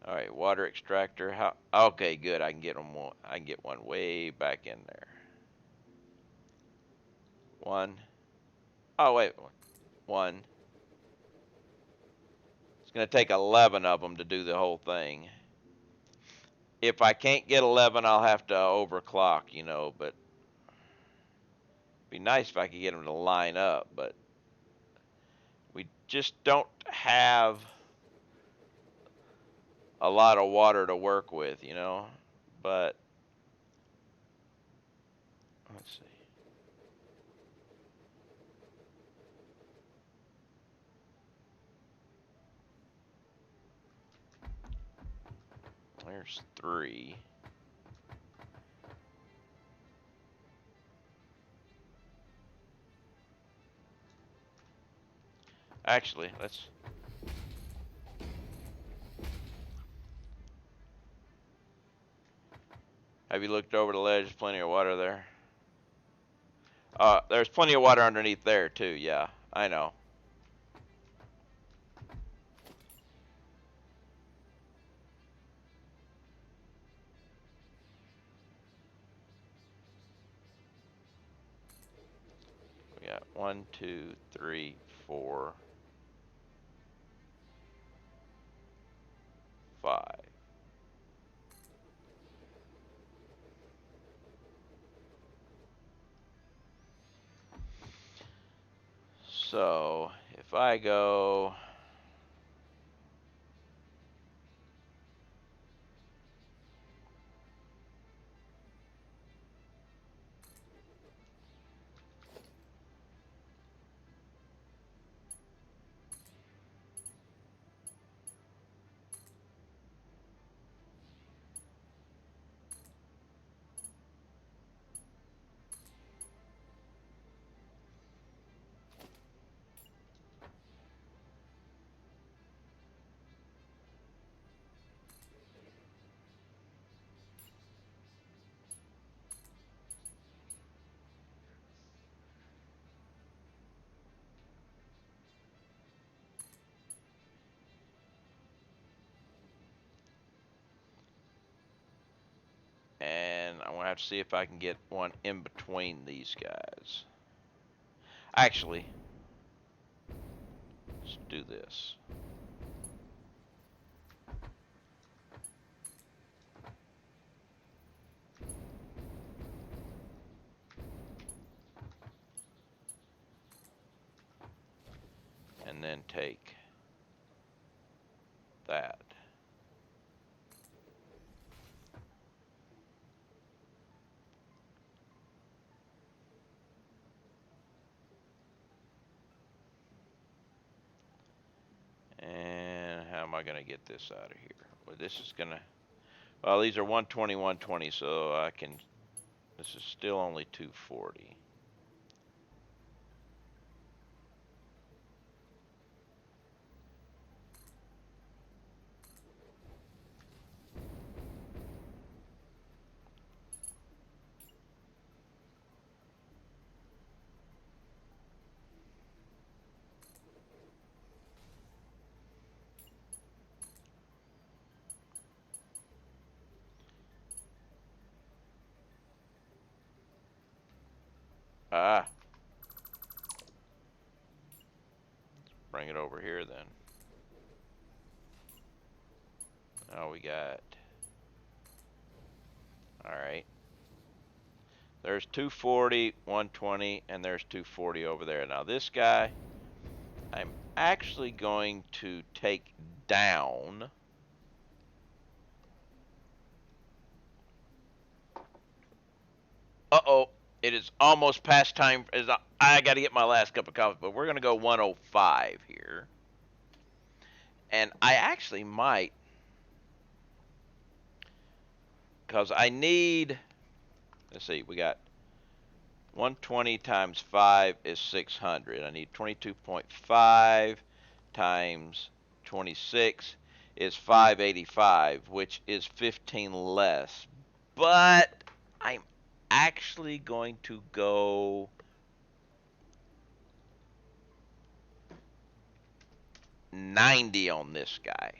All right, water extractor. How? Okay, good. I can get one way back in there. One. Oh, wait. One. It's going to take 11 of them to do the whole thing. If I can't get 11, I'll have to overclock, you know, but it'd be nice if I could get them to line up, but we just don't have a lot of water to work with, you know, but let's see. There's 3. Actually, let's. Have you looked over the ledge? There's plenty of water there. There's plenty of water underneath there too. Yeah, I know. We got 1, 2, 3, 4, 5. So if I go. And I'm going to have to see if I can get one in between these guys. Actually, let's do this. And then take that. And how am I going to get this out of here? Well, this is going to. Well, these are 120, 120, so I can. This is still only 240. Ah. Let's bring it over here then. Now we got. Alright. There's 240, 120, and there's 240 over there. Now this guy, I'm actually going to take down. Uh-oh. It is almost past time. I got to get my last cup of coffee, but we're going to go 105 here. And I actually might, because I need, let's see, we got 120 times 5 is 600. I need 22.5 times 26 is 585, which is 15 less. But I'm actually going to go 90 on this guy.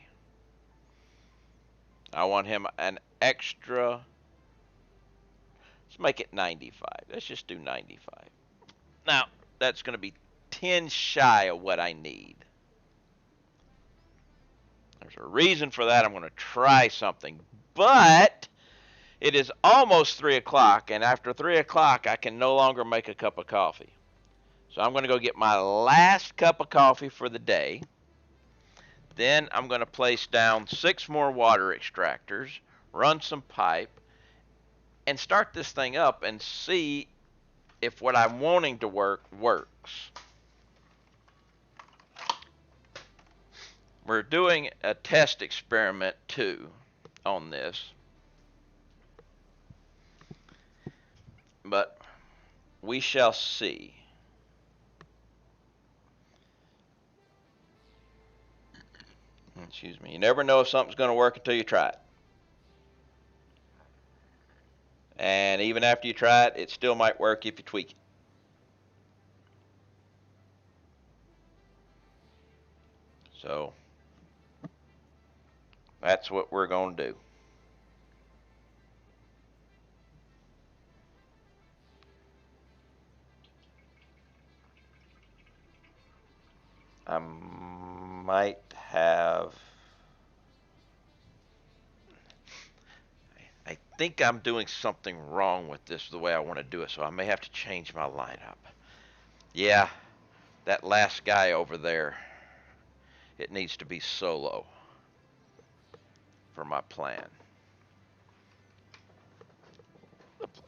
I want him an extra. Let's make it 95. Let's just do 95. Now, that's going to be 10 shy of what I need. There's a reason for that. I'm going to try something. But it is almost 3 o'clock, and after 3 o'clock, I can no longer make a cup of coffee. So I'm going to go get my last cup of coffee for the day. Then I'm going to place down 6 more water extractors, run some pipe, and start this thing up and see if what I'm wanting to work works. We're doing a test experiment too on this, but we shall see. Excuse me. You never know if something's going to work until you try it. And even after you try it, it still might work if you tweak it. So that's what we're going to do. I might have. I think I'm doing something wrong with this the way I want to do it, so I may have to change my lineup. Yeah, that last guy over there, it needs to be solo for my plan.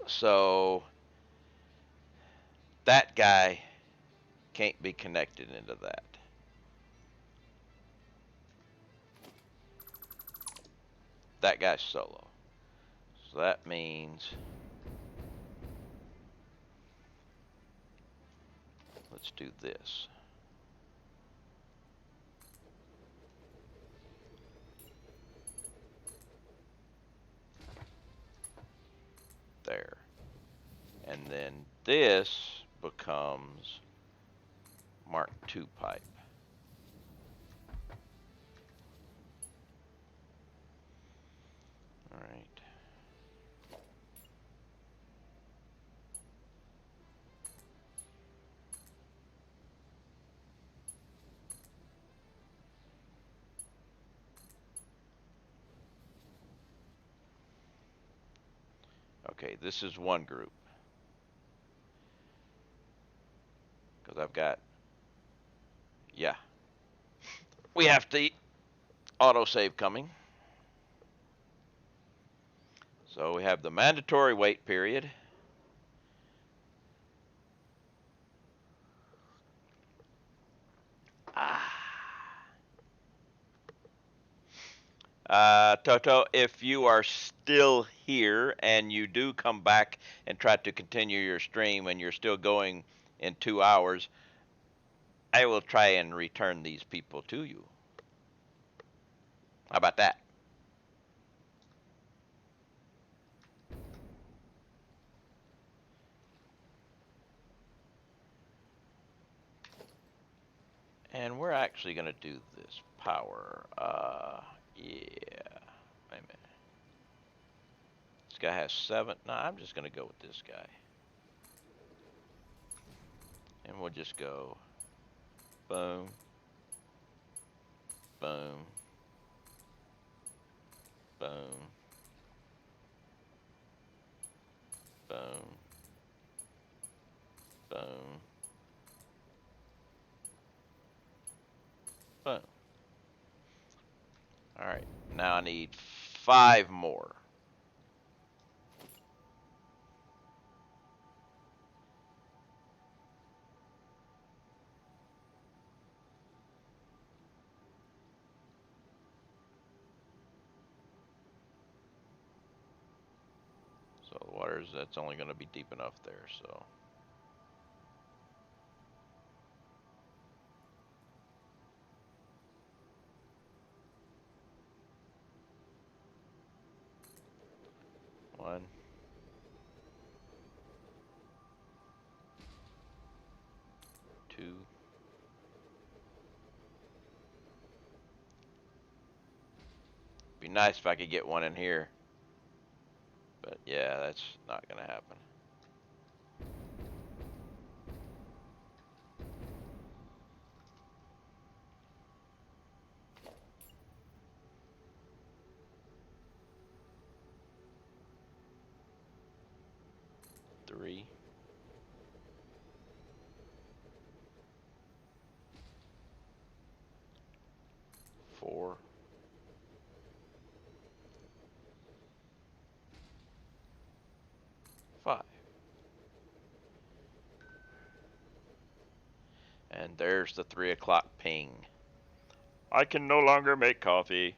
So that guy can't be connected into that. That guy's solo. So that means let's do this. There. And then this becomes Mark II pipe. All right. Okay, this is one group. Because I've got, yeah. We have the autosave coming. So we have the mandatory wait period. Toto, if you are still here and you do come back and try to continue your stream and you're still going in 2 hours, I will try and return these people to you. How about that? And we're actually going to do this power. Yeah. Wait a minute. This guy has 7. No, I'm just going to go with this guy. And we'll just go boom, boom, boom, boom, boom, boom. All right, now I need 5 more. So the water's, that's only going to be deep enough there, so. One. Two. Be nice if I could get one in here. But yeah, that's not going to happen. 3, 4, 5. And there's the 3 o'clock ping. I can no longer make coffee.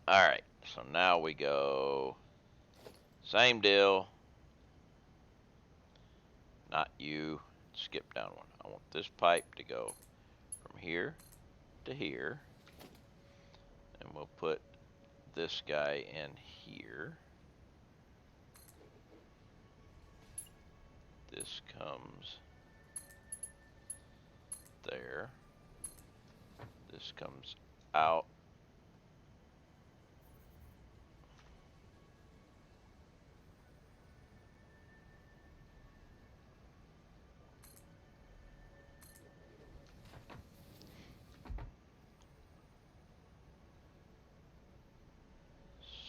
Alright, so now we go. Same deal. Not you. Skip down one. I want this pipe to go from here to here. And we'll put this guy in here. This comes there. This comes out.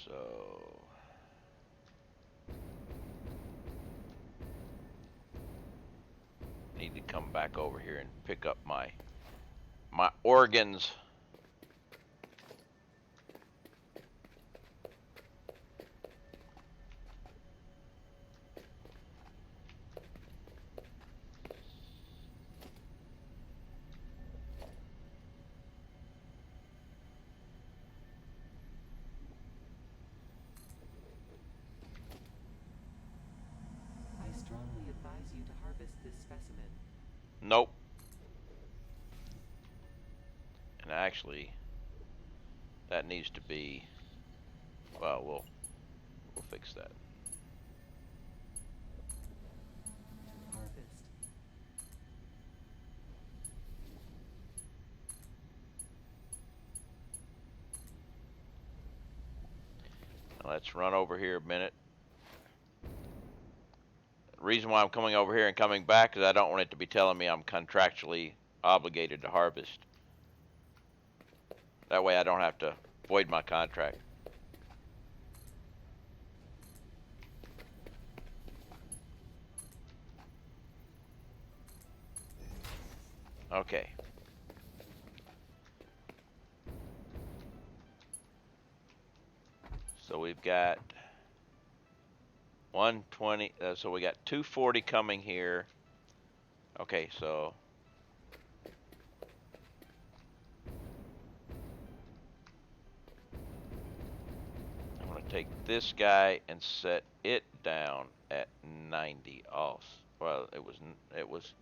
So need to come back over here and pick up my organs. I strongly advise you to harvest this specimen. Nope. And actually, that needs to be, well, we'll fix that. Harvest. Now let's run over here a minute. The reason why I'm coming over here and coming back is I don't want it to be telling me I'm contractually obligated to harvest. That way I don't have to void my contract. Okay. So we've got 120, so we got 240 coming here. Okay, so I'm gonna take this guy and set it down at 90 off. Well, it was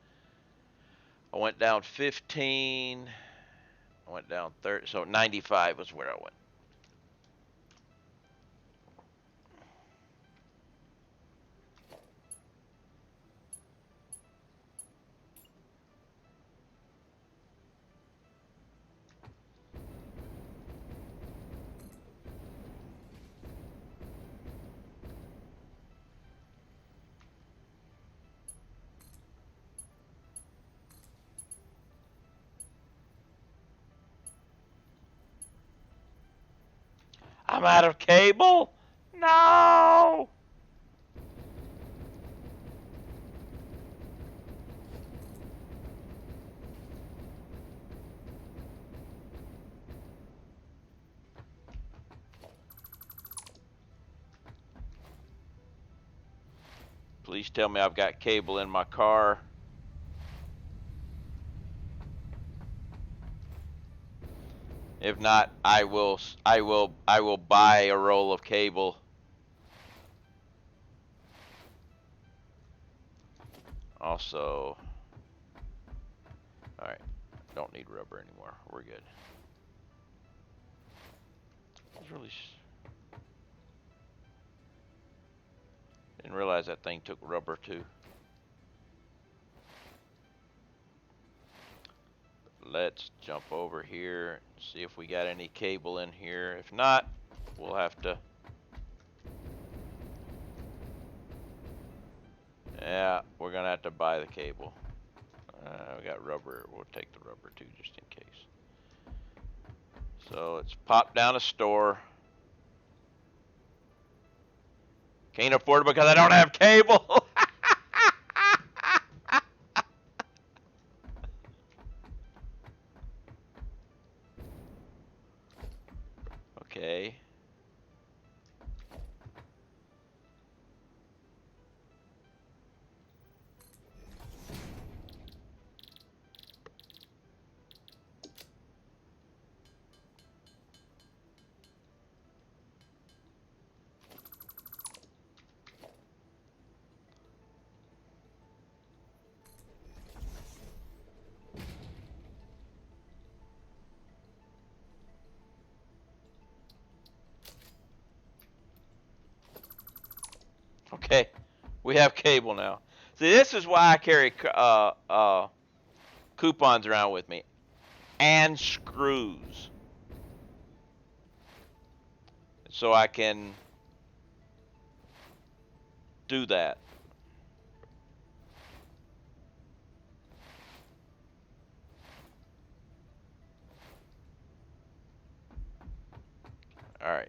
I went down 15, I went down 30, so 95 was where I went. I'm out of cable? No! Please tell me I've got cable in my car. If not, I will buy a roll of cable. Also, all right, don't need rubber anymore. We're good. I really didn't realize that thing took rubber too. Let's jump over here and see if we got any cable in here. If not, we'll have to. Yeah, we're gonna have to buy the cable. We got rubber. We'll take the rubber too, just in case. So let's pop down a store. Can't afford it because I don't have cable. Okay. Okay. We have cable now. See, this is why I carry coupons around with me. And screws. So I can do that. All right.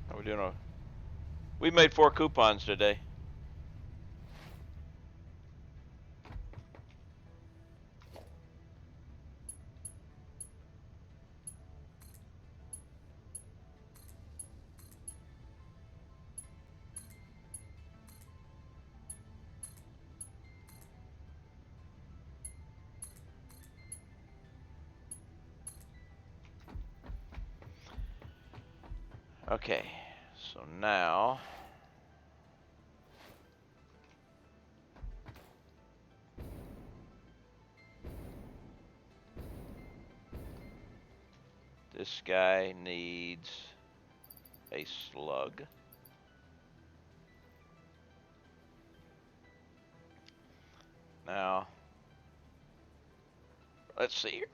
How we doing? We made 4 coupons today. Okay. So now this guy needs a slug. Now, let's see here.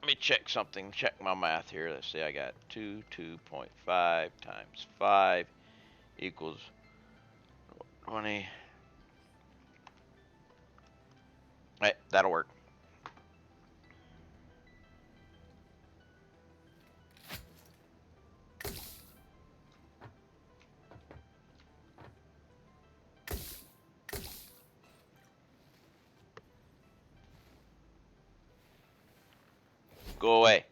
Let me check something. Check my math here. Let's see. I got 2.5 times 5 equals 20. Hey, that'll work. Go away.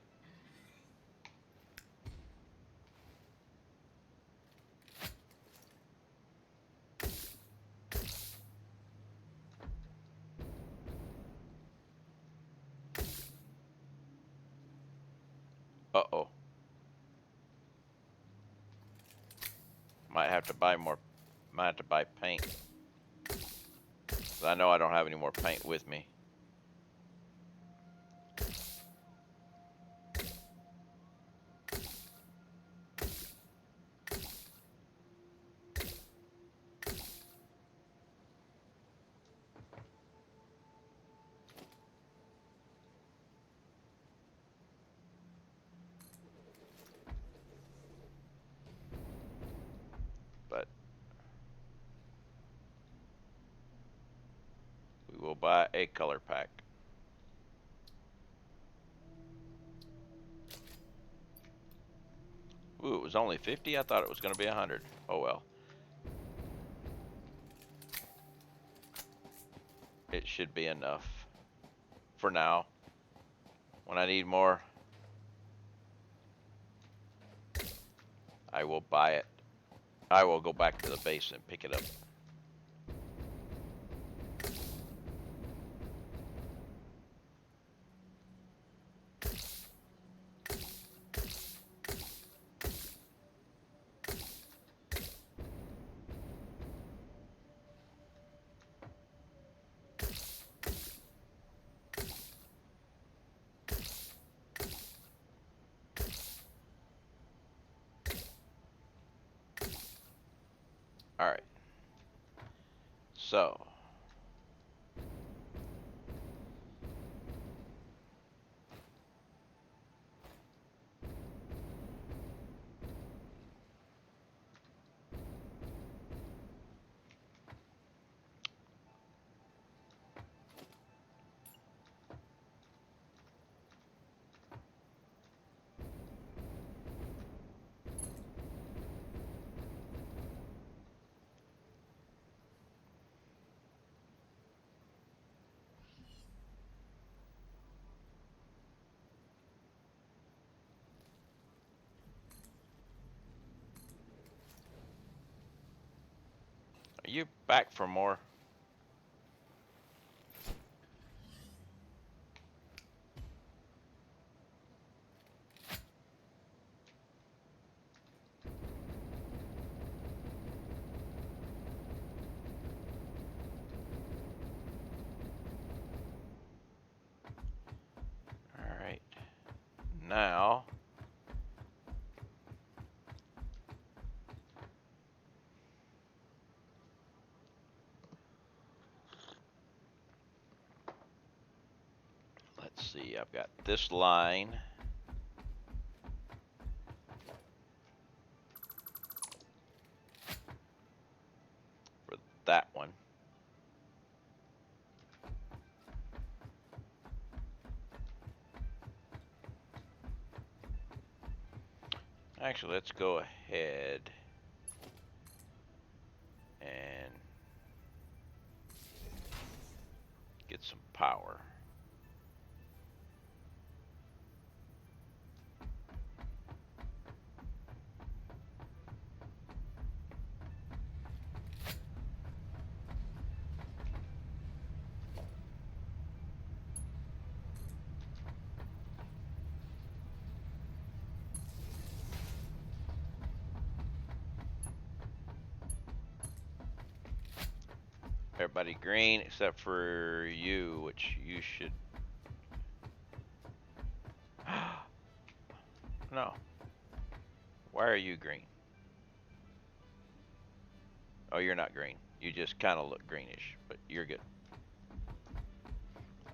Uh-oh. Might have to buy more. Might have to buy paint. 'Cause I know I don't have any more paint with me. But we will buy a color pack. Ooh, it was only 50? I thought it was going to be 100. Oh well. It should be enough for now. When I need more, I will buy it. I will go back to the base and pick it up. All right. So, you back for more? All right. Now, let's see. I've got this line. For that one. Actually, let's go ahead and get some power. Everybody green except for you, which you should. No. Why are you green? Oh, you're not green. You just kind of look greenish, but you're good.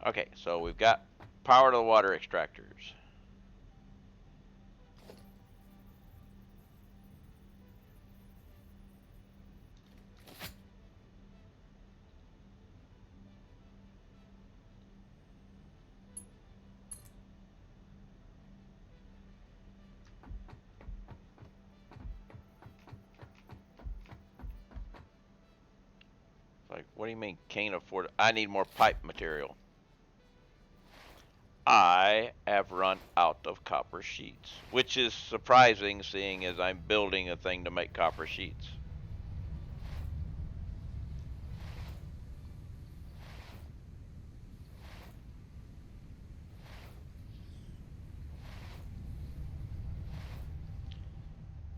Okay, so we've got power to the water extractors. Like, what do you mean can't afford it? I need more pipe material. I have run out of copper sheets, which is surprising seeing as I'm building a thing to make copper sheets.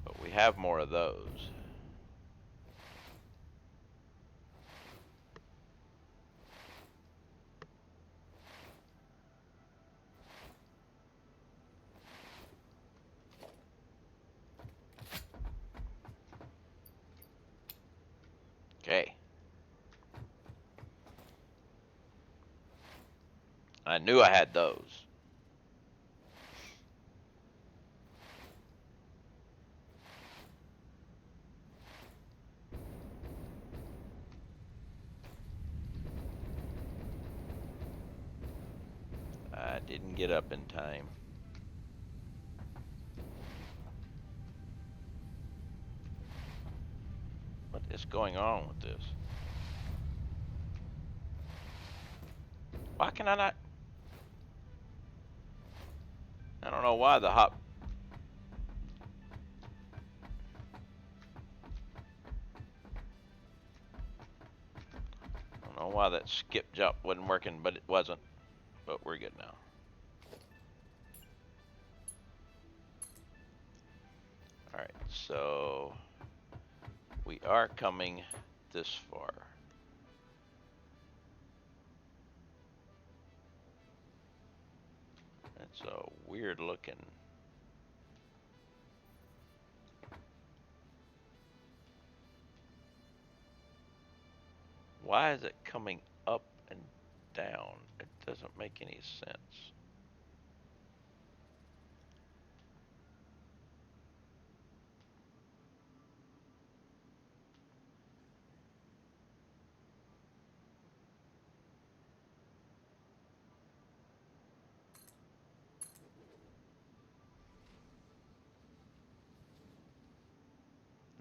But we have more of those. Okay. I knew I had those. I didn't get up in time. What is going on with this? Why can I not? I don't know why the hop. I don't know why that skip jump wasn't working, but it wasn't. But we're good now. Alright, so we are coming this far. It's a weird looking. Why is it coming up and down? It doesn't make any sense.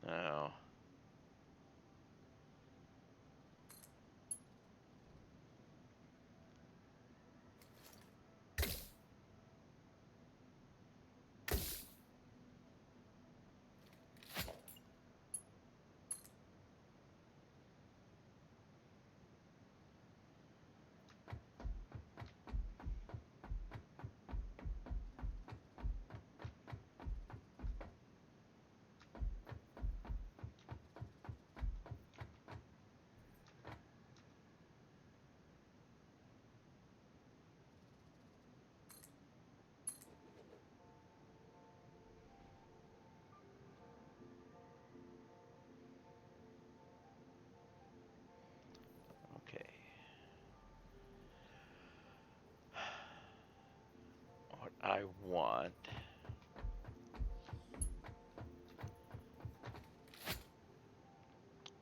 Now, want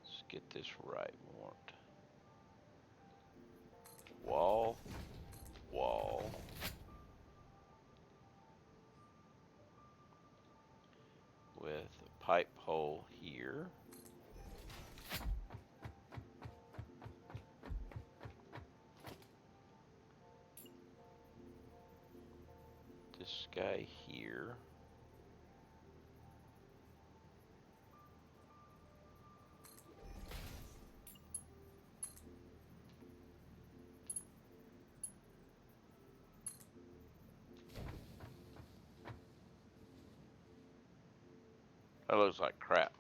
let's get this right. We want wall, wall, with a pipe hole here. This guy here. That looks like crap.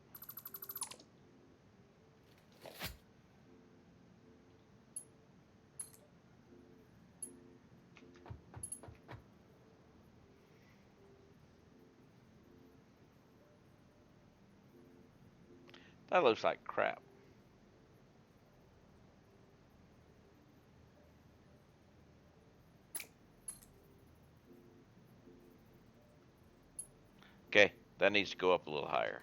That looks like crap. Okay, that needs to go up a little higher.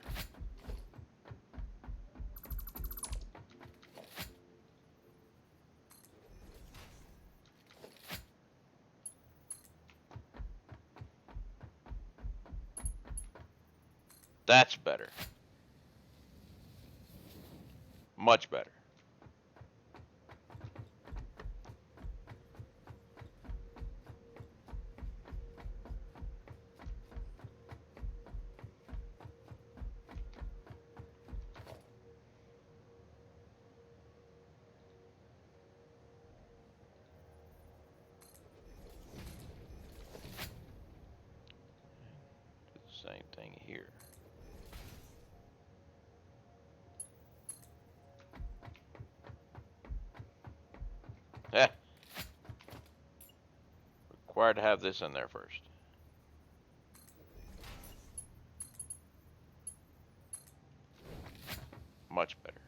That's better. Much better. Do the same thing here. Eh. Required to have this in there first. Much better.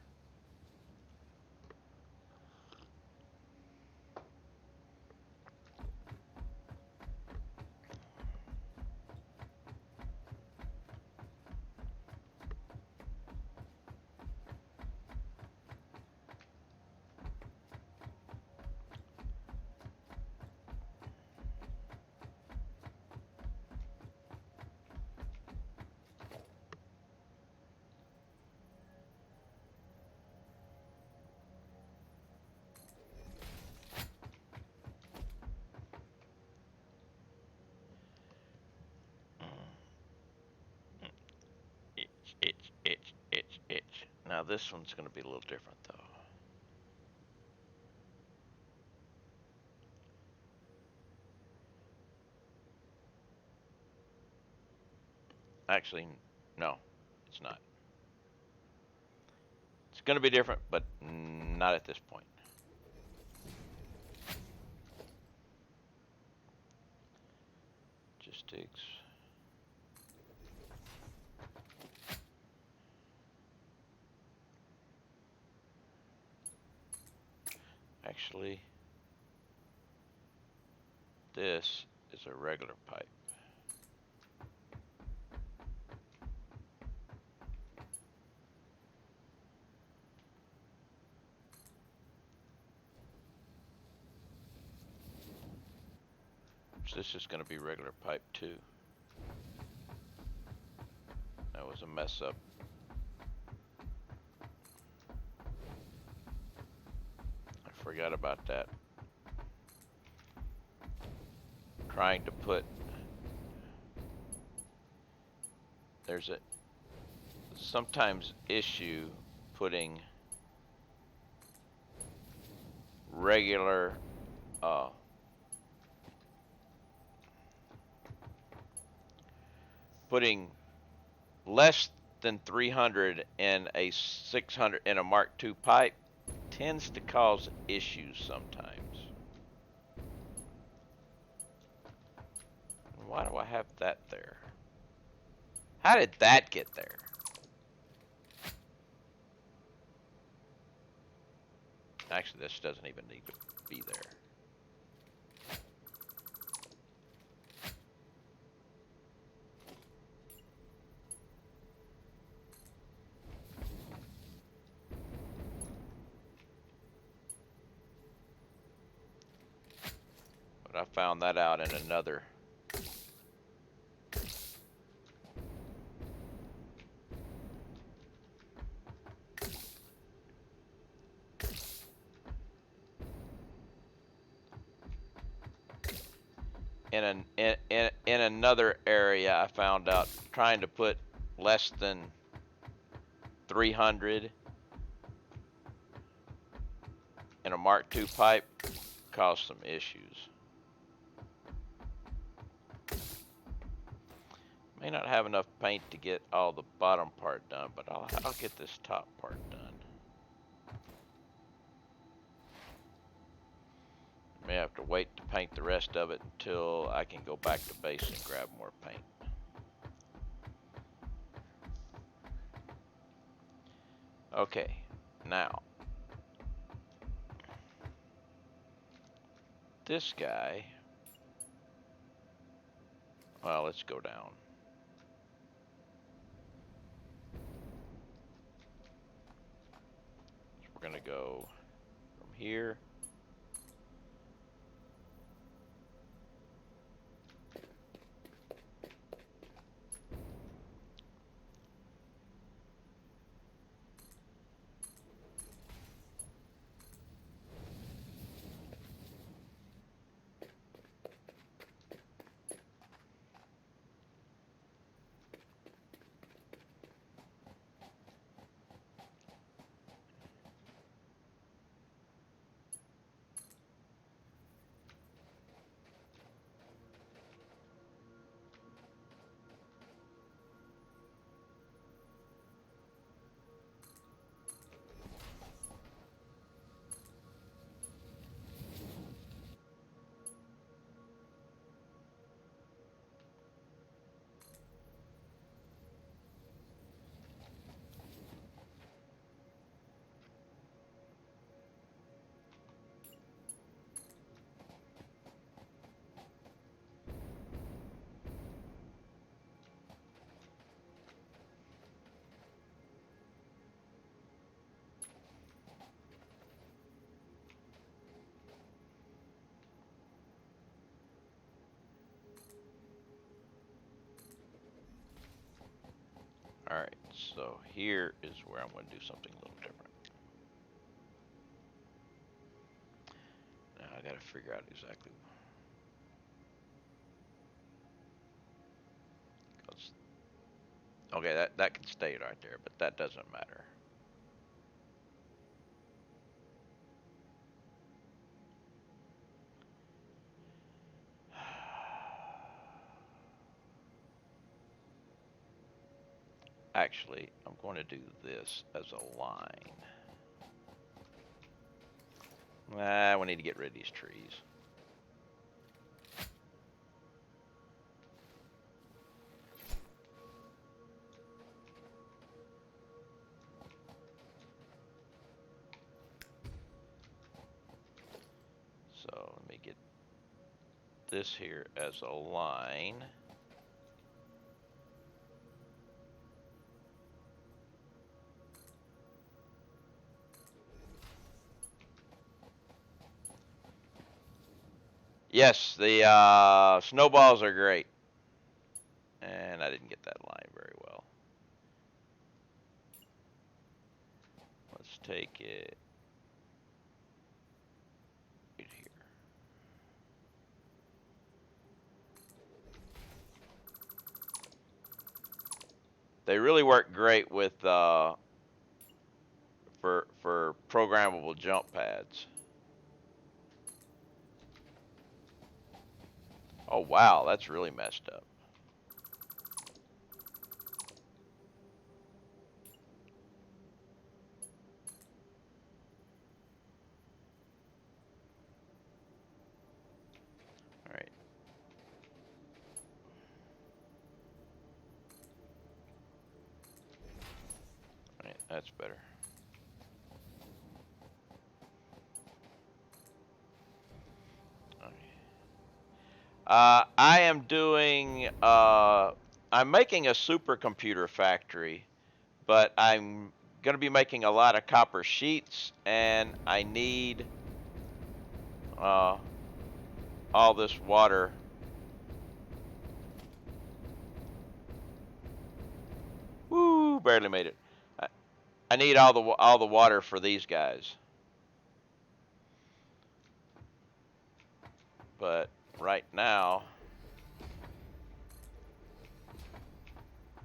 Itch. Now this one's going to be a little different though. Actually, no, it's not. It's going to be different, but not at this point. Just takes. Actually, this is a regular pipe. So this is going to be regular pipe too. That was a mess up. I forgot about that. Trying to put, there's a sometimes issue putting regular putting less than 300 in a 600 in a Mark II pipe tends to cause issues sometimes. Why do I have that there? How did that get there? Actually, this doesn't even need to be there. found that out in another. In another area, I found out trying to put less than 300 in a Mark II pipe caused some issues. May not have enough paint to get all the bottom part done, but I'll get this top part done. May have to wait to paint the rest of it until I can go back to base and grab more paint. Okay, now this guy, well, let's go down. So we're gonna go from here. Alright, so here is where I'm going to do something a little different. Now I got to figure out exactly. Okay, that can stay right there, but that doesn't matter. Actually, I'm going to do this as a line. We need to get rid of these trees. So let me get this here as a line. Yes, the snowballs are great. And I didn't get that line very well. Let's take it right here. They really work great with for programmable jump pads. Oh wow, that's really messed up. All right. All right, that's better. I am doing, I'm making a supercomputer factory, but I'm going to be making a lot of copper sheets, and I need, all this water. Woo, barely made it. I need all the water for these guys. But right now,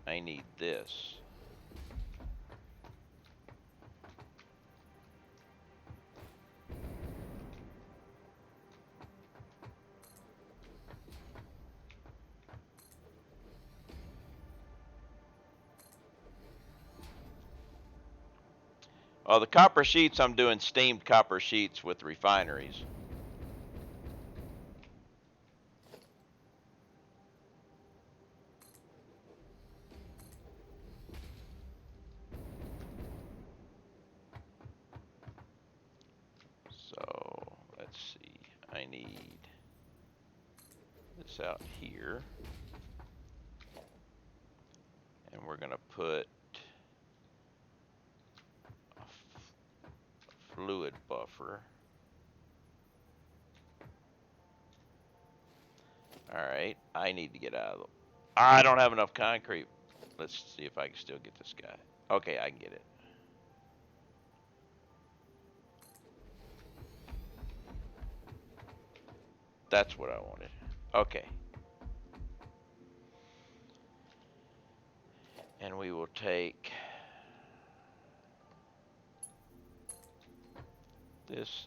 I need this. Oh, the copper sheets, I'm doing steamed copper sheets with refineries. So, let's see. I need this out here. And we're going to put a fluid buffer. Alright, I need to get out of the... I don't have enough concrete. Let's see if I can still get this guy. Okay, I can get it. That's what I wanted. Okay. And we will take this.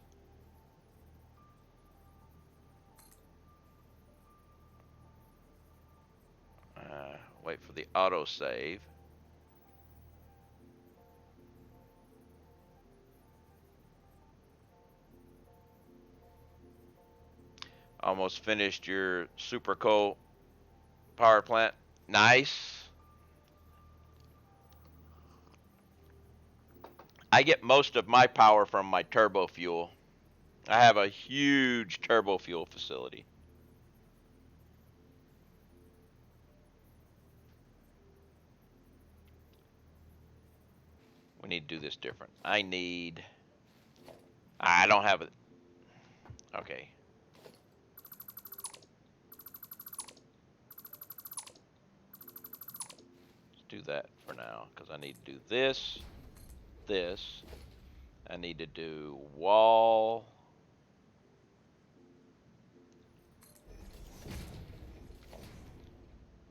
Wait for the autosave. Almost finished your super coal power plant. Nice. I get most of my power from my turbo fuel. I have a huge turbo fuel facility. We need to do this different. I don't have it. Okay. Let's do that for now, because I need to do this. I need to do wall.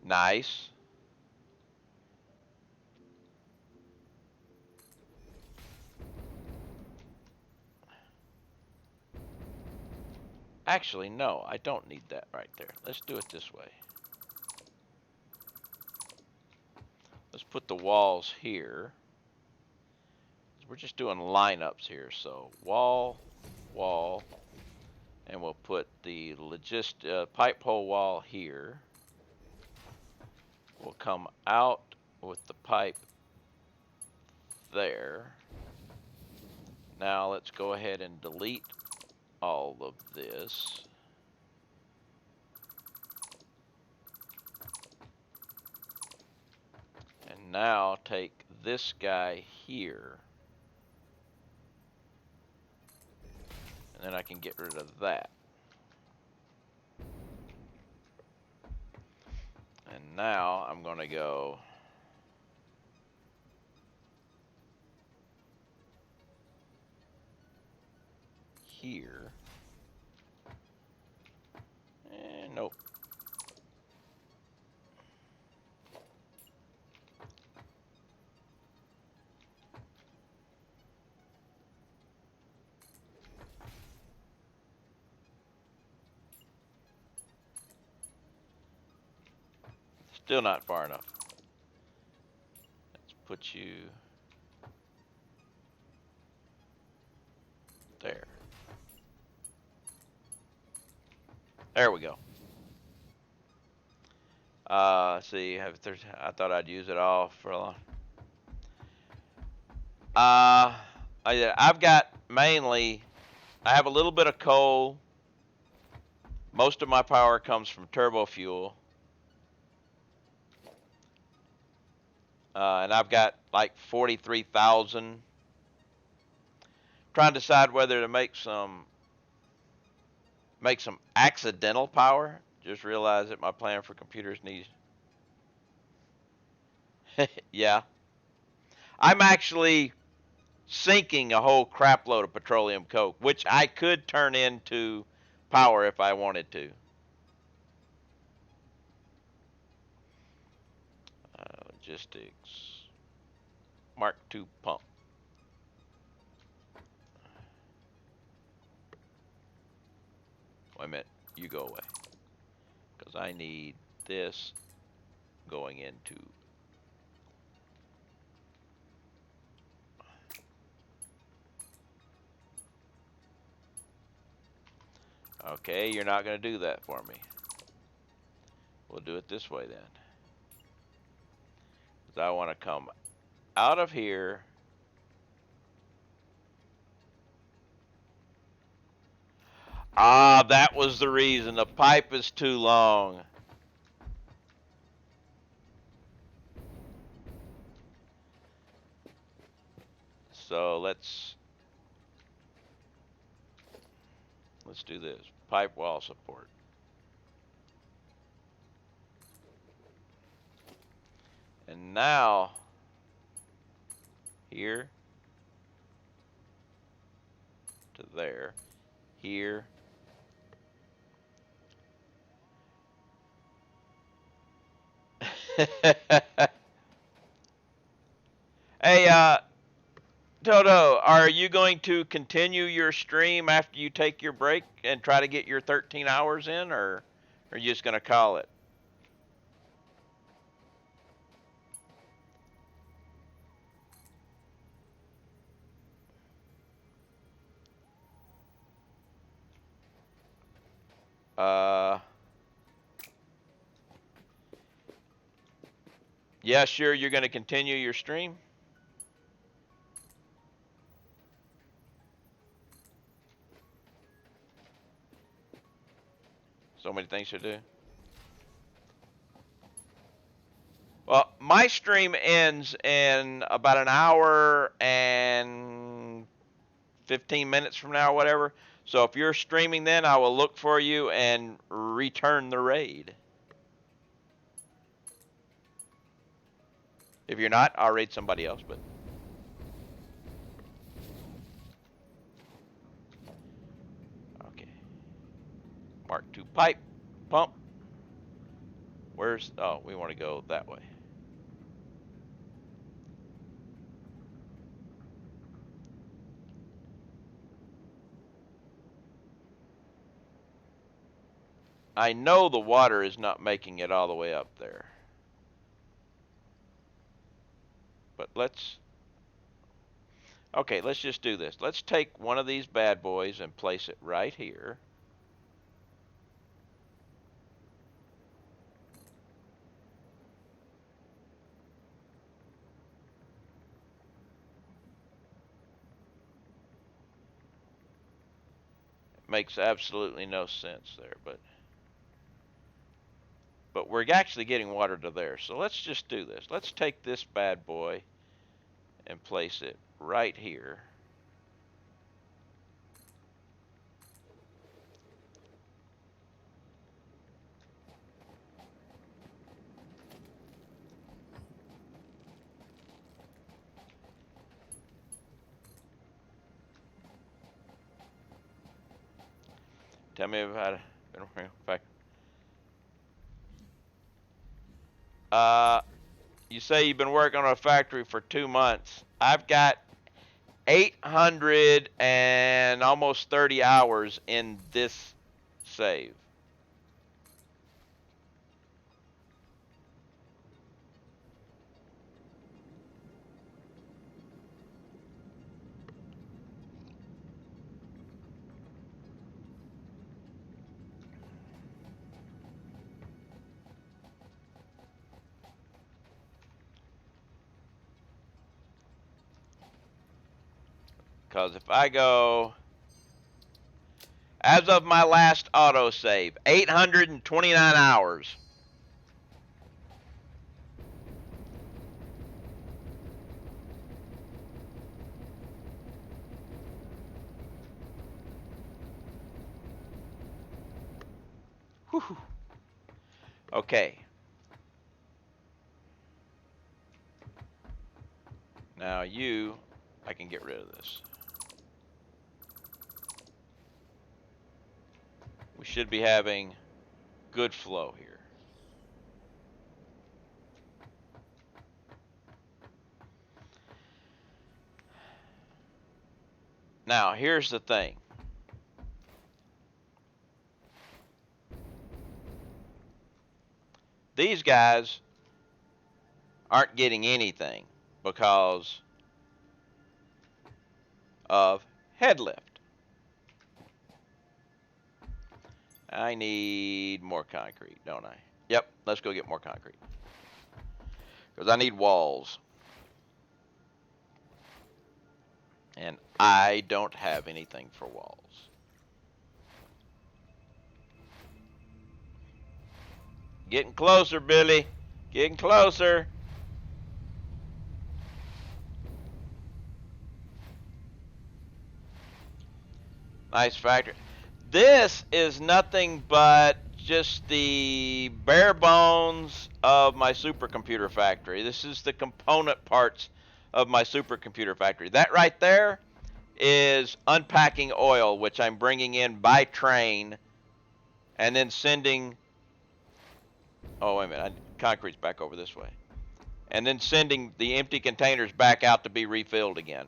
Nice. Actually, no, I don't need that right there. Let's do it this way. Let's put the walls here. We're just doing lineups here, so wall, and we'll put the pipe hole wall here. We'll come out with the pipe there. Now let's go ahead and delete all of this. And now take this guy here. And then I can get rid of that. And now I'm going to go here. And nope. Still not far enough. Let's put you there. There we go. Let's see. I thought I'd use it all for a long. I've got mainly. I have a little bit of coal. Most of my power comes from turbo fuel. And I've got like 43,000. Trying to decide whether to make some Make some accidental power. Just realized that my plan for computers needs. Yeah. I'm actually sinking a whole crap load of petroleum coke, which I could turn into power if I wanted to. Logistics. Mark II pump. Wait a minute. You go away. Because I need this going into. Okay, you're not going to do that for me. We'll do it this way then. Because I want to come out of here. Ah, that was the reason. The pipe is too long. So let's do this. Pipe wall support. And now here to there, here. Hey, Toto, are you going to continue your stream after you take your break and try to get your 13 hours in, or are you just going to call it? Yeah, sure, you're going to continue your stream? So many things to do. Well, my stream ends in about an hour and 15 minutes from now or whatever. So if you're streaming then, I will look for you and return the raid. If you're not, I'll raid somebody else, but... Okay. Mark II pipe. Pump. Where's... Oh, we want to go that way. I know the water is not making it all the way up there. But let's... Okay, let's just do this. Let's take one of these bad boys and place it right here. It makes absolutely no sense there, but we're actually getting water to there. So let's just do this. Let's take this bad boy and place it right here. Tell me about it. In fact, you say you've been working on a factory for 2 months. I've got 800 and almost 30 hours in this save. Because if I go, as of my last autosave, 829 hours. Okay. Now I can get rid of this. We should be having good flow here. Now, here's the thing. These guys aren't getting anything because of head lift. I need more concrete, don't I? Yep, let's go get more concrete. Because I need walls. And I don't have anything for walls. Getting closer, Billy. Getting closer. Nice factory. This is nothing but just the bare bones of my supercomputer factory. This is the component parts of my supercomputer factory. That right there is unpacking oil, which I'm bringing in by train and then sending. Oh, wait a minute. Concrete's back over this way. And then sending the empty containers back out to be refilled again.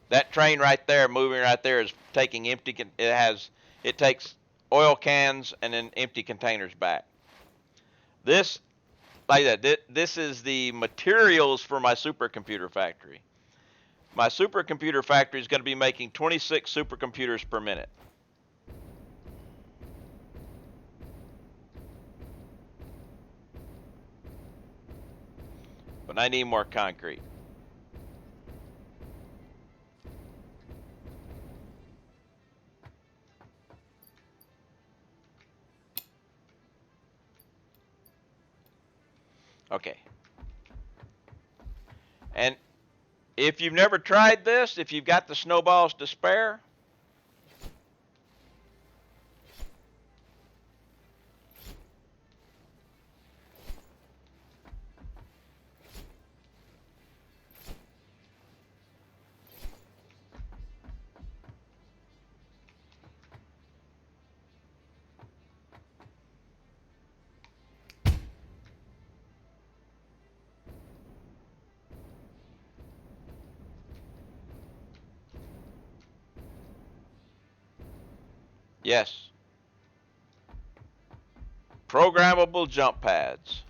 That train right there, moving right there, is taking empty. It takes oil cans and then empty containers back. This, like that. This is the materials for my supercomputer factory. My supercomputer factory is going to be making 26 supercomputers per minute. But I need more concrete. Okay. And if you've never tried this, if you've got the snowballs to spare, yes. Programmable jump pads.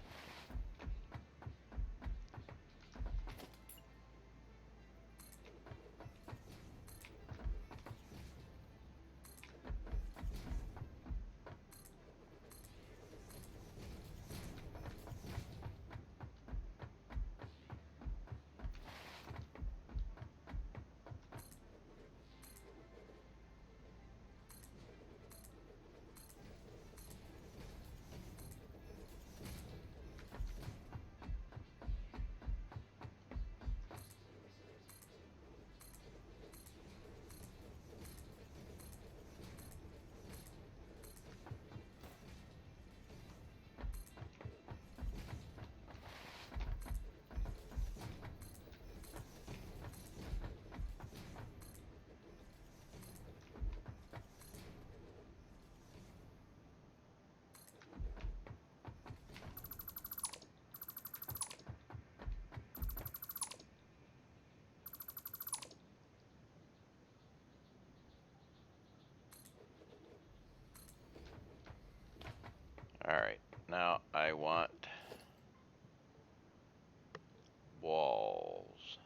All right, now I want walls.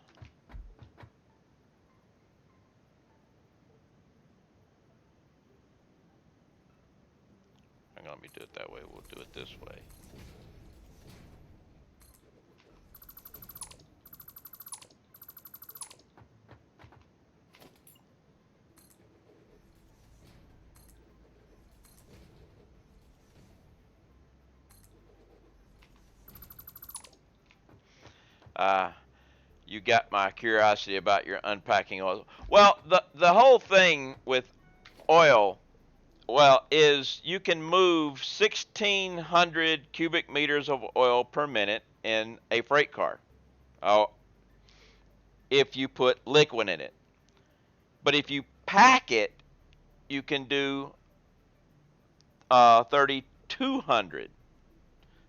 I'm gonna let me do it that way. We'll do it this way. You got my curiosity about your unpacking oil. Well, the whole thing with oil, Well, is you can move 1,600 cubic meters of oil per minute in a freight car. Oh, if you put liquid in it. But if you pack it, you can do 3,200.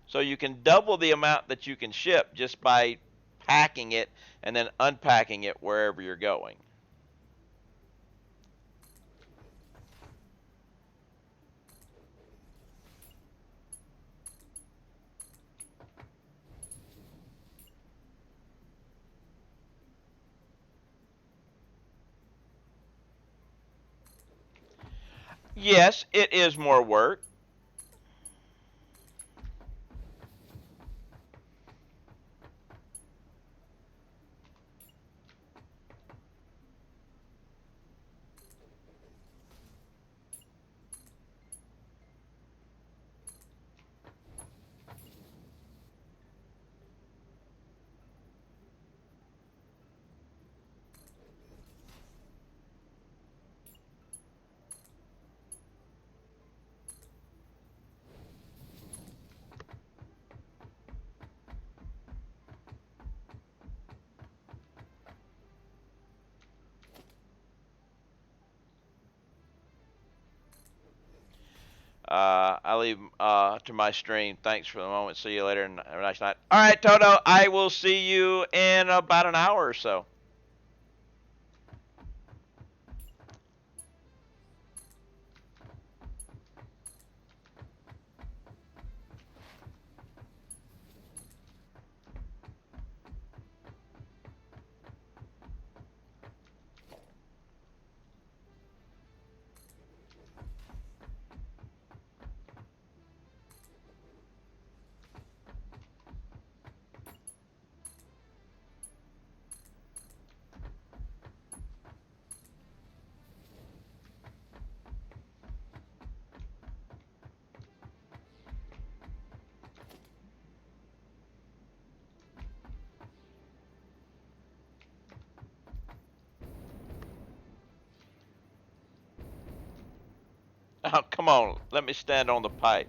So you can double the amount that you can ship just by packing it and then unpacking it wherever you're going. Yes, it is more work. I leave to my stream. Thanks for the moment. See you later and have a nice night. All right, Toto, I will see you in about an hour or so. Oh, come on. Let me stand on the pipe.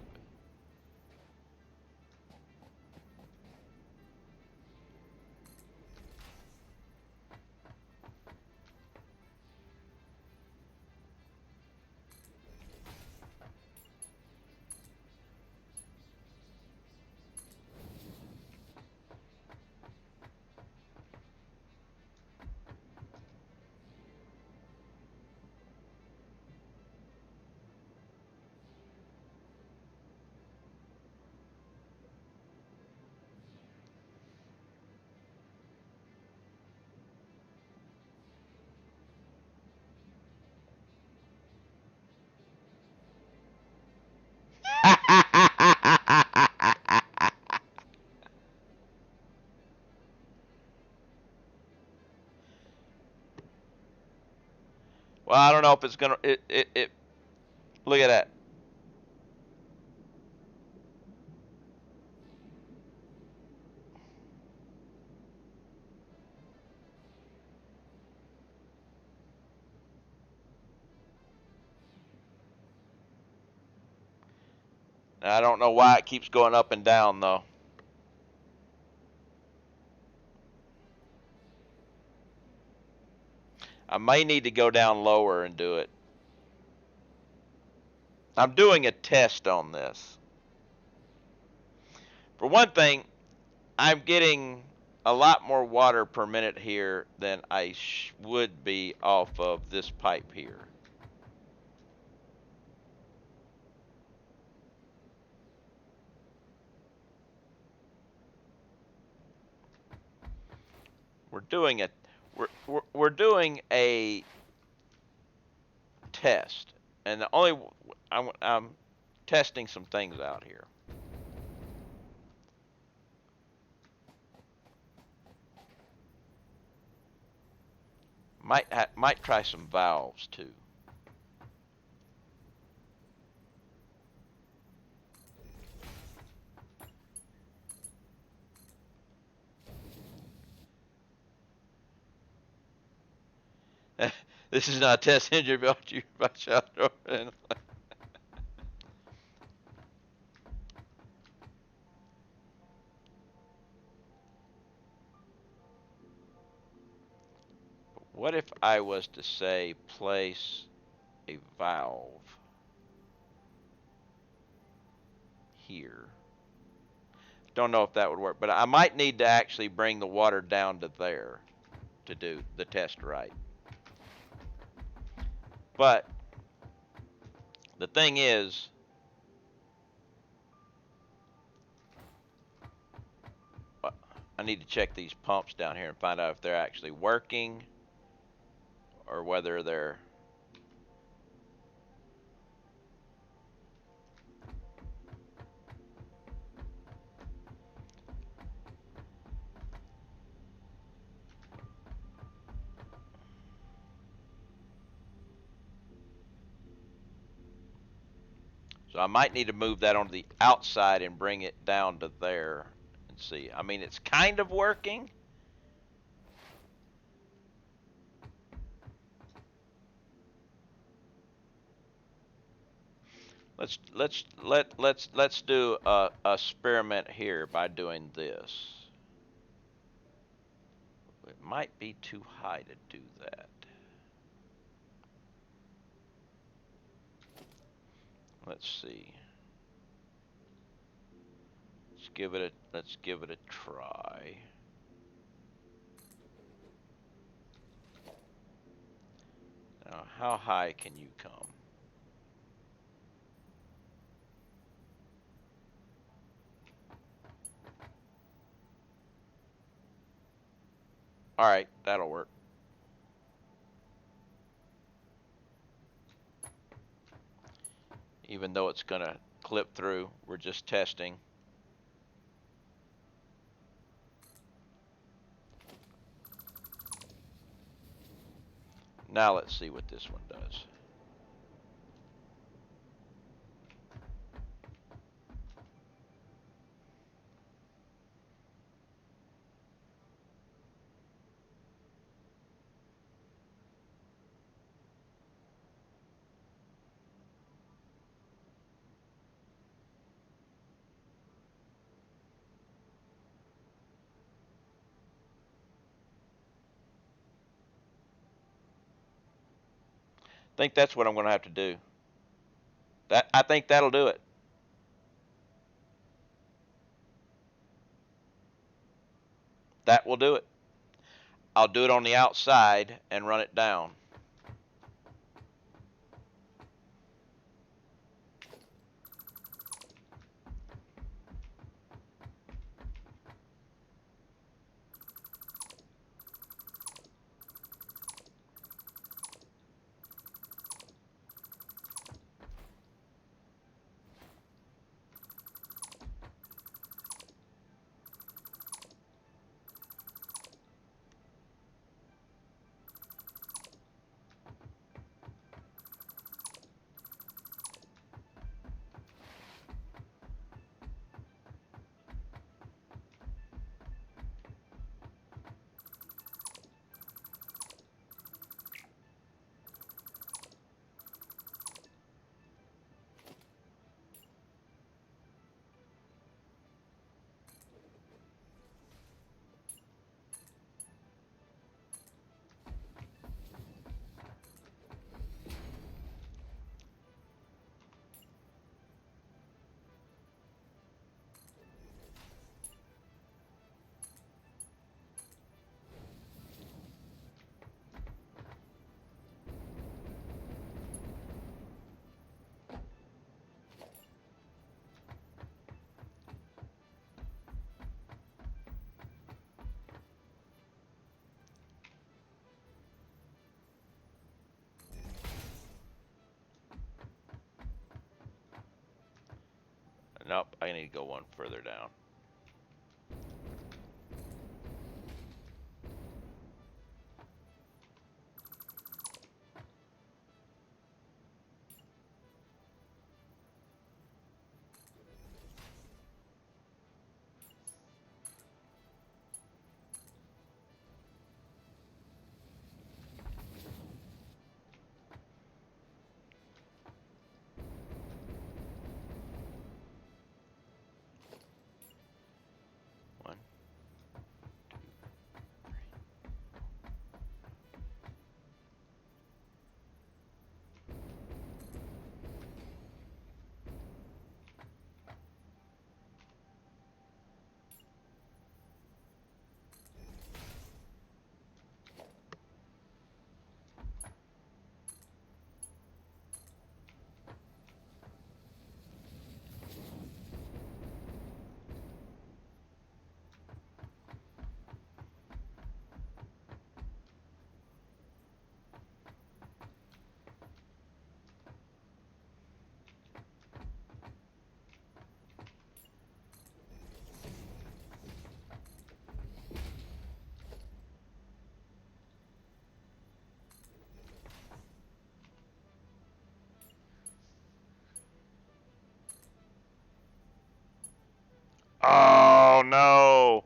Well, I don't know if it's gonna. It. Look at that. I don't know why it keeps going up and down though. I may need to go down lower and do it. I'm doing a test on this. For one thing, I'm getting a lot more water per minute here than I would be off of this pipe here. We're doing a we're doing a test, and the only I'm testing some things out here. Might try some valves too. This is not a test engine brought to you by Shell. What if I was to say place a valve here? Don't know if that would work, but I might need to actually bring the water down to there to do the test right. But the thing is, I need to check these pumps down here and find out if they're actually working or whether they're... So I might need to move that onto the outside and bring it down to there and see. I mean, it's kind of working. Let's do a experiment here by doing this. It might be too high to do that. Let's see. Let's give it a try. Now, how high can you come? All right, that'll work. Even though it's gonna clip through, we're just testing. Now let's see what this one does. I think that's what I'm gonna have to do. I think that'll do it. That will do it. I'll do it on the outside and run it down. Nope, I need to go one further down. Oh no.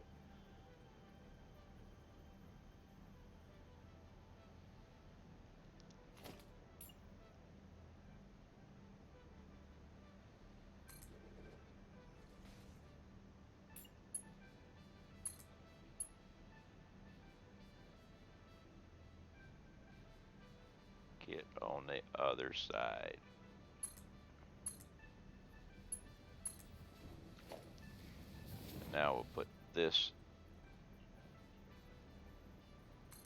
Get on the other side. Now we'll put this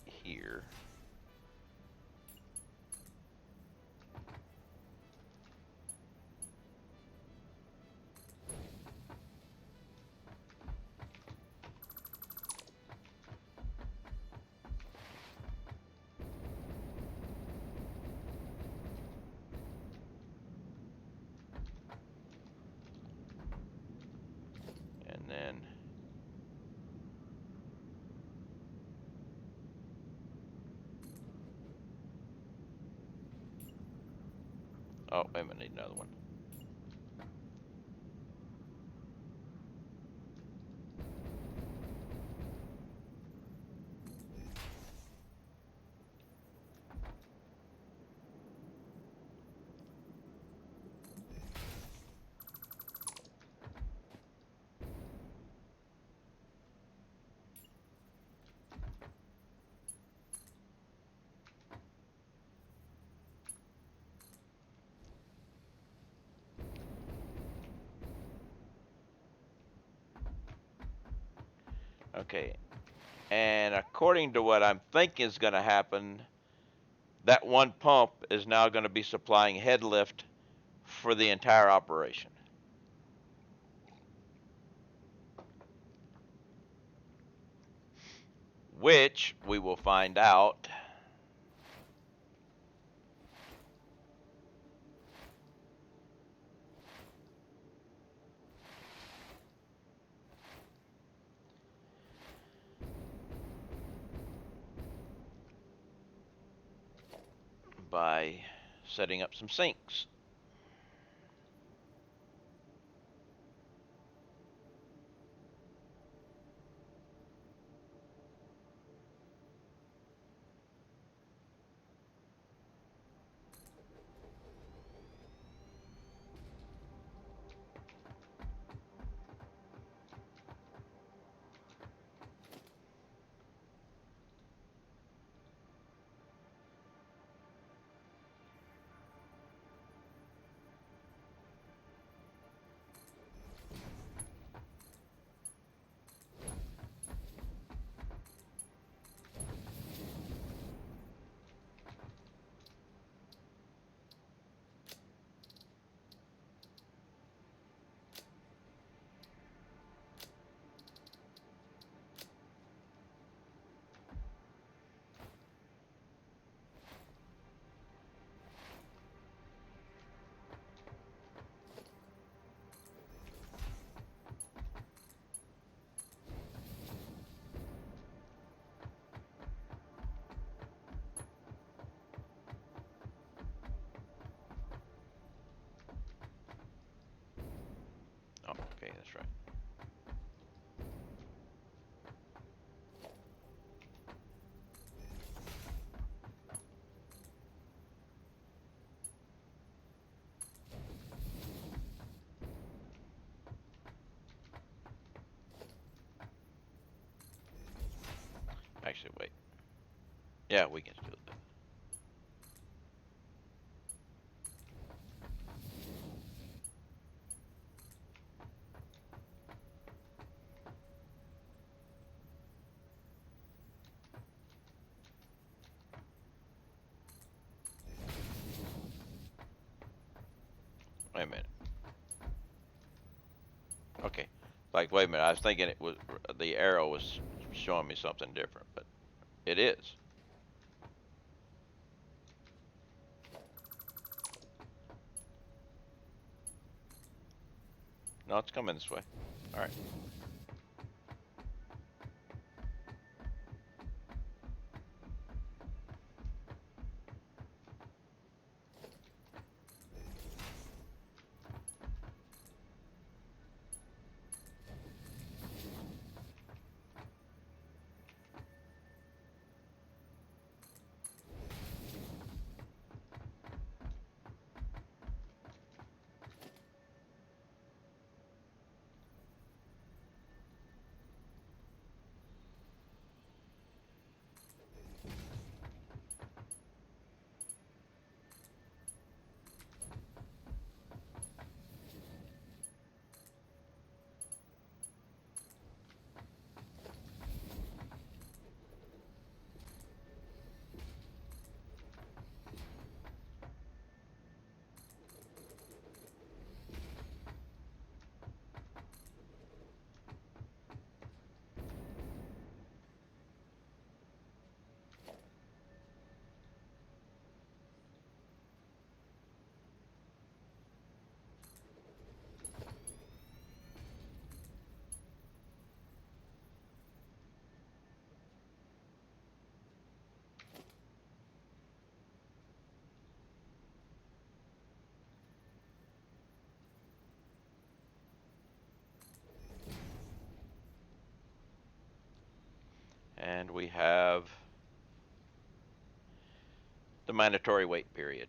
here. And then oh, wait a minute, need another one. Okay, and according to what I'm thinking is going to happen, that one pump is now going to be supplying head lift for the entire operation. Which we will find out by setting up some sinks. Oh, okay, that's right. Actually, wait. Yeah, we can still do that. Wait a minute. Okay. Like, wait a minute. I was thinking it was the arrow was showing me something different, but it is. No, it's coming this way. All right. And we have the mandatory wait period.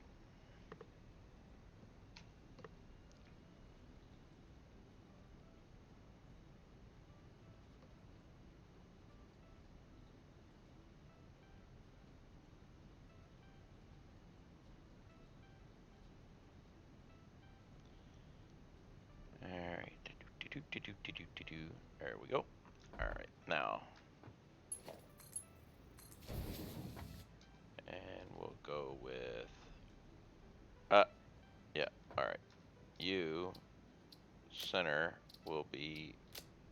Alright. There we go. Alright, now. And we'll go with yeah, alright. U center will be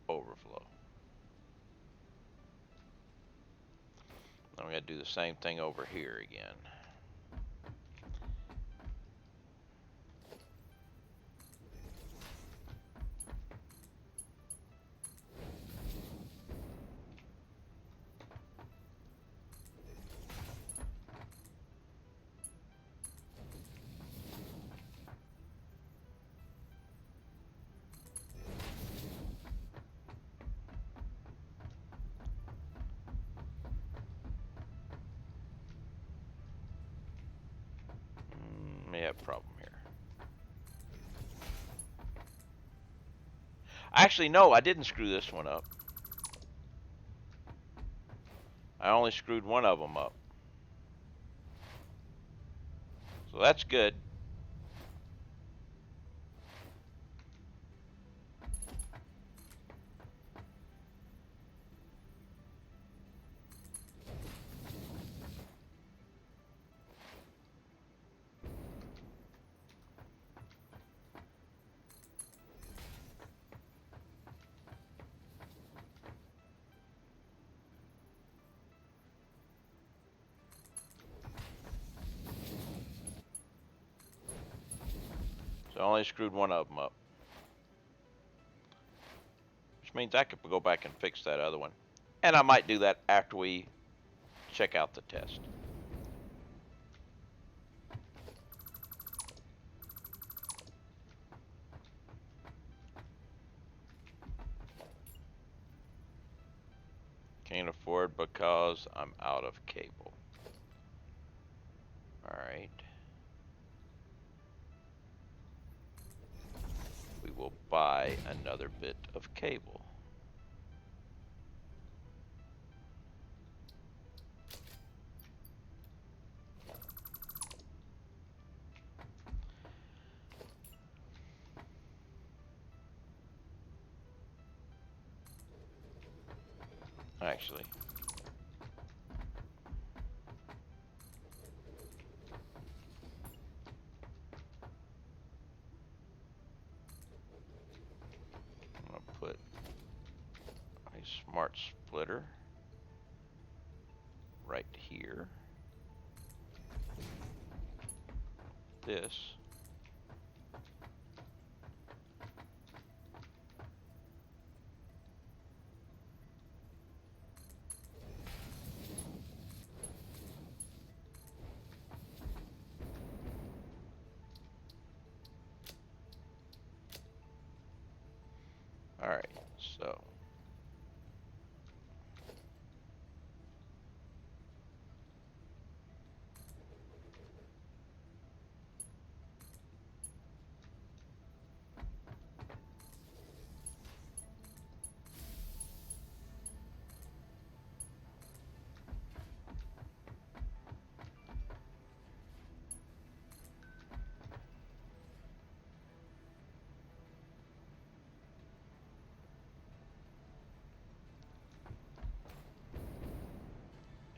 overflow. Then we gotta do the same thing over here again. May have a problem here. Actually, no, I didn't screw this one up. I only screwed one of them up. So that's good. So I only screwed one of them up. Which means I could go back and fix that other one. And I might do that after we check out the test. Can't afford because I'm out of cable. Alright. We will buy another bit of cable. Actually, I'm going to put a smart splitter right here. This. All right, so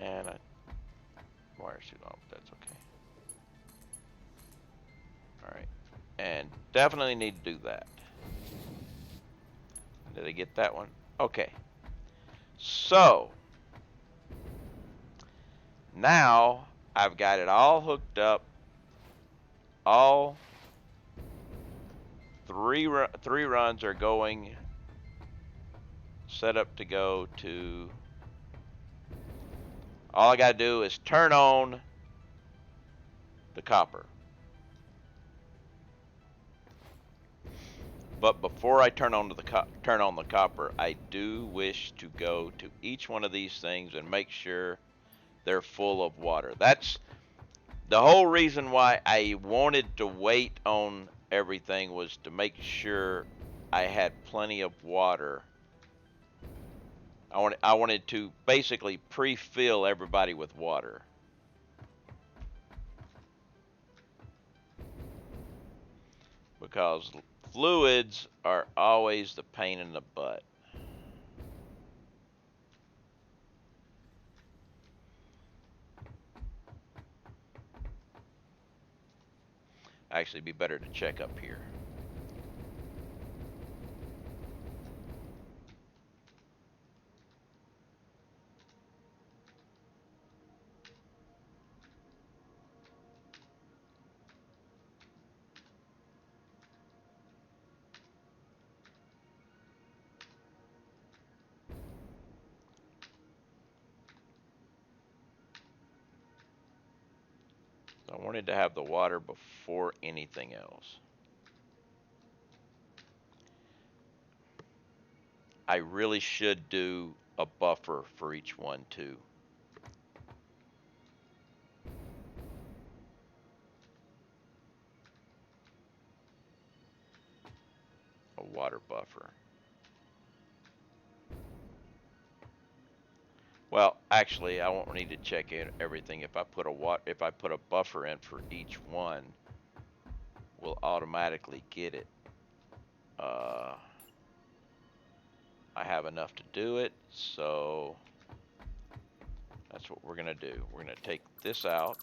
and I wire's too long, but that's okay. All right, and definitely need to do that. Did I get that one? Okay. So now I've got it all hooked up. All three runs are going set up to go to. All I got to do is turn on the copper. But before I turn on the copper, I do wish to go to each one of these things and make sure they're full of water. That's the whole reason why I wanted to wait on everything, was to make sure I had plenty of water. I wanted to basically pre-fill everybody with water. Because fluids are always the pain in the butt. Actually, it'd be better to check up here. I wanted to have the water before anything else. I really should do a buffer for each one too. A water buffer. Well, actually, I won't need to check in everything. If I put a buffer in for each one, we'll automatically get it. I have enough to do it, so that's what we're gonna do. We're gonna take this out.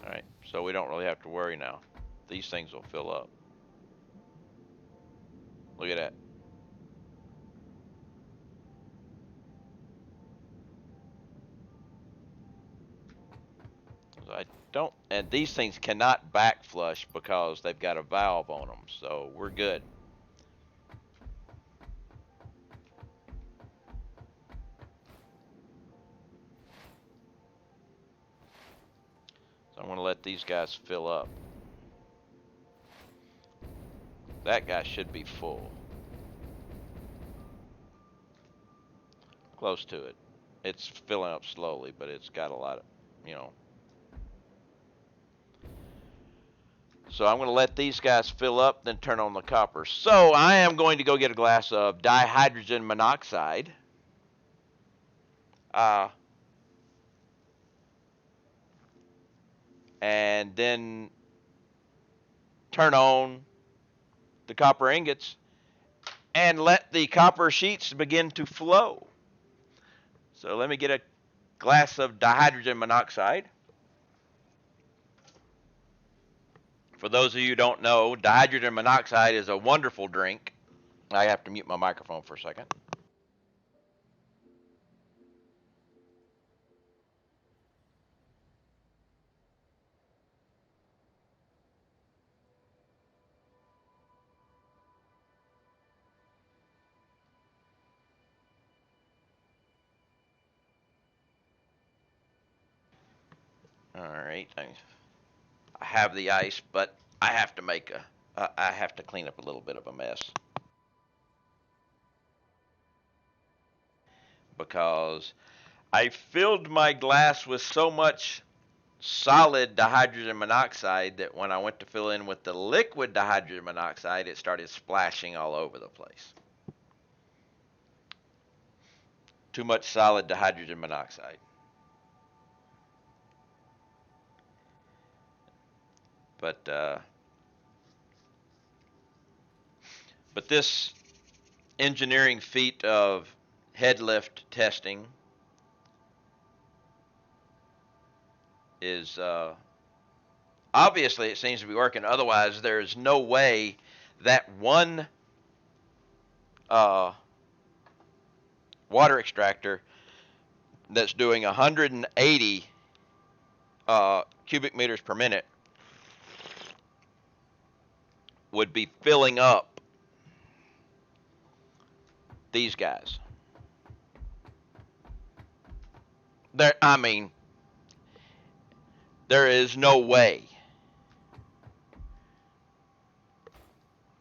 Alright, so we don't really have to worry now. These things will fill up. Look at that. I don't, and these things cannot back flush because they've got a valve on them, so we're good. So I'm going to let these guys fill up. That guy should be full. Close to it. It's filling up slowly, but it's got a lot of, you know. So I'm going to let these guys fill up, then turn on the copper. So I am going to go get a glass of dihydrogen monoxide. And then turn on the copper ingots and let the copper sheets begin to flow. So let me get a glass of dihydrogen monoxide. For those of you who don't know, dihydrogen monoxide is a wonderful drink. I have to mute my microphone for a second. All right, I have the ice, but I have to clean up a little bit of a mess because I filled my glass with so much solid dihydrogen monoxide that when I went to fill in with the liquid dihydrogen monoxide, it started splashing all over the place. Too much solid dihydrogen monoxide. But this engineering feat of head lift testing is obviously it seems to be working. Otherwise, there's no way that one water extractor that's doing 180 cubic meters per minute would be filling up these guys. I mean, there is no way.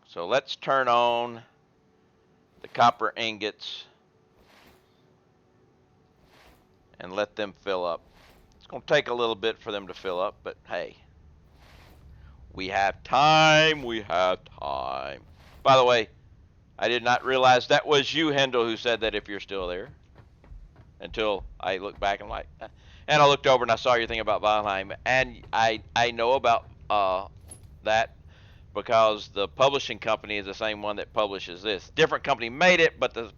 So let's turn on the copper ingots and let them fill up. It's going to take a little bit for them to fill up, but hey, we have time. We have time. By the way, I did not realize that was you, Hendel, who said that if you're still there. Until I looked back and and I looked over and I saw your thing about Valheim, and I know about that because the publishing company is the same one that publishes this. Different company made it, but the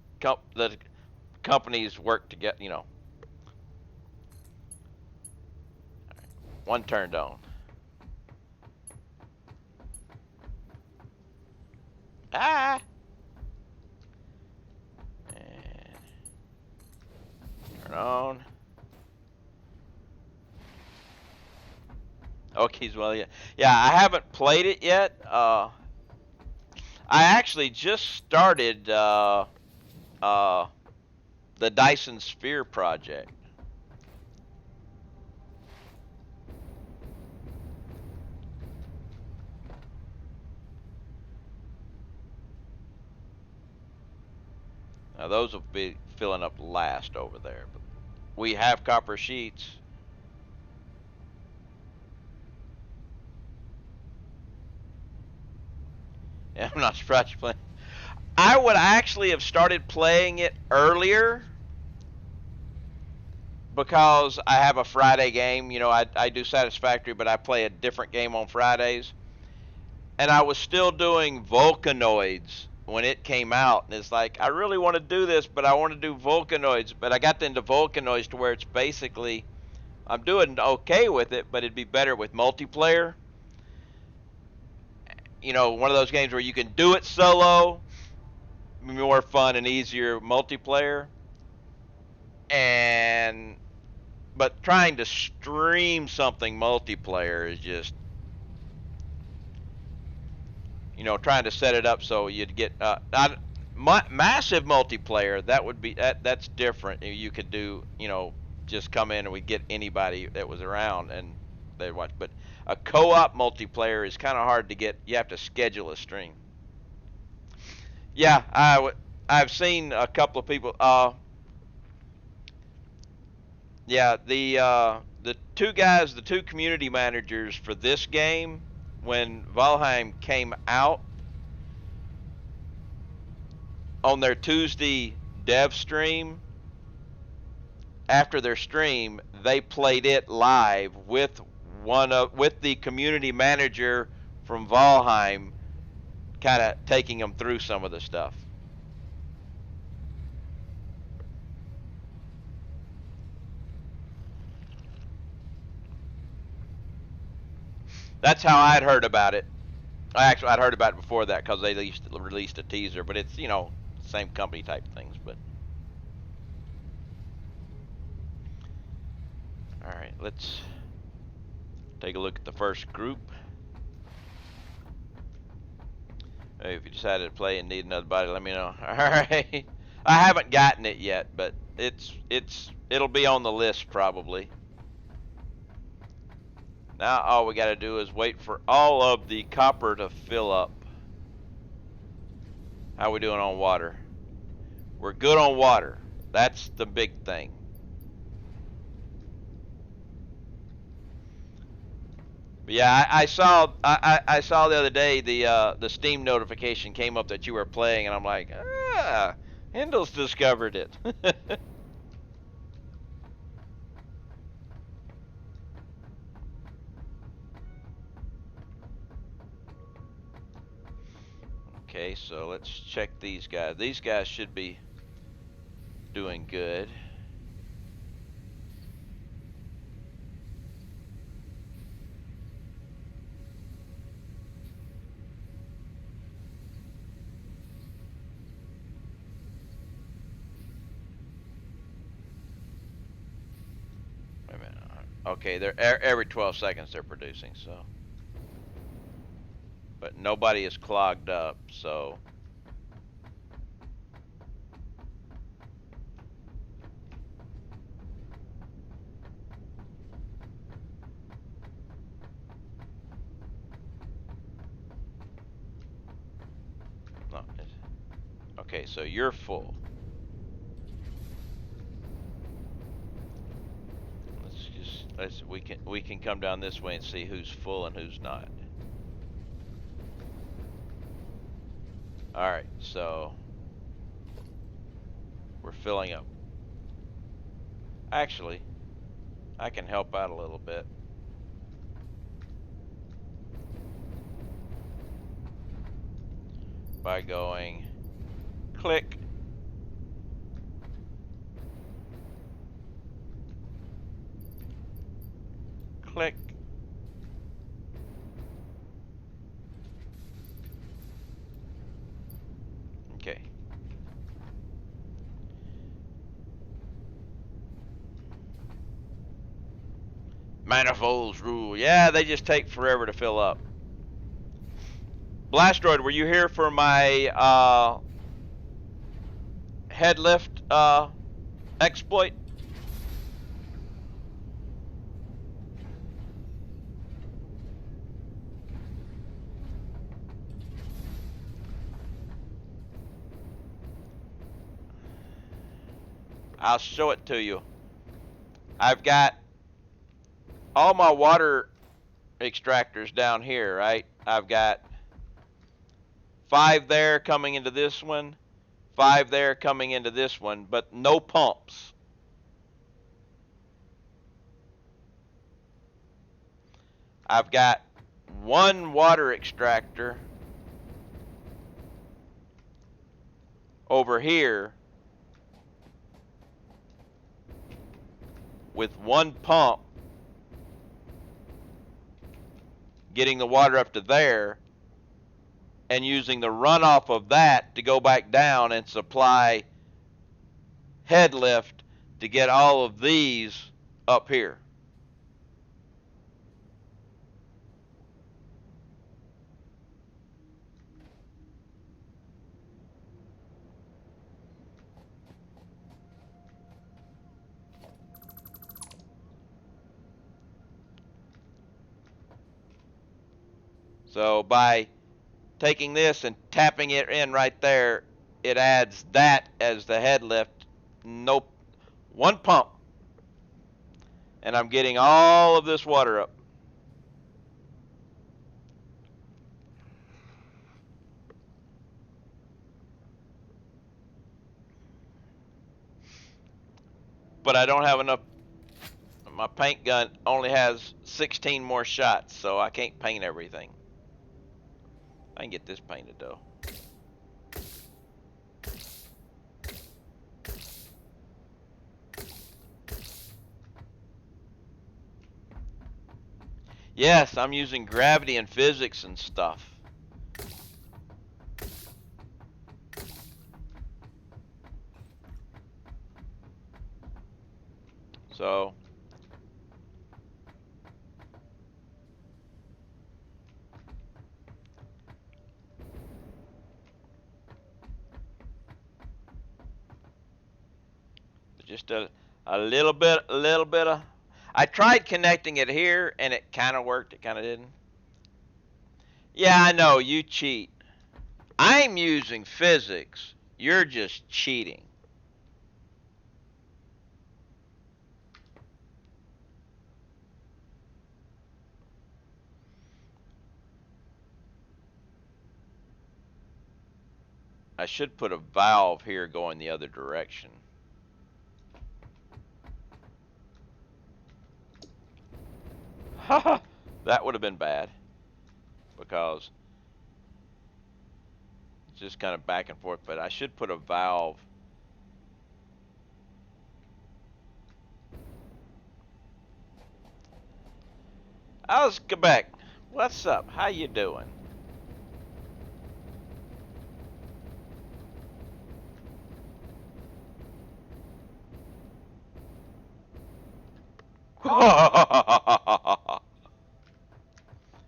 companies work to get, you know. One turned on. Ah. And turn on. Okay, well, yeah, I haven't played it yet. I actually just started the Dyson Sphere project. Now those will be filling up last over there, but we have copper sheets. Yeah, I'm not surprised you're playing. I would actually have started playing it earlier because I have a Friday game. You know, I do Satisfactory, but I play a different game on Fridays. And I was still doing Volcanoids when it came out. And it's like, I really want to do this, but I want to do Volcanoids. But I got into Volcanoids to where it's basically, I'm doing okay with it, but it'd be better with multiplayer. You know, one of those games where you can do it solo, more fun and easier multiplayer. But trying to stream something multiplayer is just, you know, trying to set it up so you'd get massive multiplayer. That would be that's different. You could do, you know, just come in and we get anybody that was around and they'd watch. But a co-op multiplayer is kind of hard to get. You have to schedule a stream. Yeah, I've seen a couple of people. Yeah, the two guys, the two community managers for this game, when Valheim came out, on their Tuesday dev stream, after their stream, they played it live with the community manager from Valheim, kind of taking them through some of the stuff. That's how I'd heard about it. I'd heard about it before that because they released a teaser, but it's, you know, same company type things. But all right, let's take a look at the first group. Hey, if you decided to play and need another body, let me know. All right, I haven't gotten it yet, but it'll be on the list probably. Now all we got to do is wait for all of the copper to fill up. How we doing on water? We're good on water. That's the big thing. But yeah, I saw the other day the Steam notification came up that you were playing, and I'm like, Hendels discovered it. Okay, so let's check these guys. These guys should be doing good. Wait a minute. Okay, they're every 12 seconds they're producing, so. But nobody is clogged up, so. No, okay, so you're full. We can come down this way and see who's full and who's not. All right, so we're filling up. Actually, I can help out a little bit. By going click. Click. Okay. Manifolds rule. Yeah, they just take forever to fill up. Blastroid, were you here for my head lift exploit? I'll show it to you. I've got all my water extractors down here, right? I've got 5 there coming into this one, 5 there coming into this one, but no pumps. I've got 1 water extractor over here with 1 pump getting the water up to there and using the runoff of that to go back down and supply head lift to get all of these up here. So by taking this and tapping it in right there, it adds that as the head lift. Nope. 1 pump. And I'm getting all of this water up. But I don't have enough. My paint gun only has 16 more shots, so I can't paint everything. I can get this painted though. Yes, I'm using gravity and physics and stuff. So just a little bit of. I tried connecting it here and it kind of worked. It kind of didn't. Yeah, I know you cheat. I'm using physics. You're just cheating. I should put a valve here going the other direction. Haha, that would have been bad because it's just kind of back and forth, but I should put a valve. How's Quebec? What's up? How you doing?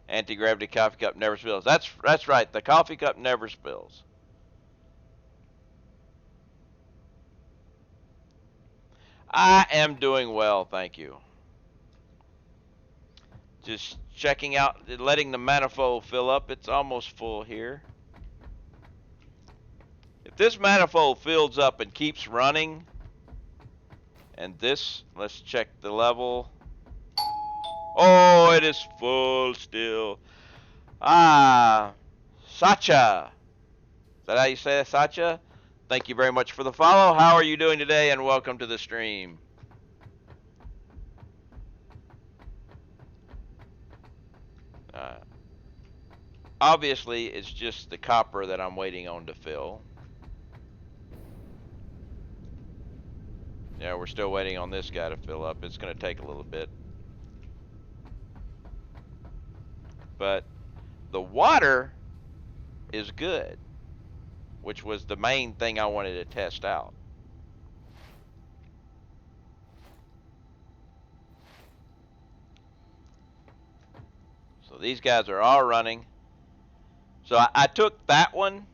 Anti-gravity coffee cup never spills. That's right. The coffee cup never spills. I am doing well, thank you. Just checking out, letting the manifold fill up. It's almost full here. If this manifold fills up and keeps running, and this, let's check the level. Oh, it is full still. Ah, Sacha. Is that how you say it, Sacha? Thank you very much for the follow. How are you doing today? And welcome to the stream. Obviously, it's just the copper that I'm waiting on to fill. Yeah, we're still waiting on this guy to fill up. It's going to take a little bit. But the water is good, which was the main thing I wanted to test out. So these guys are all running. So I took that one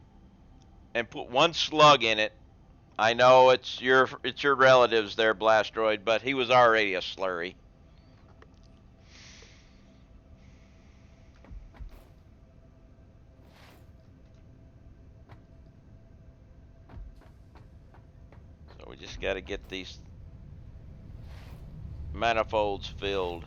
and put one slug in it. I know it's your relatives there, Blastroid, but he was already a slurry. So we just got to get these manifolds filled.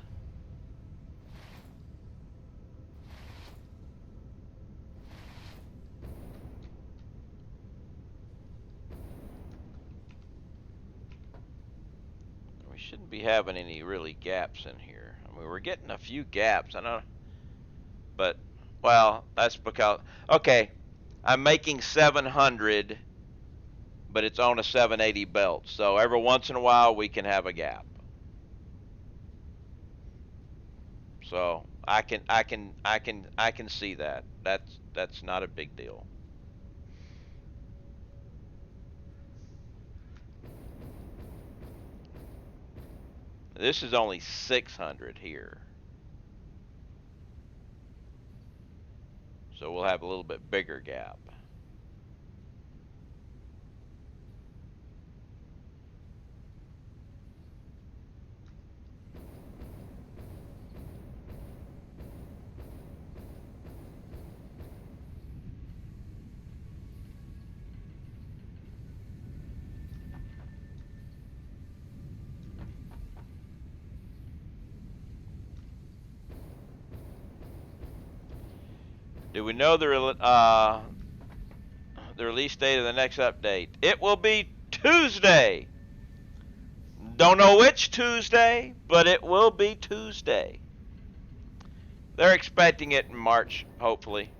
We shouldn't be having any really gaps in here. I mean, we're getting a few gaps. I know, but well, that's because okay, I'm making 700, but it's on a 780 belt. So every once in a while we can have a gap. So I can see that. That's not a big deal. This is only 600 here. So we'll have a little bit bigger gap. Do we know the release date of the next update? It will be Tuesday. Don't know which Tuesday, but it will be Tuesday. They're expecting it in March, hopefully.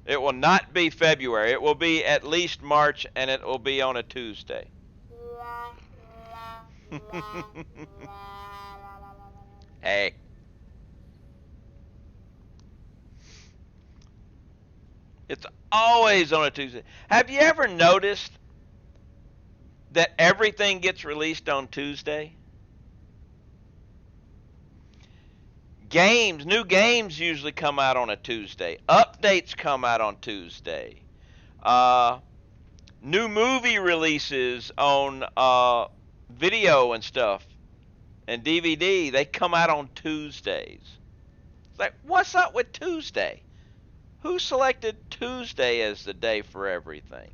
It will not be February. It will be at least March, and it will be on a Tuesday. Hey. It's always on a Tuesday. Have you ever noticed that everything gets released on Tuesday? New games usually come out on a Tuesday. Updates come out on Tuesday. New movie releases on video and stuff and DVD, they come out on Tuesdays. It's like, what's up with Tuesday? Who selected Tuesday as the day for everything?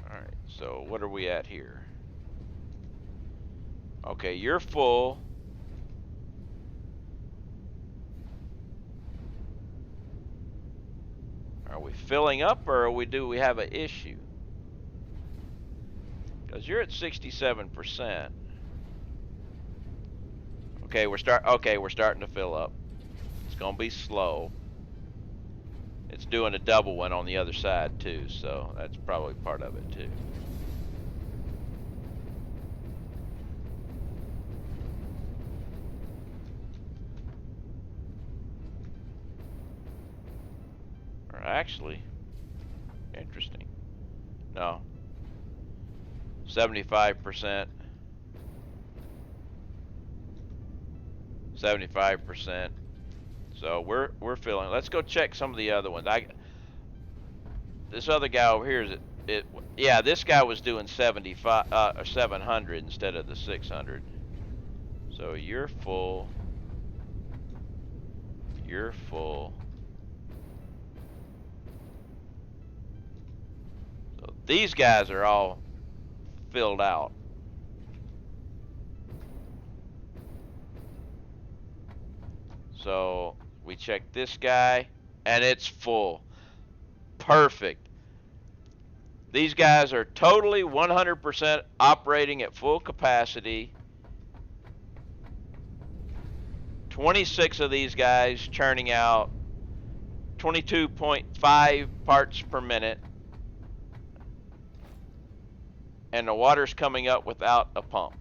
Alright, So what are we at here? Okay, you're full. Are we filling up, or do we have an issue? Because you're at 67%. Okay, we're starting to fill up. It's gonna be slow. It's doing a double one on the other side too, so that's probably part of it too. Or actually, interesting. No. 75%. 75%. So we're filling. Let's go check some of the other ones. This other guy over here yeah, this guy was doing 75 or 700 instead of the 600. So you're full. You're full. So these guys are all filled out. So we check this guy and it's full. Perfect. These guys are totally 100% operating at full capacity. 26 of these guys churning out 22.5 parts per minute. And the water's coming up without a pump.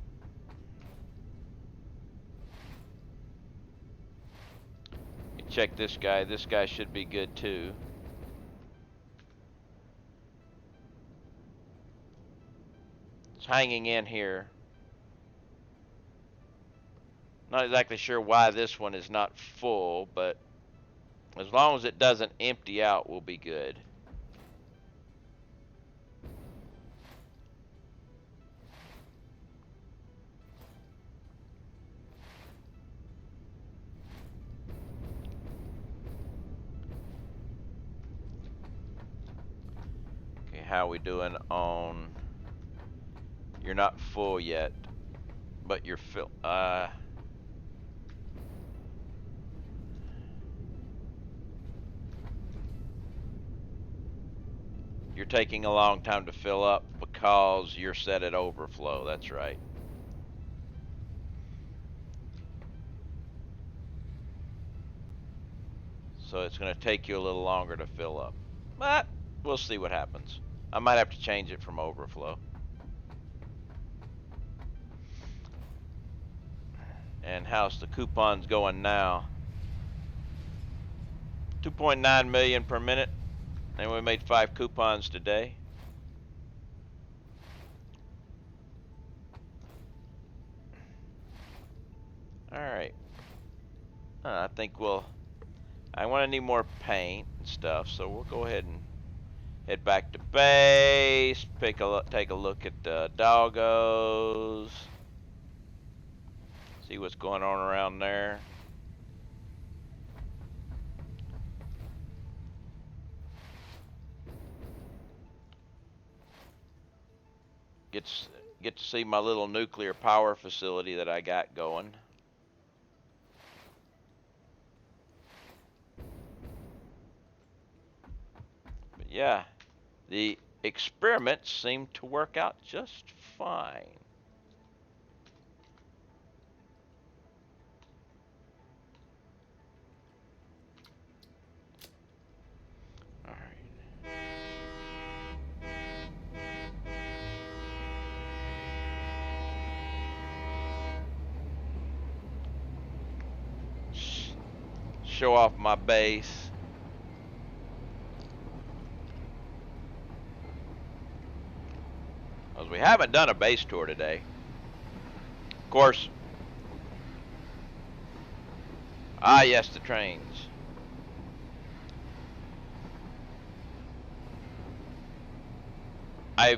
Check this guy. This guy should be good too. It's hanging in here. Not exactly sure why this one is not full, but as long as it doesn't empty out, we'll be good. Okay, how we doing on... You're not full yet, but you're full. You're taking a long time to fill up because you're set at overflow. That's right. So it's going to take you a little longer to fill up. But we'll see what happens. I might have to change it from overflow. And how's the coupons going now? 2.9 million per minute. And we made 5 coupons today. Alright. I think I want to need more paint and stuff, so we'll go ahead and head back to base, take a look at doggos, see what's going on around there. Get to see my little nuclear power facility that I got going. But yeah, the experiments seem to work out just fine. All right. Show off my base. Because we haven't done a base tour today. Of course. Ah, yes, the trains. I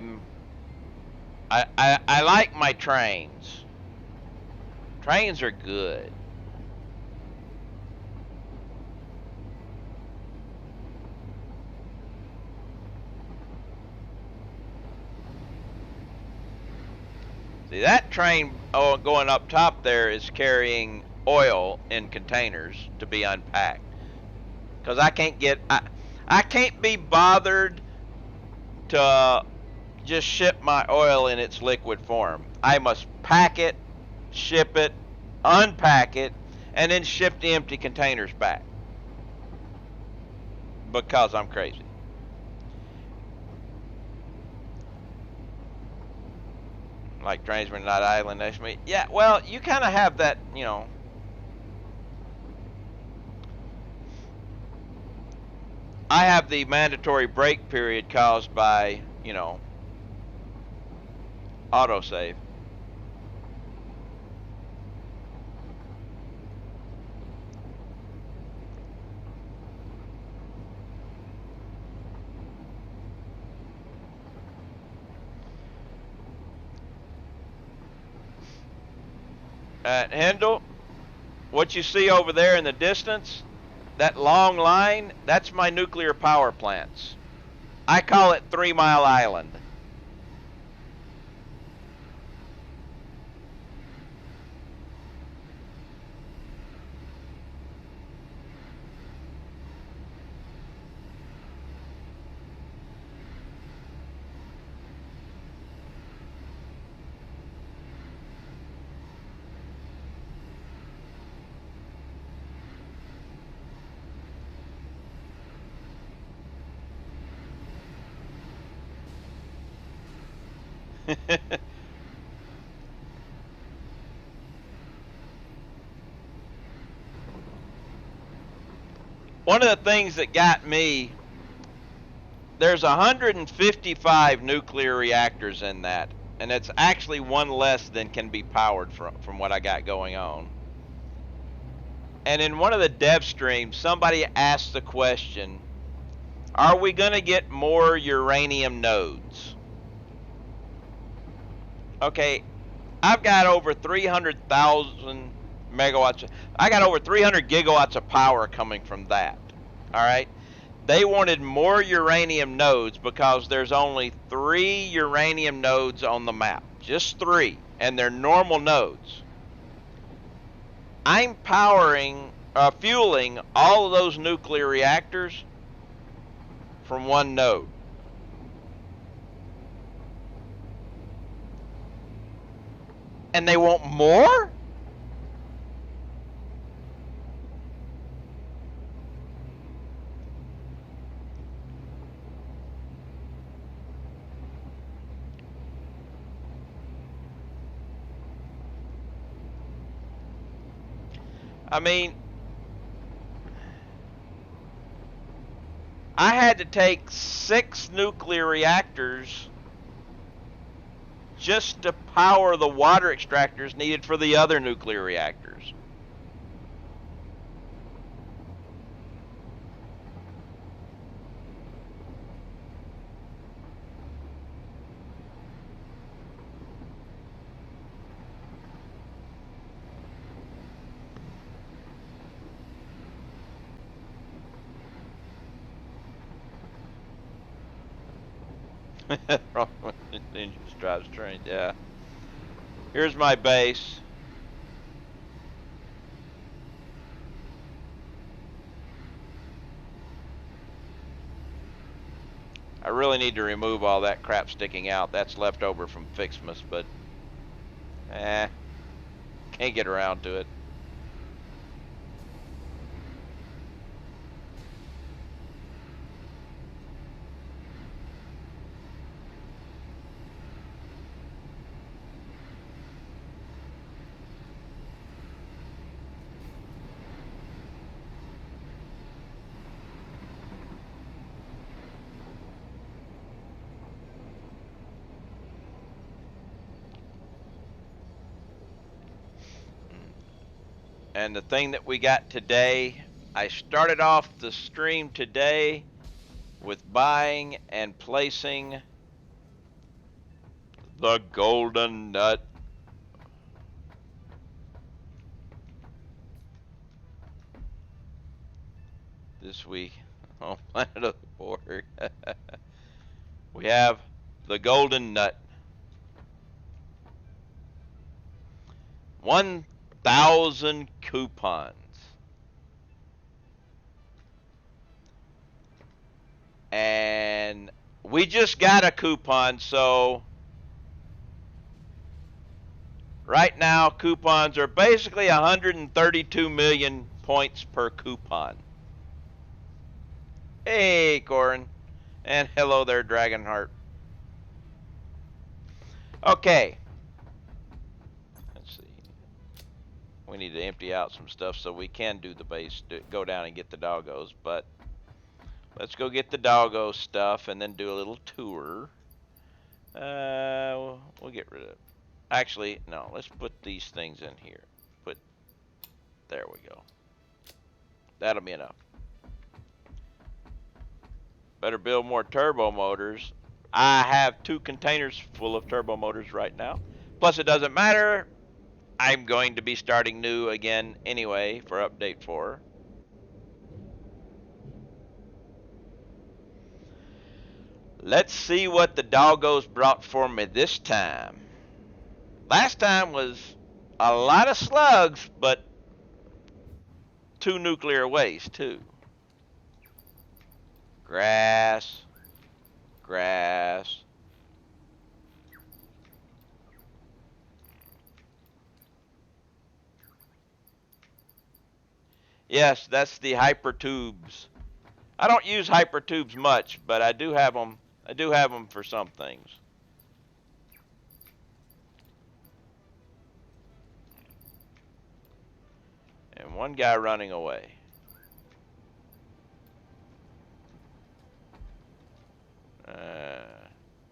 like my trains. Trains are good. See, that train going up top there is carrying oil in containers to be unpacked. Because I can't be bothered to just ship my oil in its liquid form. I must pack it, ship it, unpack it, and then ship the empty containers back. Because I'm crazy. Like Transman Night Island next to me. Yeah, well, you kind of have that, you know. I have the mandatory break period caused by, you know, autosave. Hendel, what you see over there in the distance, that long line, that's my nuclear power plants. I call it 3 Mile Island. One of the things that got me, there's 155 nuclear reactors in that, and it's actually one less than can be powered from what I got going on. And in one of the dev streams, somebody asked the question, are we going to get more uranium nodes? Okay, I've got over 300,000 megawatts. I got over 300 gigawatts of power coming from that. All right. They wanted more uranium nodes because there's only 3 uranium nodes on the map. Just 3. And they're normal nodes. I'm fueling all of those nuclear reactors from one node. And they want more? I mean, I had to take 6 nuclear reactors just to power the water extractors needed for the other nuclear reactors. Dangerous drives train, yeah. Here's my base. I really need to remove all that crap sticking out. That's left over from Fixmas, but can't get around to it. And the thing that we got today, I started off the stream today with buying and placing the golden nut. This week on Planet of the Borg. We have the golden nut. 1,000 coupons. And we just got a coupon, so right now coupons are basically 132 million points per coupon. Hey, Corin. And hello there, Dragonheart. Okay. Let's see. We need to empty out some stuff so we can do the base, go down and get the doggos, but let's go get the doggo stuff and then do a little tour. We'll get rid of. Actually, no. Let's put these things in here. There we go. That'll be enough. Better build more turbo motors. I have 2 containers full of turbo motors right now. Plus, it doesn't matter. I'm going to be starting new again anyway for update 4. Let's see what the doggos brought for me this time. Last time was a lot of slugs, but 2 nuclear waste too. Grass. Yes, that's the hypertubes. I don't use hypertubes much, but I do have them. I do have them for some things. And one guy running away.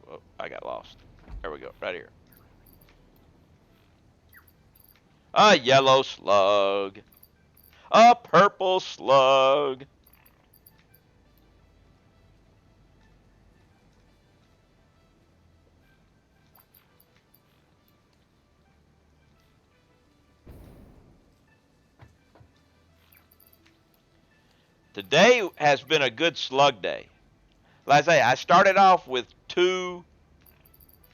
Whoop, I got lost. There we go, right here. A yellow slug. A purple slug. Today has been a good slug day. Like I say, I started off with 2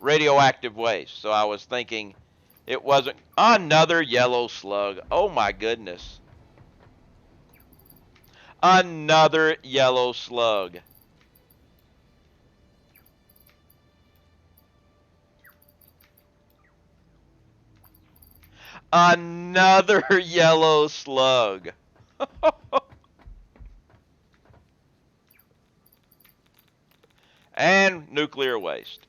radioactive wastes, so I was thinking it wasn't another yellow slug. Oh my goodness. Another yellow slug. Another yellow slug. And nuclear waste.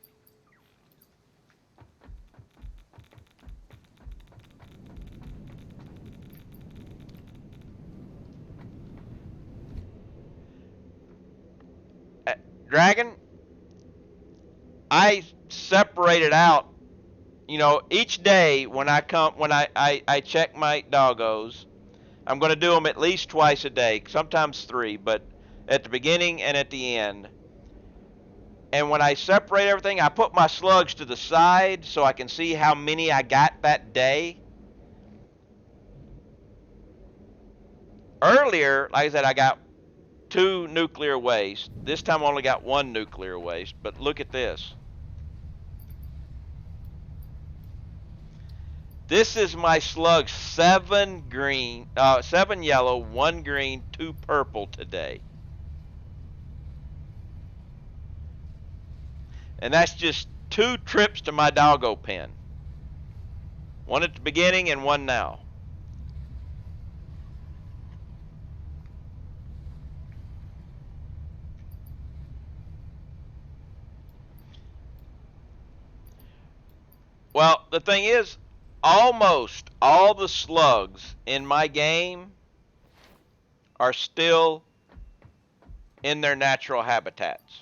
Dragon, I separated out, you know, each day when I check my doggos, I'm going to do them at least twice a day, sometimes 3, but at the beginning and at the end. And when I separate everything, I put my slugs to the side so I can see how many I got that day. Earlier, like I said, I got 2 nuclear waste. This time I only got 1 nuclear waste, but look at this. This is my slugs, 7 yellow, 1 green, 2 purple today. And that's just 2 trips to my doggo pen. 1 at the beginning and 1 now. Well, the thing is, almost all the slugs in my game are still in their natural habitats.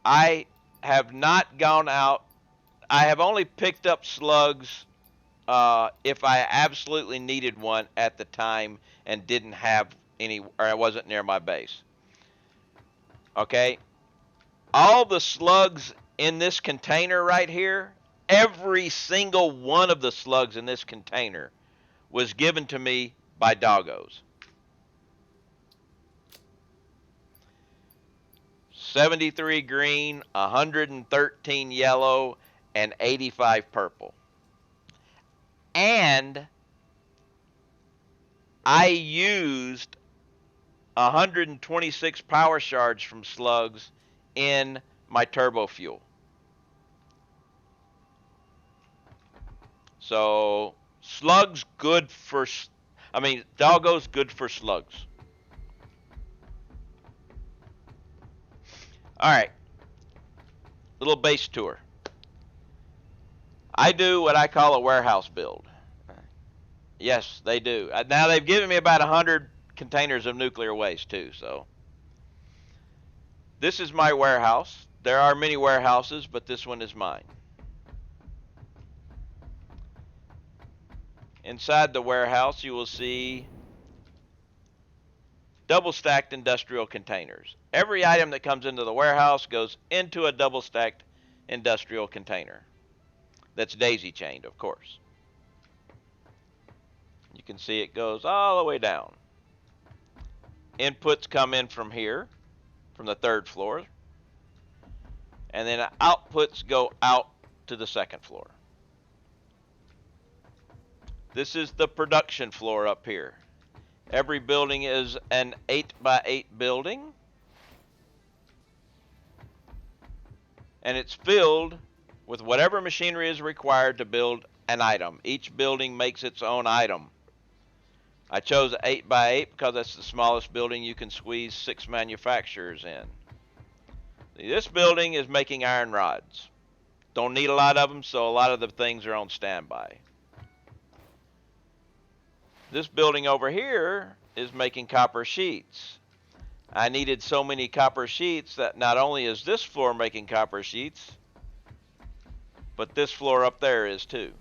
I have not gone out. I have only picked up slugs if I absolutely needed one at the time and didn't have any, or I wasn't near my base. Okay? All the slugs in this container right here, every single one of the slugs in this container was given to me by doggos. 73 green, 113 yellow, and 85 purple. And I used 126 power shards from slugs in my turbo fuel. So slugs good for, doggo's good for slugs. All right, little base tour. I do what I call a warehouse build. Yes, they do. Now they've given me about 100 containers of nuclear waste too, so. This is my warehouse. There are many warehouses, but this one is mine. Inside the warehouse, you will see double-stacked industrial containers. Every item that comes into the warehouse goes into a double-stacked industrial container. That's daisy-chained, of course. You can see it goes all the way down. Inputs come in from here, from the 3rd floor. And then outputs go out to the 2nd floor. This is the production floor up here. Every building is an 8x8 building. And it's filled with whatever machinery is required to build an item. Each building makes its own item. I chose 8x8 because that's the smallest building you can squeeze 6 manufacturers in. This building is making iron rods. Don't need a lot of them, so a lot of the things are on standby. This building over here is making copper sheets. I needed so many copper sheets that not only is this floor making copper sheets, but this floor up there is too.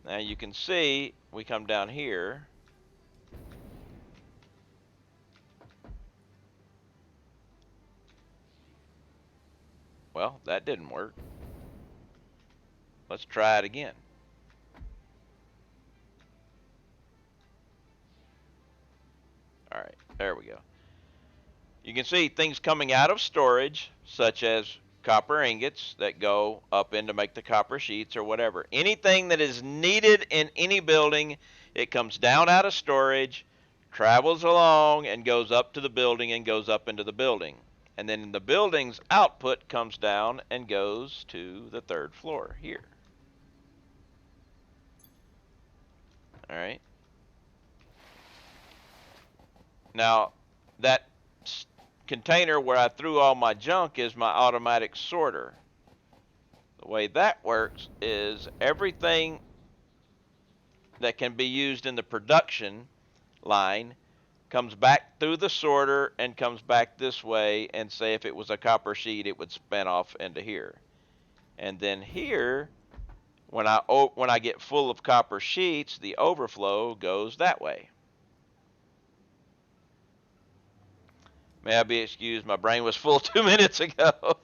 Now you can see, we come down here. Well, that didn't work. Let's try it again. All right, there we go. You can see things coming out of storage, such as copper ingots that go up in to make the copper sheets or whatever. Anything that is needed in any building, it comes down out of storage, travels along, and goes up to the building and goes up into the building. And then the building's output comes down and goes to the 3rd floor here. All right. Now, that container where I threw all my junk is my automatic sorter. The way that works is everything that can be used in the production line comes back through the sorter and comes back this way, and say if it was a copper sheet, it would spin off into here. And then here, when I get full of copper sheets, the overflow goes that way. May I be excused, my brain was full 2 minutes ago. All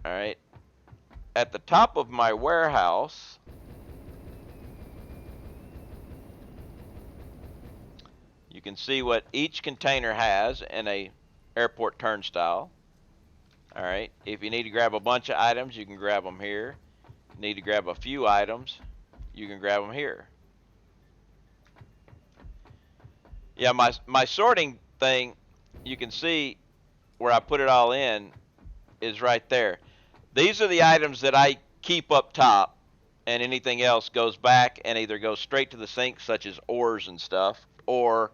right. At the top of my warehouse, you can see what each container has in a airport turnstile. All right. If you need to grab a bunch of items, you can grab them here. Need to grab a few items, you can grab them here. Yeah, my sorting thing, you can see where I put it all in is right there. These are the items that I keep up top, and anything else goes back and either goes straight to the sink, such as ores and stuff, or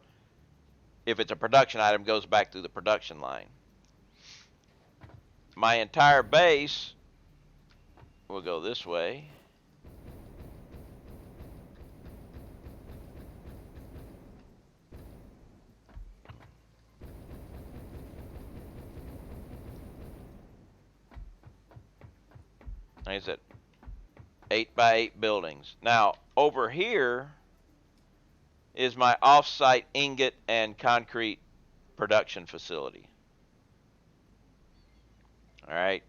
if it's a production item, goes back through the production line. My entire base will go this way. Like I said, 8x8 buildings. Now, over here is my off-site ingot and concrete production facility. All right.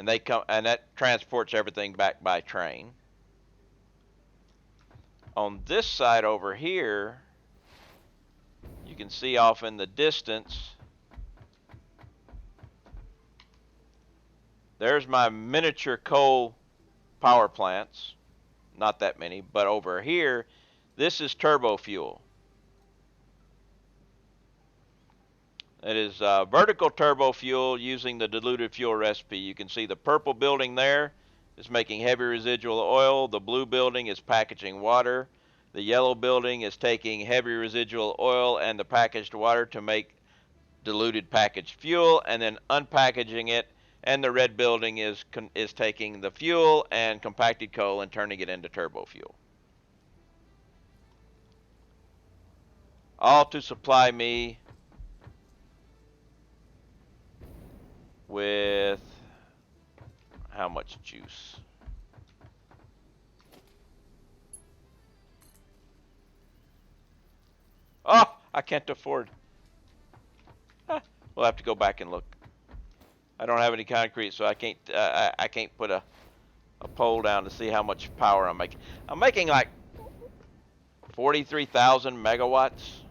And they come, and that transports everything back by train. On this side over here can see off in the distance, there's my miniature coal power plants. Not that many, but over here, this is turbo fuel. It is vertical turbo fuel using the diluted fuel recipe. You can see the purple building there is making heavy residual oil. The blue building is packaging water. The yellow building is taking heavy residual oil and the packaged water to make diluted packaged fuel and then unpackaging it. And the red building is taking the fuel and compacted coal and turning it into turbo fuel. All to supply me with how much juice? Oh, I can't afford. We'll have to go back and look. I don't have any concrete, so I can't put a pole down to see how much power I'm making. I'm making like 43,000 megawatts.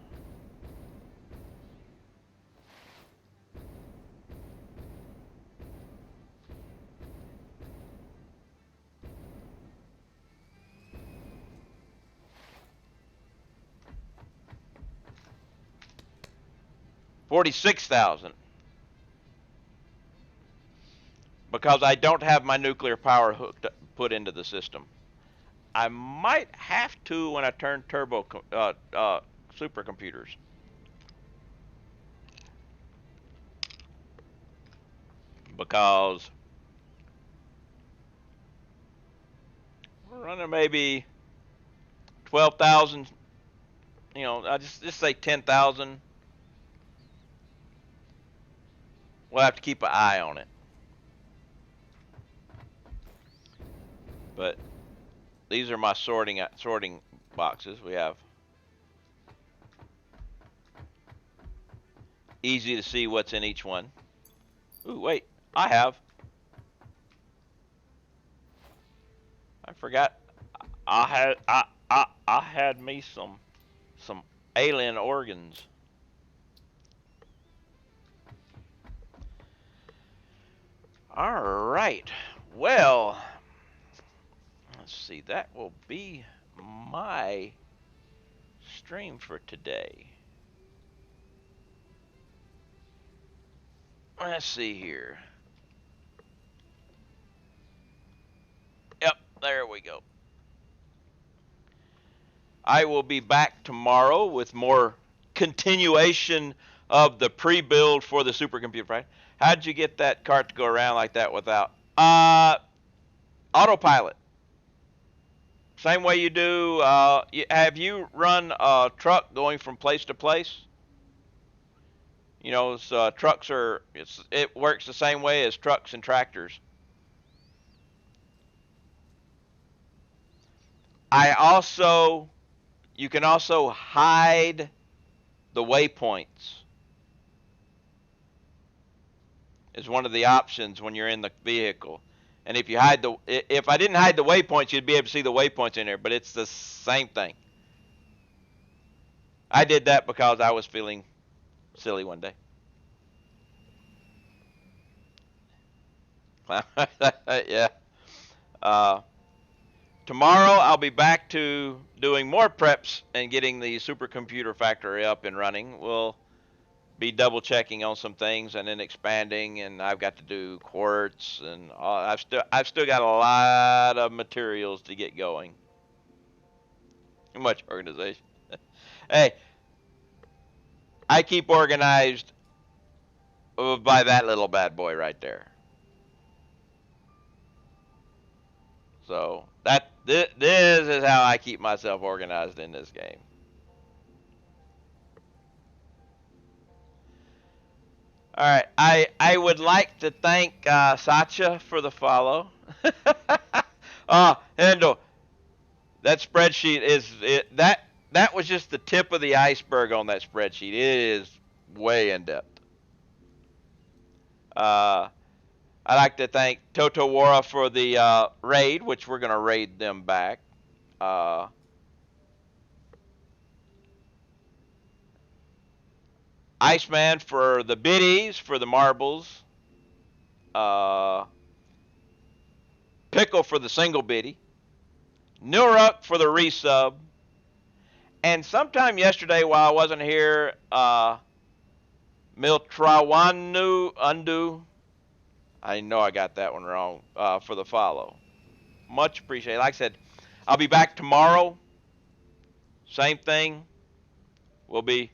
$46,000 because I don't have my nuclear power put into the system. I might have to when I turn turbo supercomputers. Because we're running maybe 12,000, you know, I just say 10,000. We'll have to keep an eye on it. But these are my sorting boxes. We have easy to see what's in each one. Ooh, wait, I forgot. I had me some alien organs. All right. Well, let's see. That will be my stream for today. Let's see here. Yep, there we go. I will be back tomorrow with more continuation of the pre-build for the supercomputer, right? How'd you get that cart to go around like that without autopilot? Same way you do. Have you run a truck going from place to place? You know, trucks are. It works the same way as trucks and tractors. You can also hide the waypoints. Is one of the options when you're in the vehicle. And if I didn't hide the waypoints, you'd be able to see the waypoints in there, but it's the same thing. I did that because I was feeling silly one day. Yeah. Tomorrow I'll be back to doing more preps and getting the supercomputer factory up and running. We'll be double checking on some things and then expanding, and I've got to do quartz and I've still got a lot of materials to get going. Too much organization. Hey, I keep organized by that little bad boy right there. So this is how I keep myself organized in this game. All right, I would like to thank Satya for the follow. Handel, that spreadsheet that was just the tip of the iceberg on that spreadsheet. It is way in depth. I'd like to thank Totowara for the raid, which we're gonna raid them back. Iceman for the biddies, for the marbles. Pickle for the single biddy. Nuruk for the resub. And sometime yesterday while I wasn't here, Miltrawandu Undu, I know I got that one wrong, for the follow. Much appreciated. Like I said, I'll be back tomorrow. Same thing. We'll be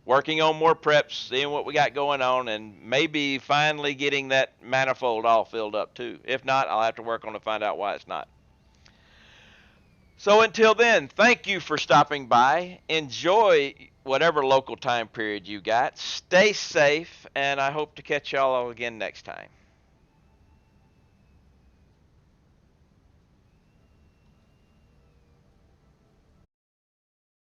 working on more preps, seeing what we got going on, and maybe finally getting that manifold all filled up too. If not, I'll have to work on it to find out why it's not. So until then, thank you for stopping by. Enjoy whatever local time period you got. Stay safe, and I hope to catch y'all again next time.